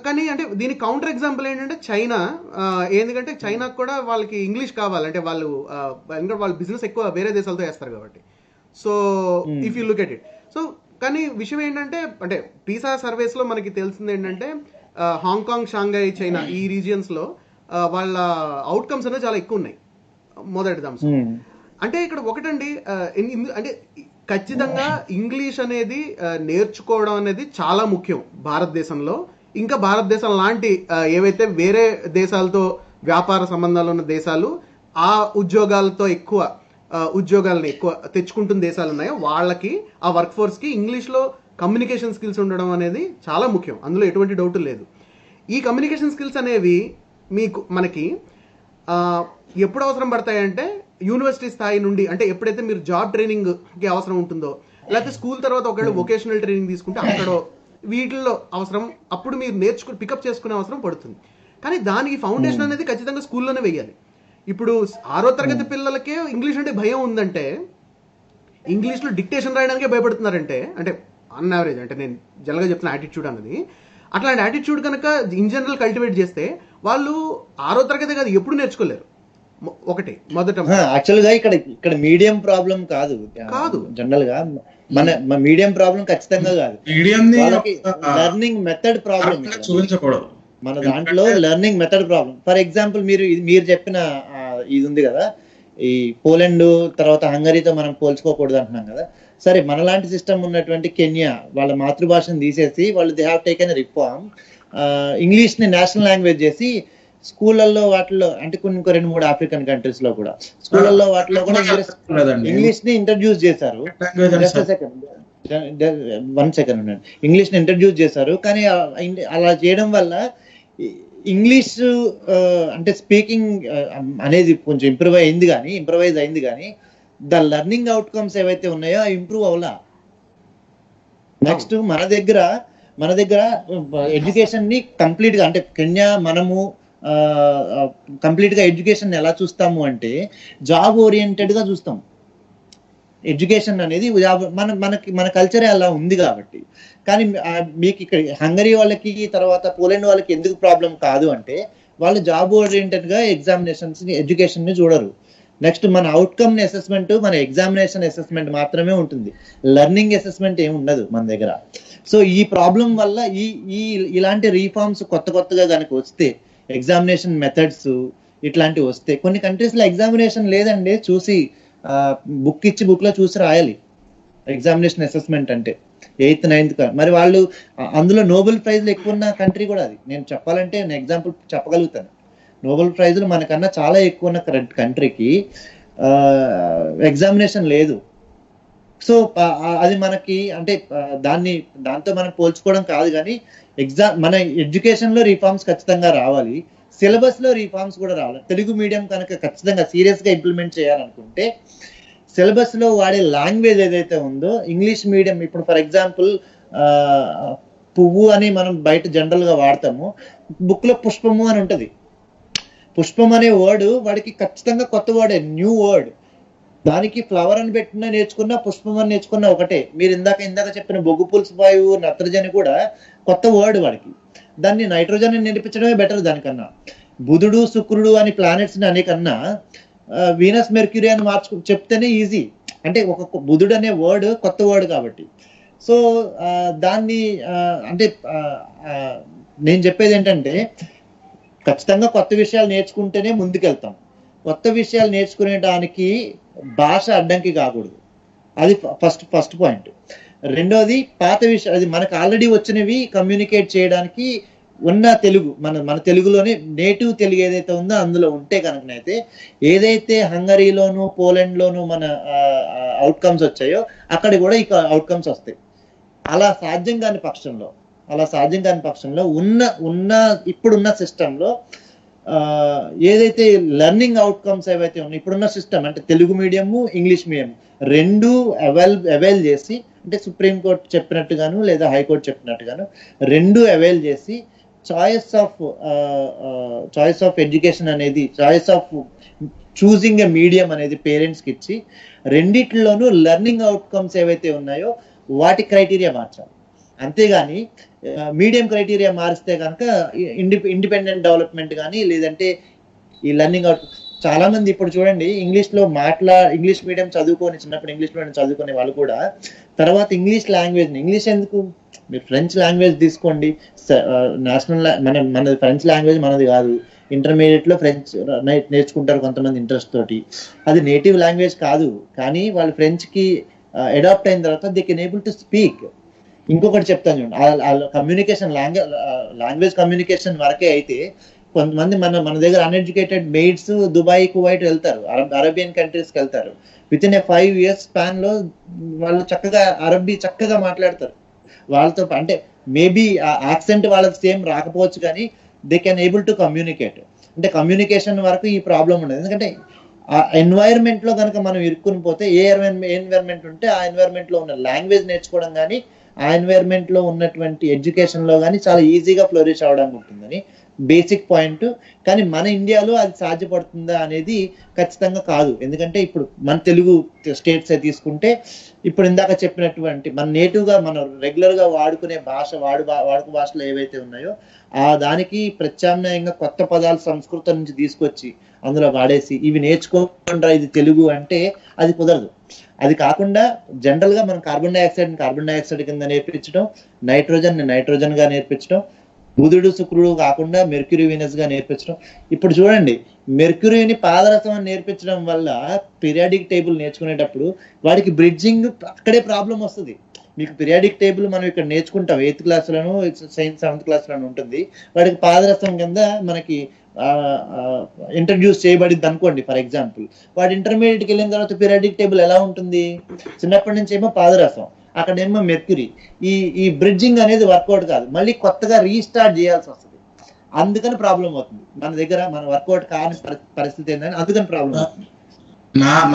కానీ అంటే దీనికి కౌంటర్ ఎగ్జాంపుల్ ఏంటంటే చైనా. ఎందుకంటే చైనాకు కూడా వాళ్ళకి ఇంగ్లీష్ కావాలంటే వాళ్ళు బిజినెస్ ఎక్కువ వేరే దేశాలతో చేస్తారు కాబట్టి. So if you look at it. So కానీ విషయం ఏంటంటే అంటే పీసా సర్వేస్ లో మనకి తెలిసింది ఏంటంటే హాంకాంగ్, షాంఘై, చైనా ఈ రీజియన్స్ లో వాళ్ళ అవుట్కమ్స్ అనేది చాలా ఎక్కువ ఉన్నాయి. మొదటిది అంశం అంటే ఇక్కడ ఒకటండి అంటే ఖచ్చితంగా ఇంగ్లీష్ అనేది నేర్చుకోవడం అనేది చాలా ముఖ్యం భారతదేశంలో. ఇంకా భారతదేశం లాంటి ఏవైతే వేరే దేశాలతో వ్యాపార సంబంధాలు ఉన్న దేశాలు ఆ ఉద్యోగాలతో ఉద్యోగాలను ఎక్కువ తెచ్చుకుంటున్న దేశాలు ఉన్నాయో వాళ్ళకి ఆ వర్క్ ఫోర్స్ కి ఇంగ్లీష్ లో కమ్యూనికేషన్ స్కిల్స్ ఉండడం అనేది చాలా ముఖ్యం. అందులో ఎటువంటి డౌట్ లేదు. ఈ కమ్యూనికేషన్ స్కిల్స్ అనేవి మనకి ఎప్పుడు అవసరం పడతాయంటే యూనివర్సిటీ స్థాయి నుండి, అంటే ఎప్పుడైతే మీరు జాబ్ ట్రైనింగ్ కి అవసరం ఉంటుందో లేకపోతే స్కూల్ తర్వాత ఒకవేళ వొకేషనల్ ట్రైనింగ్ తీసుకుంటే అక్కడ వీటిల్లో అవసరం, అప్పుడు మీరు పికప్ చేసుకునే అవసరం పడుతుంది. కానీ దానికి ఫౌండేషన్ అనేది ఖచ్చితంగా స్కూల్లోనే వేయాలి. ఇప్పుడు 6వ తరగతి పిల్లలకే ఇంగ్లీష్ అంటే భయం ఉందంటే, ఇంగ్లీష్లో డిక్టేషన్ రాయడానికే భయపడుతున్నారంటే, అంటే అన్ యావరేజ్ అంటే నేను జనరల్గా చెప్తున్న యాటిట్యూడ్ అన్నది, అట్లాంటి యాటిట్యూడ్ కనుక ఇన్ జనరల్ కల్టివేట్ చేస్తే వాళ్ళు 6వ తరగతి కాదు ఎప్పుడు నేర్చుకోలేరు. ఒకటి మొదట యాక్చువల్ గా ఇక్కడ మీడియం ప్రాబ్లం కాదు జనరల్ గా మన మీడియం ప్రాబ్లం ఖచ్చితంగా కాదు. లెర్నింగ్ మెథడ్ ప్రాబ్లం చూపించకూడదు మన దాంట్లో. Learning method problem. For example మీరు చెప్పిన ఇది ఉంది కదా, ఈ పోలాండ్ తర్వాత హంగరీతో మనం పోల్చుకోకూడదు అంటున్నాం కదా. సరే, మనలాంటి సిస్టమ్ ఉన్నటువంటి కెన్యా వాళ్ళ మాతృభాషను తీసేసి వాళ్ళు దే హ్యావ్ టేకెన్ రిఫార్మ్, ఇంగ్లీష్ని నేషనల్ లాంగ్వేజ్ చేసి స్కూళ్ళల్లో వాటిల్లో, అంటే కొన్ని 2-3 ఆఫ్రికన్ కంట్రీస్ లో కూడా స్కూళ్ళల్లో వాటిలో కూడా ఇంగ్లీష్ ని ఇంట్రడ్యూస్ చేశారు. జస్ట్ సెకండ్, 1 సెకండ్ ఉండండి. ఇంగ్లీష్ ని ఇంట్రడ్యూస్ చేశారు, కానీ అలా చేయడం వల్ల ఇంగ్లీష్ అంటే స్పీకింగ్ అనేది కొంచెం ఇంప్రూవైజ్ అయింది కానీ ద లెర్నింగ్ అవుట్కమ్స్ ఏవైతే ఉన్నాయో అవి ఇంప్రూవ్ అవ్వలా. నెక్స్ట్ మన దగ్గర ఎడ్యుకేషన్ ని కంప్లీట్ గా, అంటే కెన్యా మనము కంప్లీట్ గా ఎడ్యుకేషన్ ఎలా చూస్తాము అంటే జాబ్ ఓరియంటెడ్ గా చూస్తాం. ఎడ్యుకేషన్ అనేది మన కల్చరే అలా ఉంది కాబట్టి. కానీ మీకు ఇక్కడ హంగరీ వాళ్ళకి తర్వాత పోలాండ్ వాళ్ళకి ఎందుకు ప్రాబ్లం కాదు అంటే వాళ్ళు జాబ్ ఓరియంటెడ్ గా ఎగ్జామినేషన్స్ ఎడ్యుకేషన్ ని చూడరు. నెక్స్ట్ మన అవుట్కమ్ అసెస్మెంట్, మన ఎగ్జామినేషన్ అసెస్మెంట్ మాత్రమే ఉంటుంది, లెర్నింగ్ అసెస్మెంట్ ఏమి ఉండదు మన దగ్గర. సో ఈ ప్రాబ్లం వల్ల ఇలాంటి రీఫార్మ్స్ కొత్తగా కనుక వస్తే, ఎగ్జామినేషన్ మెథడ్స్ ఇట్లాంటివి వస్తే, కొన్ని కంట్రీస్ లో ఎగ్జామినేషన్ లేదండి, చూసి బుక్ ఇచ్చి బుక్ లో చూసి రాయాలి ఎగ్జామినేషన్ అసెస్మెంట్ అంటే 8th 9th. మరి వాళ్ళు అందులో నోబెల్ ప్రైజ్లు ఎక్కువ ఉన్న కంట్రీ కూడా అది. నేను చెప్పాలంటే నేను ఎగ్జాంపుల్ చెప్పగలుగుతాను. నోబెల్ ప్రైజ్లు మనకన్నా చాలా ఎక్కువ ఉన్న కంట్రీకి ఎగ్జామినేషన్ లేదు. సో అది మనకి అంటే దాంతో మనం పోల్చుకోవడం కాదు, కానీ మన ఎడ్యుకేషన్ లో రిఫార్మ్స్ ఖచ్చితంగా రావాలి, సిలబస్ లో రిఫార్మ్స్ కూడా రావాలి. తెలుగు మీడియం కనుక ఖచ్చితంగా సీరియస్ గా ఇంప్లిమెంట్ చేయాలనుకుంటే సిలబస్ లో వాడే లాంగ్వేజ్ ఏదైతే ఉందో, ఇంగ్లీష్ మీడియం ఇప్పుడు ఫర్ ఎగ్జాంపుల్ పువ్వు అని మనం బయట జనరల్ గా వాడతాము, బుక్ లో పుష్పము అని ఉంటది. పుష్పం అనే వర్డ్ వాడికి ఖచ్చితంగా కొత్త వర్డ్, న్యూ వర్డ్. దానికి ఫ్లవర్ అని పెట్టినా నేర్చుకున్నా, పుష్పం అని నేర్చుకున్నా ఒకటే. మీరు ఇందాక చెప్పిన బొగ్గు పులుసు వాయువు, నత్రజని కూడా కొత్త వర్డ్ వాడికి. దాన్ని నైట్రోజన్ అని నేర్పించడమే బెటర్ దానికన్నా. బుధుడు శుక్రుడు అని ప్లానెట్స్ ని అనే కన్నా వీనస్ మెర్క్యూరీ అని చెప్తేనే ఈజీ. అంటే ఒక బుధుడు అనే వర్డ్ కొత్త వర్డ్ కాబట్టి. సో దాన్ని అంటే నేను చెప్పేది ఏంటంటే ఖచ్చితంగా కొత్త విషయాలు నేర్చుకుంటేనే ముందుకెళ్తాం. కొత్త విషయాలు నేర్చుకునేటానికి భాష అడ్డంకి కాకూడదు, అది ఫస్ట్ పాయింట్. రెండోది పాత విషయాలు, అది మనకు ఆల్రెడీ వచ్చినవి కమ్యూనికేట్ చేయడానికి ఉన్న తెలుగు, మన తెలుగులోనే నేటివ్ తెలుగు ఏదైతే ఉందో అందులో ఉంటే కనుకనైతే, ఏదైతే హంగరీలోను పోలాండ్లోను మన అవుట్కమ్స్ వచ్చాయో అక్కడ కూడా ఈ అవుట్కమ్స్ వస్తాయి. అలా సాధ్యం కాని పక్షంలో ఇప్పుడున్న సిస్టంలో ఏదైతే లెర్నింగ్ అవుట్కమ్స్ ఏవైతే ఉన్నాయి, ఇప్పుడున్న సిస్టమ్ అంటే తెలుగు మీడియము ఇంగ్లీష్ మీడియం రెండు అవైల్ చేసి, అంటే సుప్రీంకోర్టు చెప్పినట్టుగాను లేదా హైకోర్టు చెప్పినట్టుగాను రెండు అవైల్ చేసి చాయిస్ ఆఫ్ ఎడ్యుకేషన్ అనేది, choice of choosing a medium అనేది పేరెంట్స్కి ఇచ్చి, రెండిట్లోనూ లెర్నింగ్ అవుట్కమ్స్ ఏవైతే ఉన్నాయో వాటి క్రైటీరియా మార్చాలి. అంతేగాని మీడియం క్రైటీరియా మారిస్తే కనుక ఇండిపెండెంట్ డెవలప్మెంట్ కానీ, లేదంటే ఈ లెర్నింగ్ అవుట్, చాలా మంది ఇప్పుడు చూడండి ఇంగ్లీష్ మీడియం చిన్నప్పుడు ఇంగ్లీష్ మీడియం చదువుకునే వాళ్ళు కూడా తర్వాత ఇంగ్లీష్ ఎందుకు, మీరు ఫ్రెంచ్ లాంగ్వేజ్ తీసుకోండి, నేషనల్ మన ఫ్రెంచ్ లాంగ్వేజ్ మనది కాదు. ఇంటర్మీడియట్ లో ఫ్రెంచ్ నేర్చుకుంటారు కొంతమంది ఇంట్రెస్ట్ తోటి, అది నేటివ్ లాంగ్వేజ్ కాదు, కానీ వాళ్ళు ఫ్రెంచ్ కి అడాప్ట్ అయిన తర్వాత they can able to speak. ఇంకొకటి చెప్తాను చూడండి, కమ్యూనికేషన్ లాంగ్వేజ్ కమ్యూనికేషన్ వరకే అయితే కొంతమంది మన దగ్గర అన్ఎడ్యుకేటెడ్ మెయిడ్స్ దుబాయ్ కువైట్ వెళ్తారు, అరేబియన్ కంట్రీస్కి వెళ్తారు. విత్ ఇన్ 5 years స్పాన్ లో వాళ్ళు అరబీ చక్కగా మాట్లాడతారు. వాళ్ళతో అంటే మేబీ యాక్సెంట్ వాళ్ళకి సేమ్ రాకపోవచ్చు, కానీ they can able to communicate. అంటే కమ్యూనికేషన్ వరకు ఈ ప్రాబ్లం ఉండదు. ఎందుకంటే ఆ ఎన్వైరన్మెంట్ లో కనుక మనం ఇరుక్కుని పోతే, ఏ ఎన్వైరన్మెంట్ ఉంటే ఆ ఎన్వైరన్మెంట్ లో ఉన్న లాంగ్వేజ్ నేర్చుకోవడం కానీ, ఆ ఎన్వైరన్మెంట్ లో ఉన్నటువంటి ఎడ్యుకేషన్ లో కానీ చాలా ఈజీగా ఫ్లోరిష్ అవడానికి ఉంటుందని బేసిక్ పాయింట్. కానీ మన ఇండియాలో అది సాధ్యపడుతుందా అనేది ఖచ్చితంగా కాదు. ఎందుకంటే ఇప్పుడు మన తెలుగు స్టేట్స్ తీసుకుంటే, ఇప్పుడు ఇందాక చెప్పినటువంటి మన నేటివ్గా మనం రెగ్యులర్గా వాడుకునే వాడుక భాషలు ఏవైతే ఉన్నాయో ఆ దానికి ప్రత్యామ్నాయంగా కొత్త పదాలు సంస్కృతం నుంచి తీసుకొచ్చి అందులో వాడేసి ఇవి నేర్చుకోకుండా ఇది తెలుగు అంటే అది కుదరదు. అది కాకుండా జనరల్ గా మనం కార్బన్ డైఆక్సైడ్ కింద నేర్పించడం, నైట్రోజన్ గా నేర్పించడం, బుధుడు శుక్రుడు కాకుండా మెర్క్యూరీ వీనస్ గా నేర్పించడం. ఇప్పుడు చూడండి, మెర్క్యూరీని పాదరసం అని నేర్పించడం వల్ల పీరియాడిక్ టేబుల్ నేర్చుకునేటప్పుడు వాడికి బ్రిడ్జింగ్ అక్కడే ప్రాబ్లం వస్తుంది. మీకు పీరియాడిక్ టేబుల్ మనం ఇక్కడ నేర్చుకుంటాం 8th క్లాస్లోను 7th క్లాస్లోను ఉంటుంది. వాడికి పాదరసం కింద మనకి ఇంట్రడ్యూస్ చేయబడింది అనుకోండి. ఫర్ ఎగ్జాంపుల్, వాడు ఇంటర్మీడియట్కి వెళ్ళిన తర్వాత పీరియాడిక్ టేబుల్ ఎలా ఉంటుంది? చిన్నప్పటి నుంచి ఏమో పాదరసం, అక్కడేమో మెర్క్యూరీ. ఈ బ్రిడ్జింగ్ అనేది వర్కౌట్ కాదు, మళ్ళీ కొత్తగా రీస్టార్ట్ చేయాల్సి వస్తుంది. అందుకని ప్రాబ్లం అవుతుంది మన దగ్గర. మన వర్కౌట్ కాని పరిస్థితి ఏంటంటే అందుకని ప్రాబ్లం అవుతుంది.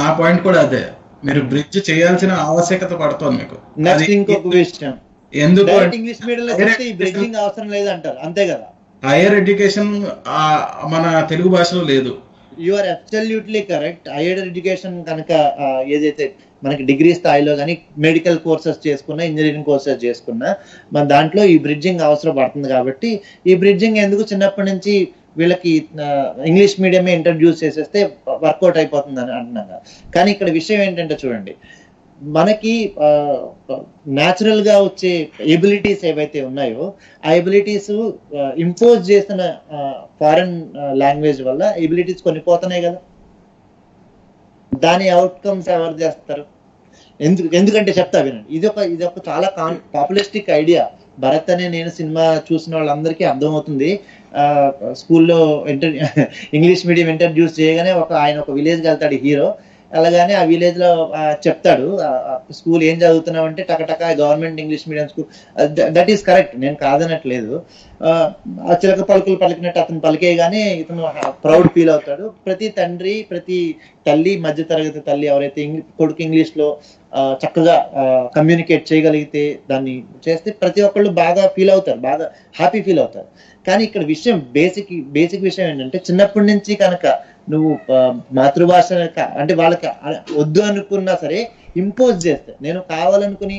నా పాయింట్ కూడా అదే, మీరు బ్రిడ్జ్ చేయాల్సిన ఆవశ్యకత పడుతుంది మీకు. నెక్స్ట్ ఇంకొక విషయం, ఎందుకు ఇంగ్లీష్ మీడియంలో చెప్తే ఈ బ్రిడ్జింగ్ అవసరం లేదు అంటారు, అంతే కదా? హైయర్ ఎడ్యుకేషన్ మన తెలుగు భాషలో లేదు. You are absolutely correct. Higher education కనుక ఏదైతే మనకి డిగ్రీ స్థాయిలో కానీ మెడికల్ కోర్సెస్ చేసుకున్నా, ఇంజనీరింగ్ కోర్సెస్ చేసుకున్నా, మన దాంట్లో ఈ బ్రిడ్జింగ్ అవసరం పడుతుంది. కాబట్టి ఈ బ్రిడ్జింగ్ ఎందుకు చిన్నప్పటి నుంచి వీళ్ళకి ఇంగ్లీష్ మీడియమే ఇంట్రడ్యూస్ చేసేస్తే వర్కౌట్ అయిపోతుంది అని అంటున్నాను. కానీ ఇక్కడ విషయం ఏంటంటే చూడండి, మనకి న్యాచురల్ గా వచ్చే ఎబిలిటీస్ ఏవైతే ఉన్నాయో ఆ ఎబిలిటీస్ ఇంపోజ్ చేసిన ఫారెన్ లాంగ్వేజ్ వల్ల ఎబిలిటీస్ కొన్ని పోతున్నాయి కదా. దాని అవుట్కమ్స్ ఎవరు చేస్తారు? ఎందుకంటే చెప్తా వినండి. ఇది ఒక చాలా పాపులిస్టిక్ ఐడియా. భరత్ అనే నేను సినిమా చూసిన వాళ్ళందరికీ అర్థమవుతుంది. స్కూల్లో ఇంగ్లీష్ మీడియం ఇంట్రడ్యూస్ చేయగానే ఆయన ఒక విలేజ్కి వెళ్తాడు హీరో. అలాగానే ఆ విలేజ్ లో చెప్తాడు, స్కూల్ ఏం చదువుతున్నావు అంటే టకటక government English medium school. That is correct, నేను కాదనట్లేదు. ఆ చిలక పలుకులు పలికినట్టు అతను పలికేగానే ఇతను ప్రౌడ్ ఫీల్ అవుతాడు. ప్రతి తండ్రి, ప్రతి తల్లి, మధ్య తరగతి తల్లి ఎవరైతే కొడుకు ఇంగ్లీష్ లో చక్కగా కమ్యూనికేట్ చేయగలిగితే, దాన్ని చేస్తే ప్రతి ఒక్కళ్ళు బాగా ఫీల్ అవుతారు, బాగా హ్యాపీ ఫీల్ అవుతారు. కానీ ఇక్కడ విషయం బేసిక్ విషయం ఏంటంటే, చిన్నప్పటి నుంచి కనుక నువ్వు మాతృభాష అంటే వాళ్ళకి వద్దు అనుకున్నా సరే ఇంపోజ్ చేస్తే, నేను కావాలనుకుని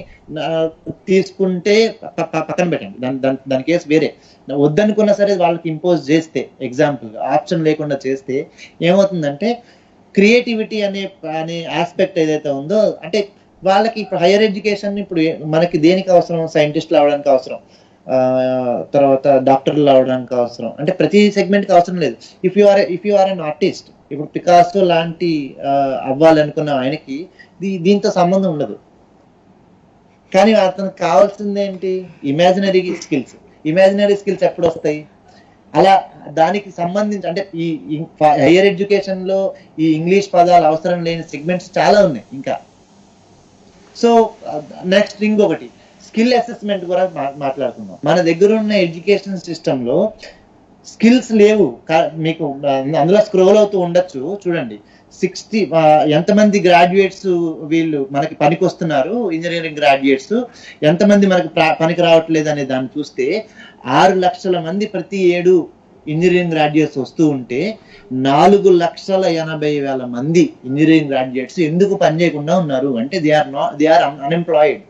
తీసుకుంటే పక్కన పెట్టండి, దాని కేసు వేరే. వద్దనుకున్నా సరే వాళ్ళకి ఇంపోజ్ చేస్తే, ఎగ్జాంపుల్ ఆప్షన్ లేకుండా చేస్తే ఏమవుతుందంటే, క్రియేటివిటీ అనే ఆస్పెక్ట్ ఏదైతే ఉందో, అంటే వాళ్ళకి ఇప్పుడు హైయర్ ఎడ్యుకేషన్ ఇప్పుడు మనకి దేనికి అవసరం? సైంటిస్టులు అవడానికి అవసరం, తర్వాత డాక్టర్లు అవడానికి అవసరం. అంటే ప్రతి సెగ్మెంట్కి అవసరం లేదు. If you are an artist, ఇప్పుడు పికాసో లాంటి అవ్వాలనుకున్న ఆయనకి దీంతో సంబంధం ఉండదు. కానీ అతనికి కావాల్సింది ఏంటి? ఇమాజినరీ స్కిల్స్ ఎప్పుడు వస్తాయి? అలా దానికి సంబంధించి అంటే ఈ హైయర్ ఎడ్యుకేషన్ లో ఈ ఇంగ్లీష్ పదాలు అవసరం లేని సెగ్మెంట్స్ చాలా ఉన్నాయి ఇంకా. సో నెక్స్ట్ ఇంకొకటి, స్కిల్ అసెస్మెంట్ కూడా మాట్లాడుకుందాం. మన దగ్గర ఉన్న ఎడ్యుకేషన్ సిస్టమ్ లో స్కిల్స్ లేవు. మీకు అందులో స్క్రోల్ అవుతూ ఉండొచ్చు, చూడండి 60 ఎంతమంది గ్రాడ్యుయేట్స్ వీళ్ళు మనకి పనికి వస్తున్నారు, ఇంజనీరింగ్ గ్రాడ్యుయేట్స్ ఎంతమంది మనకి పనికి రావట్లేదు అనే దాన్ని చూస్తే 6 లక్షల మంది ప్రతి ఏడు ఇంజనీరింగ్ గ్రాడ్యుయేట్స్ వస్తూ ఉంటే 4,80,000 మంది ఇంజనీరింగ్ గ్రాడ్యుయేట్స్ ఎందుకు పని చేయకుండా ఉన్నారు అంటే దే ఆర్ అన్ఎంప్లాయిడ్.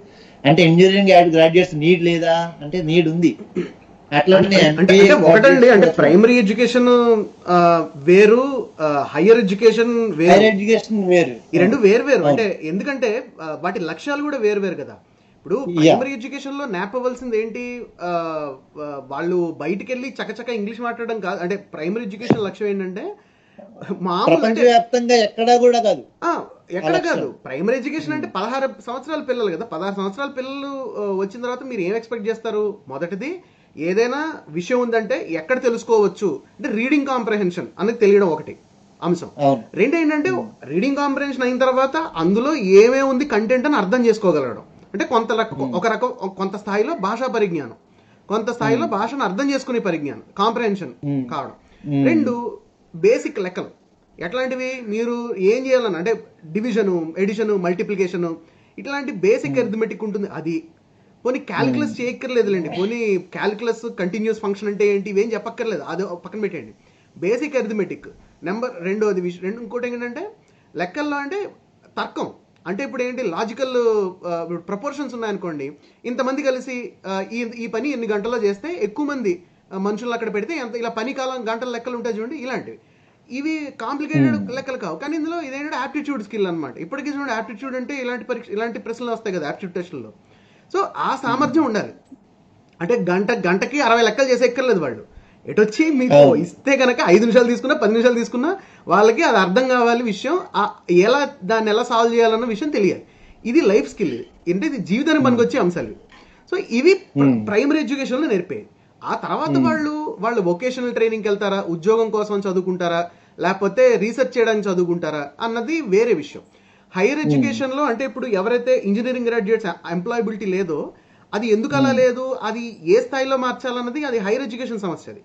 అంటే ఇంజనీరింగ్ గ్రాడ్యుయేట్స్ నీడ్ లేదా అంటే నీడ్ ఉంది. అట్లనే ఒకటండి, అంటే ప్రైమరీ ఎడ్యుకేషన్ వేరు, హైయర్ ఎడ్యుకేషన్ వేరు, ఈ రెండు వేరు. అంటే ఎందుకంటే వాటి లక్ష్యాలు కూడా వేరు కదా. ఇప్పుడు ప్రైమరీ ఎడ్యుకేషన్ లో న్యాప్ అవ్వాల్సింది ఏంటి? వాళ్ళు బయటికి వెళ్ళి చకచక ఇంగ్లీష్ మాట్లాడడం కాదు. అంటే ప్రైమరీ ఎడ్యుకేషన్ లక్ష్యం ఏంటంటే ప్రపంచవ్యాప్తంగా ఎక్కడా కాదు. ప్రైమరీ ఎడ్యుకేషన్ అంటే 16 సంవత్సరాల పిల్లలు కదా. 16 సంవత్సరాల పిల్లలు వచ్చిన తర్వాత మీరు ఏం ఎక్స్పెక్ట్ చేస్తారు? మొదటిది, ఏదైనా విషయం ఉందంటే ఎక్కడ తెలుసుకోవచ్చు అంటే రీడింగ్ కాంప్రహెన్షన్ అనేది తెలియడం ఒకటి అంశం. రెండు ఏంటంటే రీడింగ్ కాంప్రహెన్షన్ అయిన తర్వాత అందులో ఏమేమి ఉంది కంటెంట్ అని అర్థం చేసుకోగలగడం. అంటే కొంత స్థాయిలో భాషా పరిజ్ఞానం, కొంత స్థాయిలో భాషను అర్థం చేసుకునే పరిజ్ఞానం, కాంప్రహెన్షన్ కావడం. రెండు, బేసిక్ లెక్కలు. ఎట్లాంటివి? మీరు ఏం చేయాలన్నా అంటే డివిజను, ఎడిషను, మల్టిప్లికేషను, ఇట్లాంటి బేసిక్ అరిథమెటిక్ ఉంటుంది. అది పోనీ క్యాలిక్యులస్ చేయక్కర్లేదులేండి. పోనీ క్యాలిక్యులస్ కంటిన్యూస్ ఫంక్షన్ అంటే ఏంటి ఇవేం చెప్పక్కర్లేదు, అది పక్కన పెట్టండి. Basic arithmetic number. రెండోది ఇంకోటి ఏంటంటే లెక్కల్లో అంటే తర్కం. అంటే ఇప్పుడు ఏంటి, లాజికల్ ప్రపోర్షన్స్ ఉన్నాయనుకోండి, ఇంతమంది కలిసి ఈ పని ఎన్ని గంటల్లో చేస్తే ఎక్కువ మంది మనుషులను అక్కడ పెడితే ఎంత, ఇలా పని కాలం గంటల లెక్కలు ఉంటాయి చూడండి, ఇలాంటివి. ఇవి కాంప్లికేటెడ్ లెక్కలు కావు. కానీ ఇందులో ఇదేంటంటే యాప్టిట్యూడ్ స్కిల్ అనమాట. ఇప్పటికీ చూడండి, యాప్టిట్యూడ్ అంటే ఇలాంటి ప్రశ్నలు వస్తాయి కదా యాప్టిట్యూడ్ టెస్టుల్లో. సో ఆ సామర్థ్యం ఉండాలి. అంటే గంటకి 60 లెక్కలు చేసే ఎక్కర్లేదు వాళ్ళు. ఎటొచ్చి మీకు ఇస్తే కనుక 5 నిమిషాలు తీసుకున్నా 10 నిమిషాలు తీసుకున్నా వాళ్ళకి అది అర్థం కావాలి విషయం, దాన్ని ఎలా సాల్వ్ చేయాలన్న విషయం తెలియాలి. ఇది లైఫ్ స్కిల్, ఇది అంటే ఇది జీవితానికి పనికొచ్చే అంశాలు. సో ఇవి ప్రైమరీ ఎడ్యుకేషన్లో నేర్పేది. ఆ తర్వాత వాళ్ళు వొకేషనల్ ట్రైనింగ్కి వెళ్తారా, ఉద్యోగం కోసం చదువుకుంటారా, లేకపోతే రీసెర్చ్ చేయడానికి చదువుకుంటారా అన్నది వేరే విషయం. హైయర్ ఎడ్యుకేషన్లో అంటే ఇప్పుడు ఎవరైతే ఇంజనీరింగ్ గ్రాడ్యుయేట్స్ ఎంప్లాయబిలిటీ లేదో, అది ఎందుకు అలా లేదు, అది ఏ స్థాయిలో మార్చాలన్నది అది హైయర్ ఎడ్యుకేషన్ సమస్య.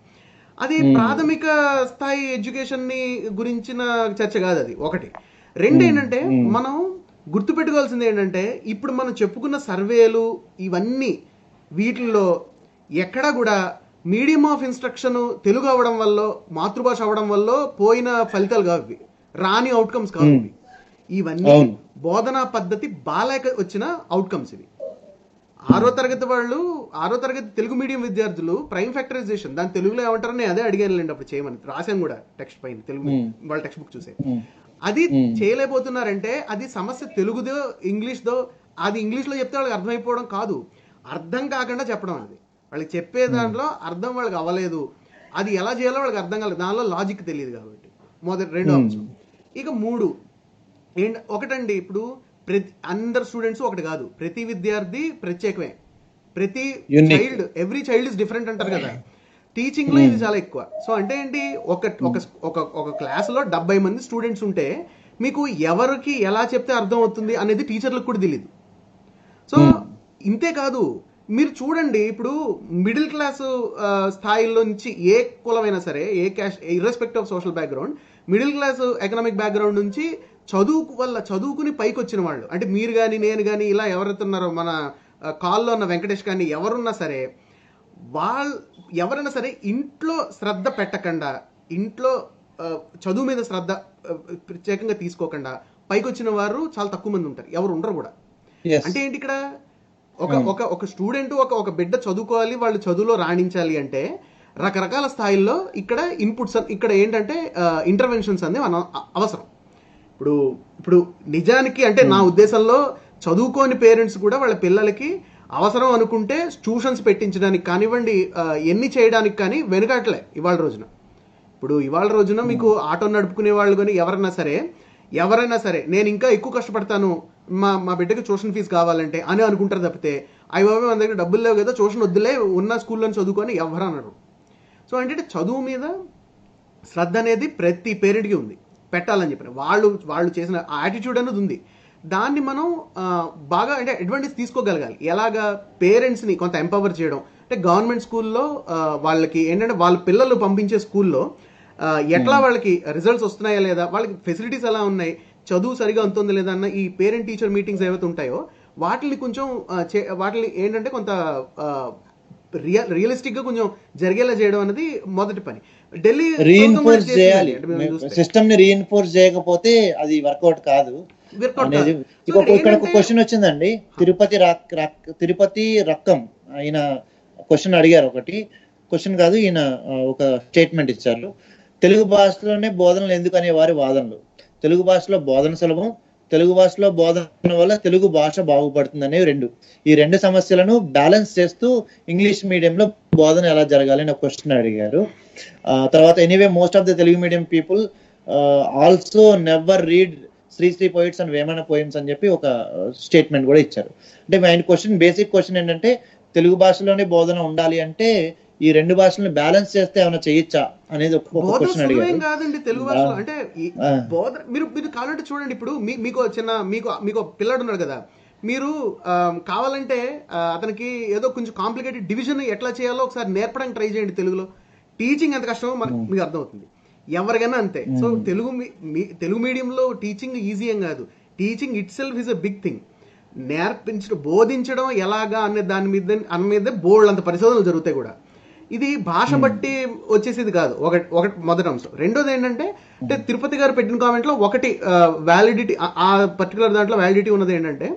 అది ప్రాథమిక స్థాయి ఎడ్యుకేషన్ని గురించిన చర్చ కాదు. అది ఒకటి. రెండు ఏంటంటే మనం గుర్తుపెట్టుకోవాల్సింది ఏంటంటే, ఇప్పుడు మనం చెప్పుకున్న సర్వేలు ఇవన్నీ వీటిల్లో ఎక్కడ కూడా మీడియం ఆఫ్ ఇన్స్ట్రక్షన్ తెలుగు అవ్వడం వల్ల, మాతృభాష అవ్వడం వల్ల పోయిన ఫలితాలు కావు ఇవి, రాని అవుట్కమ్స్ కావు ఇవి. ఇవన్నీ బోధనా పద్ధతి బాలేక వచ్చిన అవుట్కమ్స్ ఇవి. 6వ తరగతి తెలుగు మీడియం విద్యార్థులు ప్రైమ్ ఫ్యాక్టరైజేషన్, దాని తెలుగులో ఏమంటారో నేను అదే అడిగాను అప్పుడు చేయమని, రాశాను కూడా టెక్స్ట్ పైన, తెలుగు వాళ్ళ టెక్స్ట్ బుక్ చూసే. అది చేయలేకపోతున్నారంటే అది సమస్య తెలుగుదో ఇంగ్లీష్దో. అది ఇంగ్లీష్లో చెప్తే వాళ్ళకి అర్థమైపోవడం కాదు, అర్థం కాకుండా చెప్పడం. అది వాళ్ళకి చెప్పే దాంట్లో అర్థం వాళ్ళకి అవ్వలేదు, అది ఎలా చేయాలో వాళ్ళకి అర్థం కాలేదు, దానిలో లాజిక్ తెలియదు కాబట్టి. రెండో అంశం. ఇక 3 ఒకటండి, ఇప్పుడు అందరు స్టూడెంట్స్ ఒకటి కాదు, ప్రతి విద్యార్థి ప్రత్యేకమే, ప్రతి child every child is different అంటారు కదా. టీచింగ్ లో ఇది చాలా ఎక్కువ. సో అంటే ఏంటి, ఒక క్లాసులో 70 మంది స్టూడెంట్స్ ఉంటే మీకు ఎవరికి ఎలా చెప్తే అర్థం అవుతుంది అనేది టీచర్లకు కూడా తెలియదు. సో ఇంతే కాదు, మీరు చూడండి ఇప్పుడు మిడిల్ క్లాస్ స్థాయిలో నుంచి ఏ కులమైనా సరే, ఏ caste, irrespective of social background, middle class economic background నుంచి చదువుకుని పైకి వచ్చిన వాళ్ళు, అంటే మీరు కానీ నేను కానీ ఇలా ఎవరైతే ఉన్నారో, మన కాల్లో ఉన్న వెంకటేష్ కానీ ఎవరున్నా సరే, ఎవరైనా సరే ఇంట్లో శ్రద్ధ పెట్టకుండా, ఇంట్లో చదువు మీద శ్రద్ధ ప్రత్యేకంగా తీసుకోకుండా పైకి వచ్చిన వారు చాలా తక్కువ మంది ఉంటారు, ఎవరు ఉండరు కూడా. అంటే ఏంటి, ఇక్కడ ఒక స్టూడెంట్ ఒక బిడ్డ చదువుకోవాలి, వాళ్ళు చదువులో రాణించాలి అంటే రకరకాల స్థాయిల్లో ఇక్కడ ఇన్పుట్స్, ఇక్కడ ఏంటంటే ఇంటర్వెన్షన్స్ అనేవి అవసరం. ఇప్పుడు నిజానికి అంటే నా ఉద్దేశంలో చదువుకోని పేరెంట్స్ కూడా వాళ్ళ పిల్లలకి అవసరం అనుకుంటే ట్యూషన్స్ పెట్టించడానికి కానివ్వండి, ఎన్ని చేయడానికి కానీ వెనుకట్లే. ఇవాళ రోజున మీకు ఆటో నడుపుకునే వాళ్ళు కానీ ఎవరైనా సరే నేను ఇంకా ఎక్కువ కష్టపడతాను, మా బిడ్డకి ట్యూషన్ ఫీజు కావాలంటే అని అనుకుంటారు తప్పితే, అయ్యబాబు మన దగ్గర డబ్బులు లేవు కదా ట్యూషన్ వద్దులే, ఉన్న స్కూల్లో చదువుకొని ఎవరు అన్నారు. సో అంటే చదువు మీద శ్రద్ధ అనేది ప్రతి పేరెంట్కి ఉంది, పెట్టాలని చెప్పిన వాళ్ళు చేసిన యాటిట్యూడ్ అనేది ఉంది. దాన్ని మనం బాగా అంటే అడ్వాంటేజ్ తీసుకోగలగాలి. ఎలాగా, పేరెంట్స్ని కొంత ఎంపవర్ చేయడం. అంటే గవర్నమెంట్ స్కూల్లో వాళ్ళకి ఏంటంటే వాళ్ళ పిల్లలు పంపించే స్కూల్లో ఎట్లా వాళ్ళకి రిజల్ట్స్ వస్తున్నాయా లేదా, వాళ్ళకి ఫెసిలిటీస్ ఎలా ఉన్నాయి, చదువు సరిగా ఉంటుందా లేదా అన్న ఈ పేరెంట్ టీచర్ మీటింగ్స్ ఏవైతే ఉంటాయో వాటిని కొంచెం వాటిని ఏంటంటే కొంత రియలిస్టిక్ గా కొంచెం జరిగేలా చేయడం అనేది మొదటి పని. ఢిల్లీ రీఇన్ఫోర్స్ చేయాలి, సిస్టమ్ ని రీఇన్ఫోర్స్ చేయకపోతే అది వర్కౌట్ కాదు. ఇక్కడ ఒక క్వశ్చన్ వచ్చిందండి, తిరుపతి రక్కం ఆయన క్వశ్చన్ అడిగారు. ఒకటి క్వశ్చన్ కాదు, ఈయన ఒక స్టేట్మెంట్ ఇచ్చారు. తెలుగు భాషలోనే బోధనలు ఎందుకు అనే వారి వాదనలు. తెలుగు భాషలో బోధన సులభం, తెలుగు భాషలో బోధన వల్ల తెలుగు భాష బాగుపడుతుంది అనేవి ఈ రెండు సమస్యలను బ్యాలెన్స్ చేస్తూ ఇంగ్లీష్ మీడియంలో బోధన ఎలా జరగాలి అని ఒక క్వశ్చన్ అడిగారు. తర్వాత anyway most of the Telugu medium people also never read Shri poets and Vemana poems అని చెప్పి ఒక స్టేట్మెంట్ కూడా ఇచ్చారు. అంటే ఆయన క్వశ్చన్, బేసిక్ క్వశ్చన్ ఏంటంటే తెలుగు భాషలోనే బోధన ఉండాలి అంటే ఈ రెండు భాషలను బ్యాలెన్స్ చేస్తే ఏమైనా చేయొచ్చా అనేది ఒక క్వశ్చన్ అడిగారు. కాదండి, తెలుగు భాషలో అంటే బోధన మీరు కావాలంటే చూడండి, ఇప్పుడు మీకు పిల్లాడు ఉన్నాడు కదా, మీరు కావాలంటే అతనికి ఏదో కొంచెం కాంప్లికేటెడ్ డివిజన్ ఎట్లా చేయాలో ఒకసారి నేర్పడానికి ట్రై చేయండి. తెలుగులో టీచింగ్ ఎంత కష్టమో మీకు అర్థమవుతుంది, ఎవరికైనా అంతే. సో తెలుగు మీడియంలో టీచింగ్ ఈజీ ఏం కాదు, teaching itself is a big thing. బోధించడం ఎలాగా అనే దాని మీద బోల్డ్ అంత పరిశోధనలు జరుగుతాయి కూడా. ఇది భాష బట్టి వచ్చేసేది కాదు, ఒకటి మొదటి అంశం. రెండోది ఏంటంటే అంటే తిరుపతి గారు పెట్టిన కామెంట్లో ఒకటి వ్యాలిడిటీ, ఆ పర్టికులర్ దాంట్లో వ్యాలిడిటీ ఉన్నది ఏంటంటే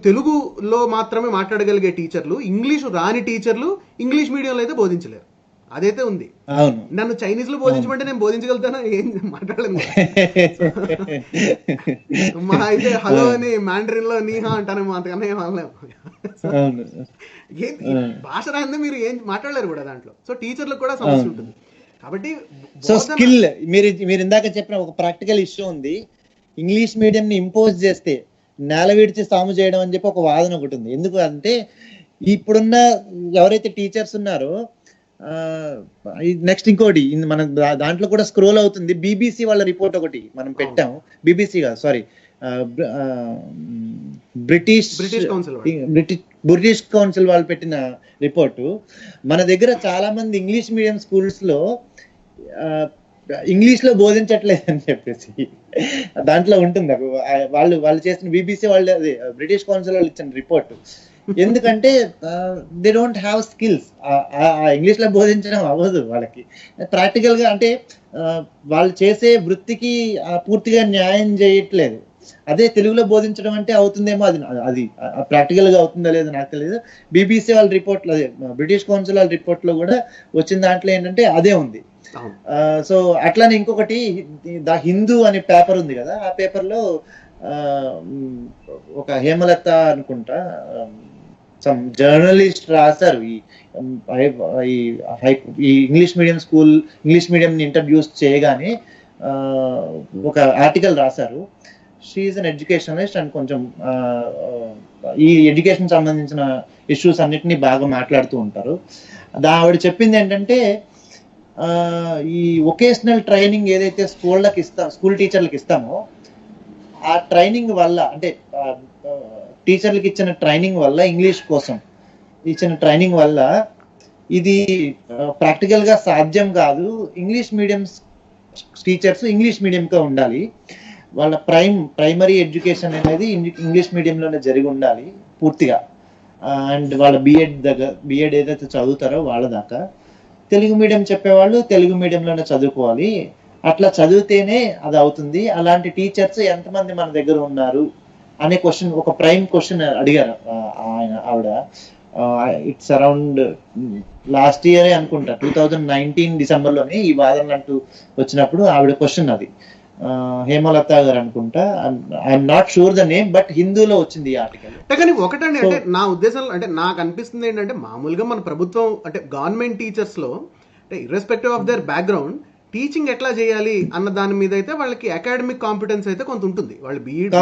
తెలుగులో మాత్రమే మాట్లాడగలిగే టీచర్లు, ఇంగ్లీషు రాని టీచర్లు ఇంగ్లీష్ మీడియంలో అయితే బోధించలేరు. అదైతే ఉంది. అవును. నన్ను చైనీస్ లో బోధించమంటే నేను బోధించగలుగుతాను, ఏం మాట్లాడలేదు. మా అయితే హలో అని మ్యాండరిన్ లో నీహా అంటాను, అంతకన్నా ఏం అనలేము. అవును. భాష రాందే మీరు ఏం మాట్లాడలేరు కూడా దాంట్లో. సో టీచర్లకు కూడా సమస్య ఉంటుంది. కాబట్టి సో స్కిల్ మీరు ఇందాక చెప్పిన ఒక ప్రాక్టికల్ ఇష్యూ ఉంది. ఇంగ్లీష్ మీడియం ని ఇంపోజ్ చేస్తే నేల విడిచి సాము చేయడం అని చెప్పి ఒక వాదన ఒకటి ఉంది. ఎందుకు అంటే ఇప్పుడున్న ఎవరైతే టీచర్స్ ఉన్నారో, నెక్స్ట్ ఇంకోటి మనం దాంట్లో కూడా స్క్రోల్ అవుతుంది, బీబీసీ వాళ్ళ రిపోర్ట్ ఒకటి మనం పెట్టాము. బీబీసీ కాదు, సారీ, బ్రిటిష్ కౌన్సిల్ వాళ్ళు పెట్టిన రిపోర్టు. మన దగ్గర చాలా మంది ఇంగ్లీష్ మీడియం స్కూల్స్ లో ఇంగ్లీష్ లో బోధించట్లేదు అని చెప్పేసి దాంట్లో ఉంటుంది. వాళ్ళు చేసిన బీబీసీ వాళ్ళు, అదే బ్రిటిష్ కౌన్సిల్ వాళ్ళు ఇచ్చిన రిపోర్ట్. ఎందుకంటే they don't have skills. English లో బోధించడం అవ్వదు వాళ్ళకి. ప్రాక్టికల్ గా అంటే వాళ్ళు చేసే వృత్తికి పూర్తిగా న్యాయం చేయట్లేదు. అదే తెలుగులో బోధించడం అంటే అవుతుందేమో, అది ప్రాక్టికల్ గా అవుతుందో లేదో నాకు తెలియదు. బీబీసీ వాళ్ళ రిపోర్ట్ లో, అదే బ్రిటిష్ కౌన్సిల్ వాళ్ళ రిపోర్ట్ లో కూడా వచ్చిన దాంట్లో ఏంటంటే అదే ఉంది. సో అట్లానే ఇంకొకటి, ద హిందూ అనే పేపర్ ఉంది కదా, ఆ పేపర్ లో ఒక హేమలత అనుకుంటా సమ్ జర్నలిస్ట్ రాశారు ఈ ఇంగ్లీష్ మీడియం ఇంట్రడ్యూస్ చేయగానే ఒక ఆర్టికల్ రాశారు. షీఈస్ అన్ ఎడ్యుకేషనలిస్ట్ అండ్ కొంచెం ఈ ఎడ్యుకేషన్ సంబంధించిన ఇష్యూస్ అన్నిటినీ బాగా మాట్లాడుతూ ఉంటారు. ఆవిడ చెప్పింది ఏంటంటే, ఈ వొకేషనల్ ట్రైనింగ్ ఏదైతే స్కూల్ టీచర్లకు ఇస్తామో, ఆ ట్రైనింగ్ వల్ల, అంటే టీచర్లకు ఇచ్చిన ట్రైనింగ్ వల్ల, ఇంగ్లీష్ కోసం ఇచ్చిన ట్రైనింగ్ వల్ల ఇది ప్రాక్టికల్ గా సాధ్యం కాదు. ఇంగ్లీష్ మీడియం టీచర్స్ ఇంగ్లీష్ మీడియంగా ఉండాలి. వాళ్ళ ప్రైమరీ ఎడ్యుకేషన్ అనేది ఇంగ్లీష్ మీడియంలోనే జరిగి ఉండాలి పూర్తిగా. అండ్ వాళ్ళ బిఎడ్ ఏదైతే చదువుతారో వాళ్ళ దాకా తెలుగు మీడియం చెప్పేవాళ్ళు తెలుగు మీడియంలోనే చదువుకోవాలి. అట్లా చదివితేనే అది అవుతుంది. అలాంటి టీచర్స్ ఎంతమంది మన దగ్గర ఉన్నారు అనే క్వశ్చన్, ఒక ప్రైమ్ క్వశ్చన్ అడిగారు ఆవిడ. ఇట్స్ అరౌండ్ లాస్ట్ ఇయరే అనుకుంటా, 2019 డిసెంబర్లోనే ఈ వాదనలు అంటూ వచ్చినప్పుడు ఆవిడ క్వశ్చన్ అది. హేమలత గారు అనుకుంటా, I'm not sure the name, but హిందూలో వచ్చింది ఈ ఆర్టికల్. కానీ ఒకటండి, అంటే నా ఉద్దేశంలో, అంటే నాకు అనిపిస్తుంది ఏంటంటే, మామూలుగా మన ప్రభుత్వం అంటే గవర్నమెంట్ టీచర్స్ లో, అంటే irrespective of their background, teaching ఎట్లా చేయాలి అన్న దాని మీద అయితే వాళ్ళకి అకాడమిక్ కాంపిటెన్స్ అయితే కొంత ఉంటుంది. వాళ్ళు బిఎడ్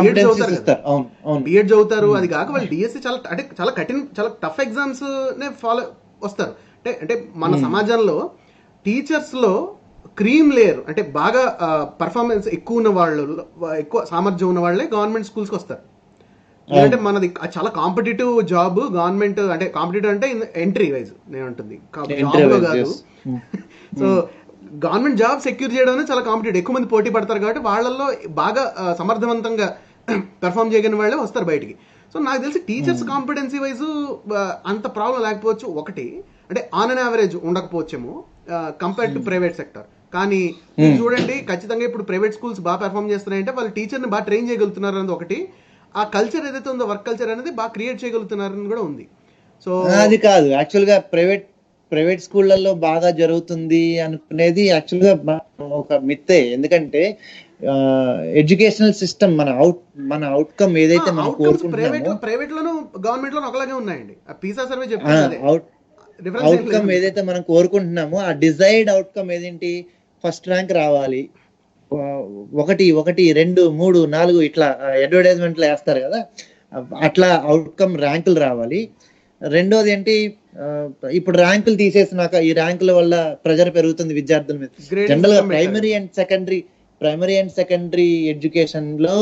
చదువుతారు. అది కాక వాళ్ళు డిఎస్సి చాలా టఫ్ ఎగ్జామ్స్ నే ఫాలో వస్తారు. అంటే మన సమాజంలో టీచర్స్ లో క్రీమ్ లేయర్, అంటే బాగా పర్ఫార్మెన్స్ ఎక్కువ ఉన్న వాళ్ళు, ఎక్కువ సామర్థ్యం ఉన్న వాళ్ళే గవర్నమెంట్ స్కూల్స్కి వస్తారు. ఎందుకంటే మనది చాలా కాంపిటేటివ్ జాబ్ గవర్నమెంట్. అంటే కాంపిటేటివ్ అంటే ఎంట్రీ వైజ్ నేను ఉంటుంది, జాబ్లో కాదు. సో గవర్నమెంట్ జాబ్ సెక్యూర్ చేయడం అనేది చాలా కాంపిటేటివ్, ఎక్కువ మంది పోటీ పడతారు. కాబట్టి వాళ్ళల్లో బాగా సమర్థవంతంగా పెర్ఫామ్ చేయగలిగిన వాళ్ళే వస్తారు బయటికి. సో నాకు తెలిసి టీచర్స్ కాంపిటెన్సీ వైజ్ అంత ప్రాబ్లం లేకపోవచ్చు. ఒకటి అంటే ఆన్ అన్ యావరేజ్ ఉండకపోవచ్చేమో కంపేర్ టు ప్రైవేట్ సెక్టర్. కానీ చూడండి, ఖచ్చితంగా ఇప్పుడు ప్రైవేట్ స్కూల్స్ బాగా పెర్ఫామ్ చేస్తున్నాయంటే వాళ్ళు టీచర్ని బాగా ట్రైన్ చేయగలుగుతున్నారు అనేది ఒకటి. ఆ కల్చర్ ఏదైతే ఉందో, వర్క్ కల్చర్ అనేది బాగా క్రియేట్ చేయగలుగుతున్నారని కూడా ఉంది. సో అది కాదు, యాక్చువల్గా ప్రైవేట్ స్కూళ్ళల్లో బాగా జరుగుతుంది అనుకునేది యాక్చువల్గా ఒక మిత్తే. ఎందుకంటే ఎడ్యుకేషనల్ సిస్టమ్, మన అవుట్కమ్ ఏదైతే మనం కోరుకుంటున్నామో, ప్రైవేట్ లోను గవర్నమెంట్ లోను ఒకలాగే ఉన్నాయండి. పిసా సర్వే చెప్తుంది అవుట్కమ్ ఏదైతే మనం కోరుకుంటున్నామో, ఆ డిజైర్డ్ అవుట్కమ్ ఏదేంటి, ఫస్ట్ ర్యాంక్ రావాలి, 1, 2, 3, 4 ఇట్లా అడ్వర్టైజ్మెంట్లు వేస్తారు కదా, అట్లా అవుట్కమ్ ర్యాంకులు రావాలి. రెండోది ఏంటి, ఇప్పుడు ర్యాంకులు తీసేసినాక ఈ ర్యాంకుల వల్ల ప్రెజర్ పెరుగుతుంది విద్యార్థుల మీద. జనరల్ గా ప్రైమరీ అండ్ సెకండరీ ఎడ్యుకేషన్ లో,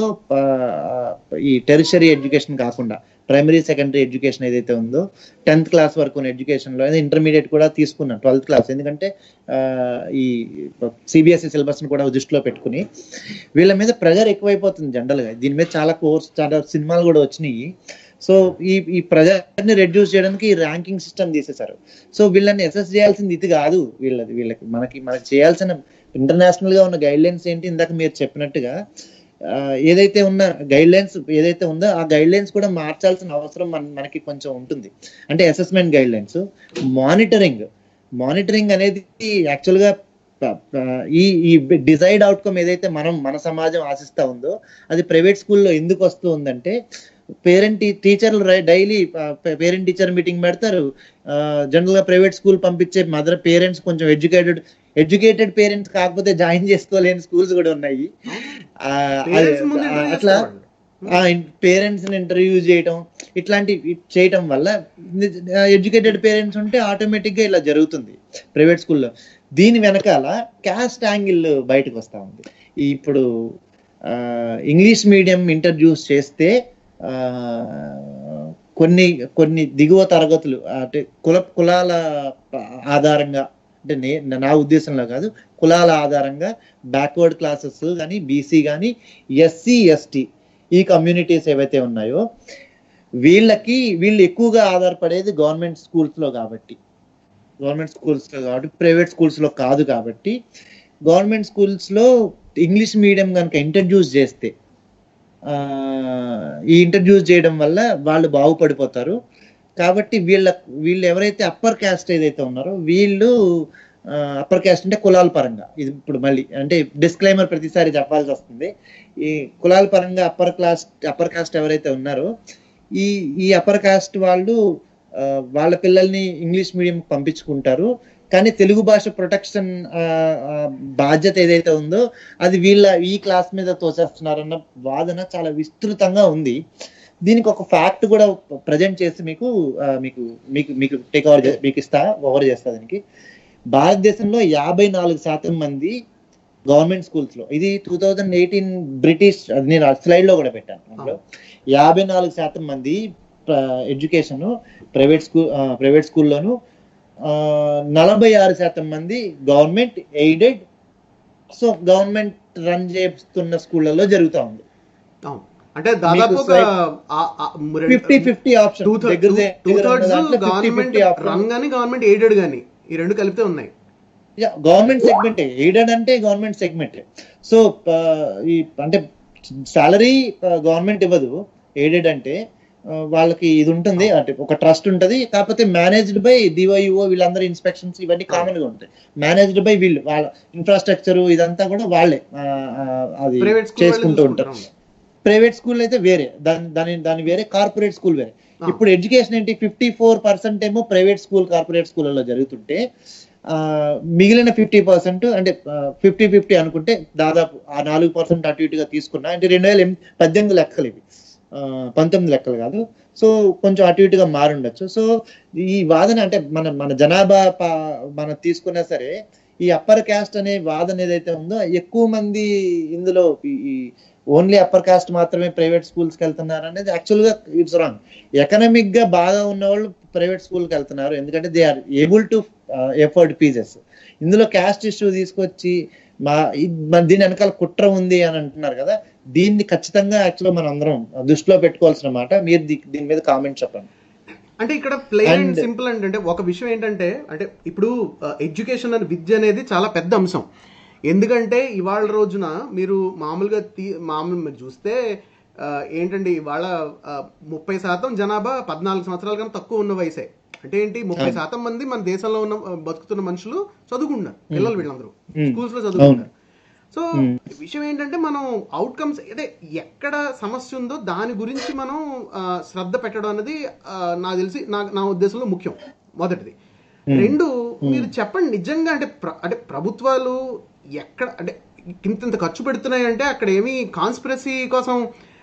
ఈ టెరిషరీ ఎడ్యుకేషన్ కాకుండా ప్రైమరీ సెకండరీ ఎడ్యుకేషన్ ఏదైతే ఉందో, 10th క్లాస్ వరకు ఉన్న ఎడ్యుకేషన్ లో, ఇంటర్మీడియట్ కూడా తీసుకున్నాం 12th క్లాస్, ఎందుకంటే ఈ సిబిఎస్ఈ సిలబస్ ని కూడా దృష్టిలో పెట్టుకుని వీళ్ళ మీద ప్రెజర్ ఎక్కువైపోతుంది జనరల్ గా. దీని మీద చాలా సినిమాలు కూడా వచ్చినాయి. సో ఈ ప్రెజర్ని రెడ్యూస్ చేయడానికి ఈ ర్యాంకింగ్ సిస్టమ్ తీసేశారు. సో వీళ్ళని అసెస్ చేయాల్సింది ఇది కాదు, వీళ్ళకి మనకి చేయాల్సిన ఇంటర్నేషనల్ గా ఉన్న గైడ్ లైన్స్ ఏంటి, ఇందాక మీరు చెప్పినట్టుగా ఏదైతే ఉన్న గైడ్ లైన్స్ ఏదైతే ఉందో ఆ గైడ్ లైన్స్ కూడా మార్చాల్సిన అవసరం మనకి కొంచెం ఉంటుంది. అంటే అసెస్మెంట్ గైడ్ లైన్స్, మానిటరింగ్ అనేది యాక్చువల్గా ఈ ఈ డిజైర్డ్ అవుట్కమ్ ఏదైతే మన సమాజం ఆశిస్తా ఉందో అది ప్రైవేట్ స్కూల్లో ఎందుకు వస్తూ ఉందంటే, టీచర్లు డైలీ పేరెంట్ టీచర్ మీటింగ్ పెడతారు. జనరల్ గా ప్రైవేట్ స్కూల్ పంపించే పేరెంట్స్ కొంచెం ఎడ్యుకేటెడ్ పేరెంట్స్ కాకపోతే జాయిన్ చేసుకోలేని స్కూల్స్ కూడా ఉన్నాయి. అట్లా పేరెంట్స్ ని ఇంటర్వ్యూ చేయటం ఇట్లాంటివి చేయటం వల్ల ఎడ్యుకేటెడ్ పేరెంట్స్ ఉంటే ఆటోమేటిక్ గా ఇలా జరుగుతుంది ప్రైవేట్ స్కూల్లో. దీని వెనకాల క్యాస్ట్ యాంగిల్ బయటకు వస్తా ఉంది. ఇప్పుడు ఇంగ్లీష్ మీడియం ఇంట్రడ్యూస్ చేస్తే కొన్ని దిగువ తరగతులు అంటే కులాల ఆధారంగా, అంటే నా ఉద్దేశంలో కాదు, కులాల ఆధారంగా బ్యాక్వర్డ్ క్లాసెస్ కానీ, బీసీ కానీ, ఎస్సీ ఎస్టీ ఈ కమ్యూనిటీస్ ఏవైతే ఉన్నాయో వీళ్ళు ఎక్కువగా ఆధారపడేది గవర్నమెంట్ స్కూల్స్లో కాబట్టి ప్రైవేట్ స్కూల్స్లో కాదు. కాబట్టి గవర్నమెంట్ స్కూల్స్లో ఇంగ్లీష్ మీడియం కనుక ఇంట్రడ్యూస్ చేస్తే, ఈ ఇంట్రడ్యూస్ చేయడం వల్ల వాళ్ళు బాగుపడిపోతారు. కాబట్టి వీళ్ళు ఎవరైతే అప్పర్ క్యాస్ట్ ఏదైతే ఉన్నారో వీళ్ళు, అప్పర్ క్యాస్ట్ అంటే కులాల పరంగా, ఇది ఇప్పుడు మళ్ళీ అంటే డిస్క్లైమర్ ప్రతిసారి చెప్పాల్సి వస్తుంది. ఈ కులాల పరంగా అప్పర్ కాస్ట్ ఎవరైతే ఉన్నారో ఈ అప్పర్ కాస్ట్ వాళ్ళు వాళ్ళ పిల్లల్ని ఇంగ్లీష్ మీడియం పంపించుకుంటారు. కానీ తెలుగు భాష ప్రొటెక్షన్ బాధ్యత ఏదైతే ఉందో అది ఈ క్లాస్ మీద తోసేస్తున్నారన్న వాదన చాలా విస్తృతంగా ఉంది. దీనికి ఒక ఫ్యాక్ట్ కూడా ప్రజెంట్ చేసి మీకు ఓవర్ చేస్తా. దానికి భారతదేశంలో 54% మంది గవర్నమెంట్ స్కూల్స్ లో, ఇది 2018 బ్రిటిష్, అది నేను స్లైడ్ లో కూడా పెట్టాను. అందులో 54% మంది ఎడ్యుకేషన్ ప్రైవేట్ స్కూల్లోను, 46% మంది government aided, so government run చేస్తున్న స్కూళ్ళలో జరుగుతూ ఉంది. అంటే దాదాపు 50-50 ఆప్షన్, గవర్నమెంట్ ఎయిడెడ్ గానీ ఈ రెండు కలిపితే ఉన్నాయి. గవర్నమెంట్ సెగ్మెంట్, ఎయిడెడ్ అంటే గవర్నమెంట్ సెగ్మెంట్. సో అంటే సాలరీ గవర్నమెంట్ ఇవ్వదు. ఎయిడెడ్ అంటే వాళ్ళకి ఇది ఉంటుంది, అంటే ఒక ట్రస్ట్ ఉంటుంది. కాకపోతే మేనేజ్డ్ బై డివైఓ, వీళ్ళందరూ ఇన్స్పెక్షన్స్ ఇవన్నీ కామన్ గా ఉంటాయి. మేనేజ్డ్ బై వీళ్ళు, వాళ్ళ ఇన్ఫ్రాస్ట్రక్చర్ ఇదంతా కూడా వాళ్ళే అది చేసుకుంటూ ఉంటారు. ప్రైవేట్ స్కూల్ అయితే వేరే, దాని వేరే, కార్పొరేట్ స్కూల్ వేరే. ఇప్పుడు ఎడ్యుకేషన్ ఏంటి, 54% ఏమో ప్రైవేట్ స్కూల్, కార్పొరేట్ స్కూళ్ళలో జరుగుతుంటే మిగిలిన 50% అంటే 50-50 అనుకుంటే దాదాపు ఆ 4% అటు ఇటుగా తీసుకున్నా, అంటే 2018 లెక్కలు ఇవి, 19 లెక్కలు కాదు. సో కొంచెం అటు ఇటుగా మారుండొచ్చు. సో ఈ వాదన అంటే మన జనాభా మనం తీసుకున్నా సరే ఈ అప్పర్ క్యాస్ట్ అనే వాదన ఏదైతే ఉందో, ఎక్కువ మంది ఇందులో ఈ ఓన్లీ అప్పర్ కాస్ట్ మాత్రమే ప్రైవేట్ స్కూల్స్కి వెళ్తున్నారు అనేది యాక్చువల్గా ఇట్స్ రాంగ్. ఎకనామిక్ గా బాగా ఉన్న వాళ్ళు ప్రైవేట్ స్కూల్కి వెళ్తున్నారు, ఎందుకంటే they are able to afford fees. ఇందులో క్యాస్ట్ ఇష్యూ తీసుకొచ్చి దీని వెనకాల కుట్ర ఉంది అని అంటున్నారు కదా, దీన్ని ఖచ్చితంగా యాక్చువల్గా మనం అందరం దృష్టిలో పెట్టుకోవాల్సిన మాట. మీరు దీని మీద కామెంట్ చెప్పండి. అంటే ఇక్కడ ప్లెయిన్ అండ్ సింపుల్ అంటే ఒక విషయం ఏంటంటే, అంటే ఇప్పుడు ఎడ్యుకేషన్ అని విద్య అనేది చాలా పెద్ద అంశం. ఎందుకంటే ఇవాళ రోజున మీరు మామూలుగా మీరు చూస్తే ఏంటండి, ఇవాళ 30% జనాభా 14 సంవత్సరాల కన్నా తక్కువ ఉన్న వయసే. అంటే ఏంటి, 30% మంది మన దేశంలో ఉన్న బతుకుతున్న మనుషులు చదువుకుంటున్నారు, పిల్లలు వీళ్ళందరూ స్కూల్స్ లో చదువుకుంటారు. సో విషయం ఏంటంటే, మనం అవుట్కమ్స్ అంటే ఎక్కడ సమస్య ఉందో దాని గురించి మనం శ్రద్ధ పెట్టడం అనేది నాకు తెలిసి నా ఉద్దేశంలో ముఖ్యం, మొదటిది. రెండు, మీరు చెప్పండి నిజంగా అంటే ప్రభుత్వాలు ఎక్కడ అంటే ఇంత ఖర్చు పెడుతున్నాయి అంటే అక్కడ ఏమి కాన్స్పిరసీ కోసం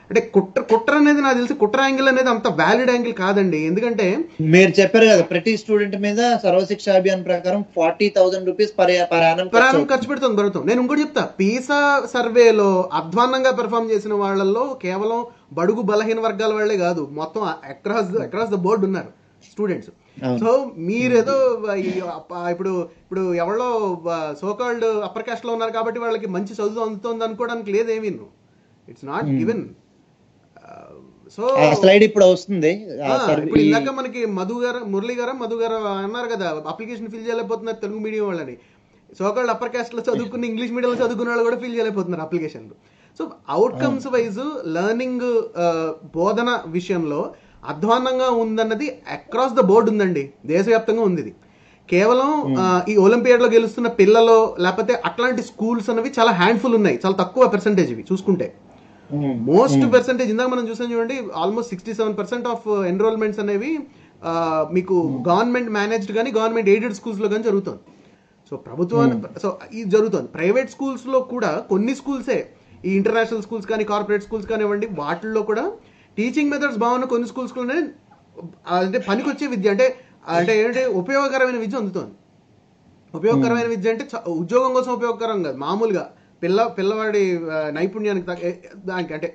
అంటే కుట్ర అనేది నాకు తెలిసి కుట్ర యాంగిల్ అనేది అంత వ్యాలిడ్ యాంగిల్ కాదండి. ఎందుకంటే మీరు చెప్పారు కదా, ప్రతి స్టూడెంట్ మీద సర్వశిక్ష అభియాన్ ప్రకారం 40,000 రూపీస్ per annum ఖర్చు పెడుతుంది. నేను ఇంకోటి చెప్తా, పీసా సర్వేలో అధ్వాన్నంగా పెర్ఫామ్ చేసిన వాళ్ళల్లో కేవలం బడుగు బలహీన వర్గాల వాళ్ళే కాదు, మొత్తం అక్రాస్ ద బోర్డ్ ఉన్నారు స్టూడెంట్స్. సో మీరేదో ఇప్పుడు ఎవరో సోకాల్డ్ అప్పర్ కాస్ట్ లో ఉన్నారు కాబట్టి వాళ్ళకి మంచి చదువు అందుతుంది అనుకోవడానికి లేదేమీ. It's not given. So slide ఇప్పుడు వస్తుంది. ఇప్పుడు ఇందాక మనకి మురళి గారు అన్నారు కదా, అప్లికేషన్ ఫిల్ చేయలేకపోతున్నారు తెలుగు మీడియం వాళ్ళని. సోకాల్డ్ అప్పర్ కాస్ట్ లో చదువుకుని ఇంగ్లీష్ మీడియంలో చదువుకున్న వాళ్ళు కూడా ఫిల్ చేయలేకపోతున్నారు అప్లికేషన్లు. సో అవుట్కమ్స్ వైజ్ లెర్నింగ్ బోధన విషయంలో అధ్వాన్నంగా ఉందన్నది అక్రాస్ ద బోర్డ్ ఉందండి, దేశవ్యాప్తంగా ఉంది. ఇది కేవలం ఈ ఒలింపియాడ్ లో గెలుస్తున్న పిల్లలు లేకపోతే అట్లాంటి స్కూల్స్ అనేవి చాలా హ్యాండ్ఫుల్ ఉన్నాయి, చాలా తక్కువ పర్సెంటేజ్ ఇవి చూసుకుంటే. మోస్ట్ పర్సెంటేజ్ ఇందాక మనం చూసాం చూడండి, ఆల్మోస్ట్ 67% ఆఫ్ ఎన్రోల్మెంట్స్ అనేవి మీకు గవర్నమెంట్ మేనేజ్డ్ కానీ గవర్నమెంట్ ఎయిడెడ్ స్కూల్స్ లో కానీ జరుగుతుంది. సో ప్రభుత్వాన్ని సో ఇది జరుగుతుంది. ప్రైవేట్ స్కూల్స్ లో కూడా కొన్ని స్కూల్సే, ఈ ఇంటర్నేషనల్ స్కూల్స్ కానీ కార్పొరేట్ స్కూల్స్ కానివ్వండి, వాటిల్లో కూడా టీచింగ్ మెథడ్స్ బాగున్న కొన్ని స్కూల్స్ లోనే అంటే పనికొచ్చే విద్య అంటే అంటే ఏంటంటే ఉపయోగకరమైన విద్య అందుతోంది. ఉపయోగకరమైన విద్య అంటే ఉద్యోగం కోసం ఉపయోగకరం కాదు, మామూలుగా పిల్లవాడి నైపుణ్యానికి దానికి అంటే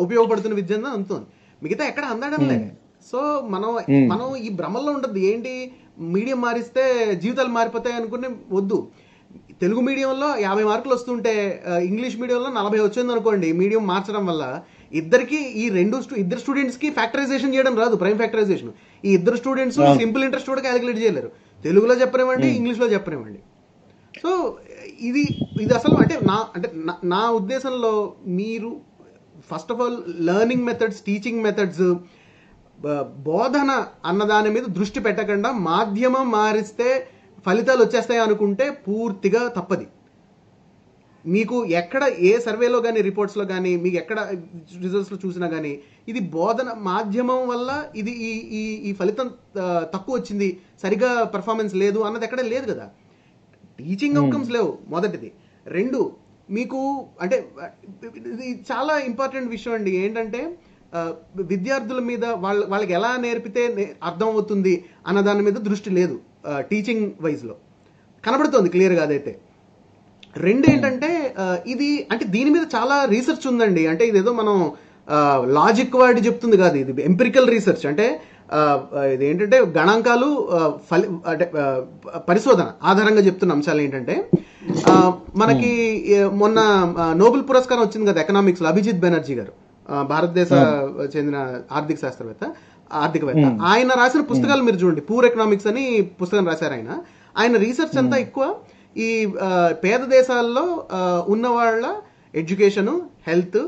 ఉపయోగపడుతున్న విద్య అందుతోంది. మిగతా ఎక్కడ అందడం లేదు. సో మనం ఈ భ్రమల్లో ఉంటుంది, ఏంటి మీడియం మారిస్తే జీవితాలు మారిపోతాయి అనుకునే వద్దు. తెలుగు మీడియంలో 50 మార్కులు వస్తుంటే ఇంగ్లీష్ మీడియంలో 40 వచ్చింది అనుకోండి, మీడియం మార్చడం వల్ల ఇద్దరికి ఈ ఇద్దరు స్టూడెంట్స్ కి ఫ్యాక్టరైజేషన్ చేయడం రాదు, ప్రైమ్ ఫ్యాక్టరైజేషన్. ఈ ఇద్దరు స్టూడెంట్స్ సింపుల్ ఇంట్రెస్ట్ కూడా క్యాలిక్యులేట్ చేయలేరు, తెలుగులో చెప్పనివ్వండి ఇంగ్లీష్లో చెప్పనివ్వండి. సో ఇది అసలు అంటే నా ఉద్దేశంలో మీరు first of all learning methods, teaching methods, బోధన అన్నదాని మీద దృష్టి పెట్టకుండా మాధ్యమం మారిస్తే ఫలితాలు వచ్చేస్తాయి అనుకుంటే పూర్తిగా తప్పది. మీకు ఎక్కడ ఏ సర్వేలో కానీ రిపోర్ట్స్లో కానీ మీకు ఎక్కడ రిజల్ట్స్లో చూసినా కానీ ఇది బోధన మాధ్యమం వల్ల ఇది ఈ ఫలితం తక్కువ వచ్చింది, సరిగా పర్ఫార్మెన్స్ లేదు అన్నది ఎక్కడ లేదు కదా. టీచింగ్ అవుట్కమ్స్ లేవు మొదటిది. 2 మీకు అంటే ఇది చాలా ఇంపార్టెంట్ విషయం అండి, ఏంటంటే విద్యార్థుల మీద వాళ్ళకి ఎలా నేర్పితే అర్థం అవుతుంది అన్న దాని మీద దృష్టి లేదు టీచింగ్ వైజ్లో, కనబడుతోంది క్లియర్గా అదైతే. 2 ఏంటంటే ఇది అంటే దీని మీద చాలా రీసెర్చ్ ఉందండి. అంటే ఇదేదో మనం లాజిక్ వాడి చెప్తుంది కాదు, ఇది ఎంపిరికల్ రీసెర్చ్. అంటే ఇది ఏంటంటే గణాంకాలు అంటే పరిశోధన ఆధారంగా చెప్తున్న అంశాలు ఏంటంటే, మనకి మొన్న నోబెల్ పురస్కారం వచ్చింది కదా ఎకనామిక్స్లో, అభిజిత్ బెనర్జీ గారు, భారతదేశ చెందిన ఆర్థికవేత్త. ఆయన రాసిన పుస్తకాలు మీరు చూడండి, పూర్ ఎకనామిక్స్ అని పుస్తకం రాశారు ఆయన. ఆయన రీసెర్చ్ అంతా ఎక్కువ ఈ పేద దేశాల్లో ఉన్న వాళ్ళ ఎడ్యుకేషను, హెల్త్,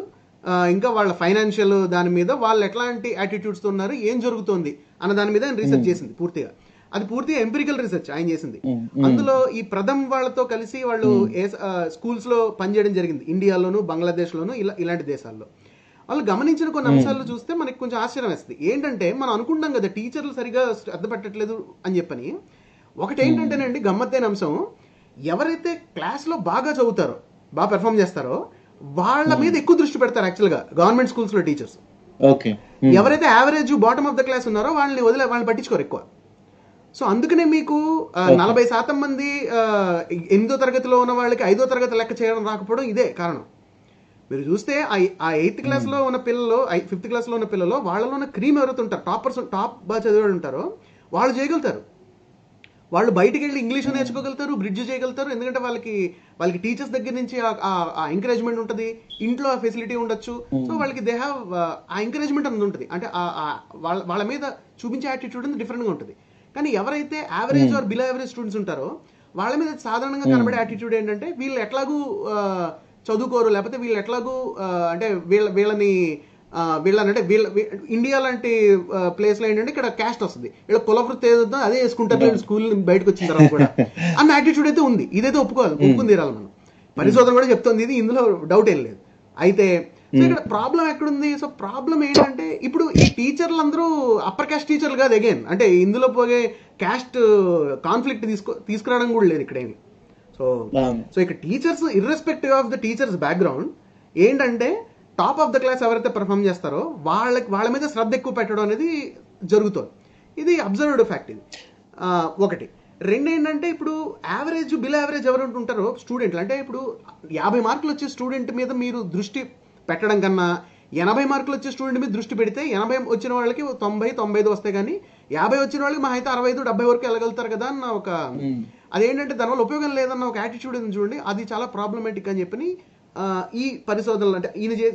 ఇంకా వాళ్ళ ఫైనాన్షియల్ దాని మీద వాళ్ళు ఎట్లాంటి యాటిట్యూడ్స్తో ఉన్నారు, ఏం జరుగుతోంది అన్న దాని మీద ఆయన రీసెర్చ్ చేసింది పూర్తిగా. అది పూర్తిగా ఎంపిరికల్ రీసెర్చ్ ఆయన చేసింది. అందులో ఈ ప్రథమ్ వాళ్ళతో కలిసి వాళ్ళు స్కూల్స్ లో పనిచేయడం జరిగింది, ఇండియాలోను బంగ్లాదేశ్లోను ఇలాంటి దేశాల్లో. వాళ్ళు గమనించిన కొన్ని అంశాలు చూస్తే మనకి కొంచెం ఆశ్చర్యం వేస్తుంది. ఏంటంటే మనం అనుకుంటాం కదా టీచర్లు సరిగా శ్రద్ధ పెట్టట్లేదు అని చెప్పని. ఒకటి ఏంటంటేనండి గమ్మత్తైన అంశం, ఎవరైతే క్లాస్లో బాగా చదువుతారో, బాగా పెర్ఫామ్ చేస్తారో వాళ్ళ మీద ఎక్కువ దృష్టి పెడతారు యాక్చువల్గా గవర్నమెంట్ స్కూల్స్లో టీచర్స్. ఎవరైతే average bottom of the class ఉన్నారో వాళ్ళని పట్టించుకోరు ఎక్కువ. సో అందుకనే మీకు 40% మంది 8వ తరగతిలో ఉన్న వాళ్ళకి 5వ తరగతి లెక్క చేయడం రాకపోవడం ఇదే కారణం. మీరు చూస్తే ఆ 8th క్లాస్లో ఉన్న పిల్లలు, 5th క్లాస్లో ఉన్న పిల్లలు, వాళ్ళలో ఉన్న క్రీమ్ ఎవరైతే ఉంటారు, టాప్ బాగా చదివాడు ఉంటారో వాళ్ళు చేయగలుగుతారు. వాళ్ళు బయటికి వెళ్ళి ఇంగ్లీష్ నేర్చుకోగలుగుతారు, బ్రిడ్జ్ చేయగలుగుతారు. ఎందుకంటే వాళ్ళకి టీచర్స్ దగ్గర నుంచి ఆ ఎంకరేజ్మెంట్ ఉంటుంది, ఇంట్లో ఆ ఫెసిలిటీ ఉండొచ్చు. సో వాళ్ళకి దే హ్యావ్ ఆ ఎంకరేజ్మెంట్ అనేది ఉంటుంది. అంటే వాళ్ళ మీద చూపించే యాటిట్యూడ్ అనేది డిఫరెంట్గా ఉంటుంది. కానీ ఎవరైతే average are below average students ఉంటారో వాళ్ళ మీద సాధారణంగా కనబడే యాటిట్యూడ్ ఏంటంటే వీళ్ళు ఎట్లాగూ చదువుకోరు, లేకపోతే వీళ్ళు ఎట్లాగూ అంటే వీళ్ళని ఇండియా లాంటి ప్లేస్లో ఏంటంటే ఇక్కడ క్యాస్ట్ వస్తుంది, వీళ్ళ కులవృత్తి ఏదో అదే వేసుకుంటారు స్కూల్ బయటకు వచ్చిన తర్వాత కూడా అన్న యాటిట్యూడ్ అయితే ఉంది. ఇదైతే ఒప్పుకుని తీరాలి మనం. పరిశోధన కూడా చెప్తుంది ఇది, ఇందులో డౌట్ ఏం లేదు. అయితే ఇక్కడ ప్రాబ్లం ఎక్కడుంది? సో ప్రాబ్లం ఏంటంటే ఇప్పుడు ఈ టీచర్లు అందరూ అప్పర్ క్యాస్ట్ టీచర్లు కాదు అగైన్, అంటే ఇందులో పోగే క్యాస్ట్ కాన్ఫ్లిక్ట్ తీసుకురావడం కూడా లేదు ఇక్కడేమి. సో ఇక్కడ teachers irrespective of the teachers background ఏంటంటే టాప్ ఆఫ్ ద క్లాస్ ఎవరైతే పర్ఫామ్ చేస్తారో వాళ్ళ మీద శ్రద్ధ ఎక్కువ పెట్టడం అనేది జరుగుతుంది. ఇది అబ్జర్వ్డ్ ఫ్యాక్ట్. ఇది ఒకటి. 2 ఏంటంటే ఇప్పుడు యావరేజ్ బిలో యావరేజ్ ఎవరు ఉంటారో స్టూడెంట్లు, అంటే ఇప్పుడు 50 మార్కులు వచ్చే స్టూడెంట్ మీద మీరు దృష్టి పెట్టడం కన్నా 80 మార్కులు వచ్చే స్టూడెంట్ మీద దృష్టి పెడితే 80 వచ్చిన వాళ్ళకి 90-95 వస్తాయి, కానీ 50 వచ్చిన వాళ్ళకి మా అయితే 65-70 వరకు వెళ్ళగలుగుతారు కదా అన్న ఒక అదేంటంటే దానివల్ల ఉపయోగం లేదన్న ఒక యాటిట్యూడ్ ఉంది చూడండి, అది చాలా ప్రాబ్లమేటిక్ అని చెప్పని ఈ పరిశోధనలు అంటే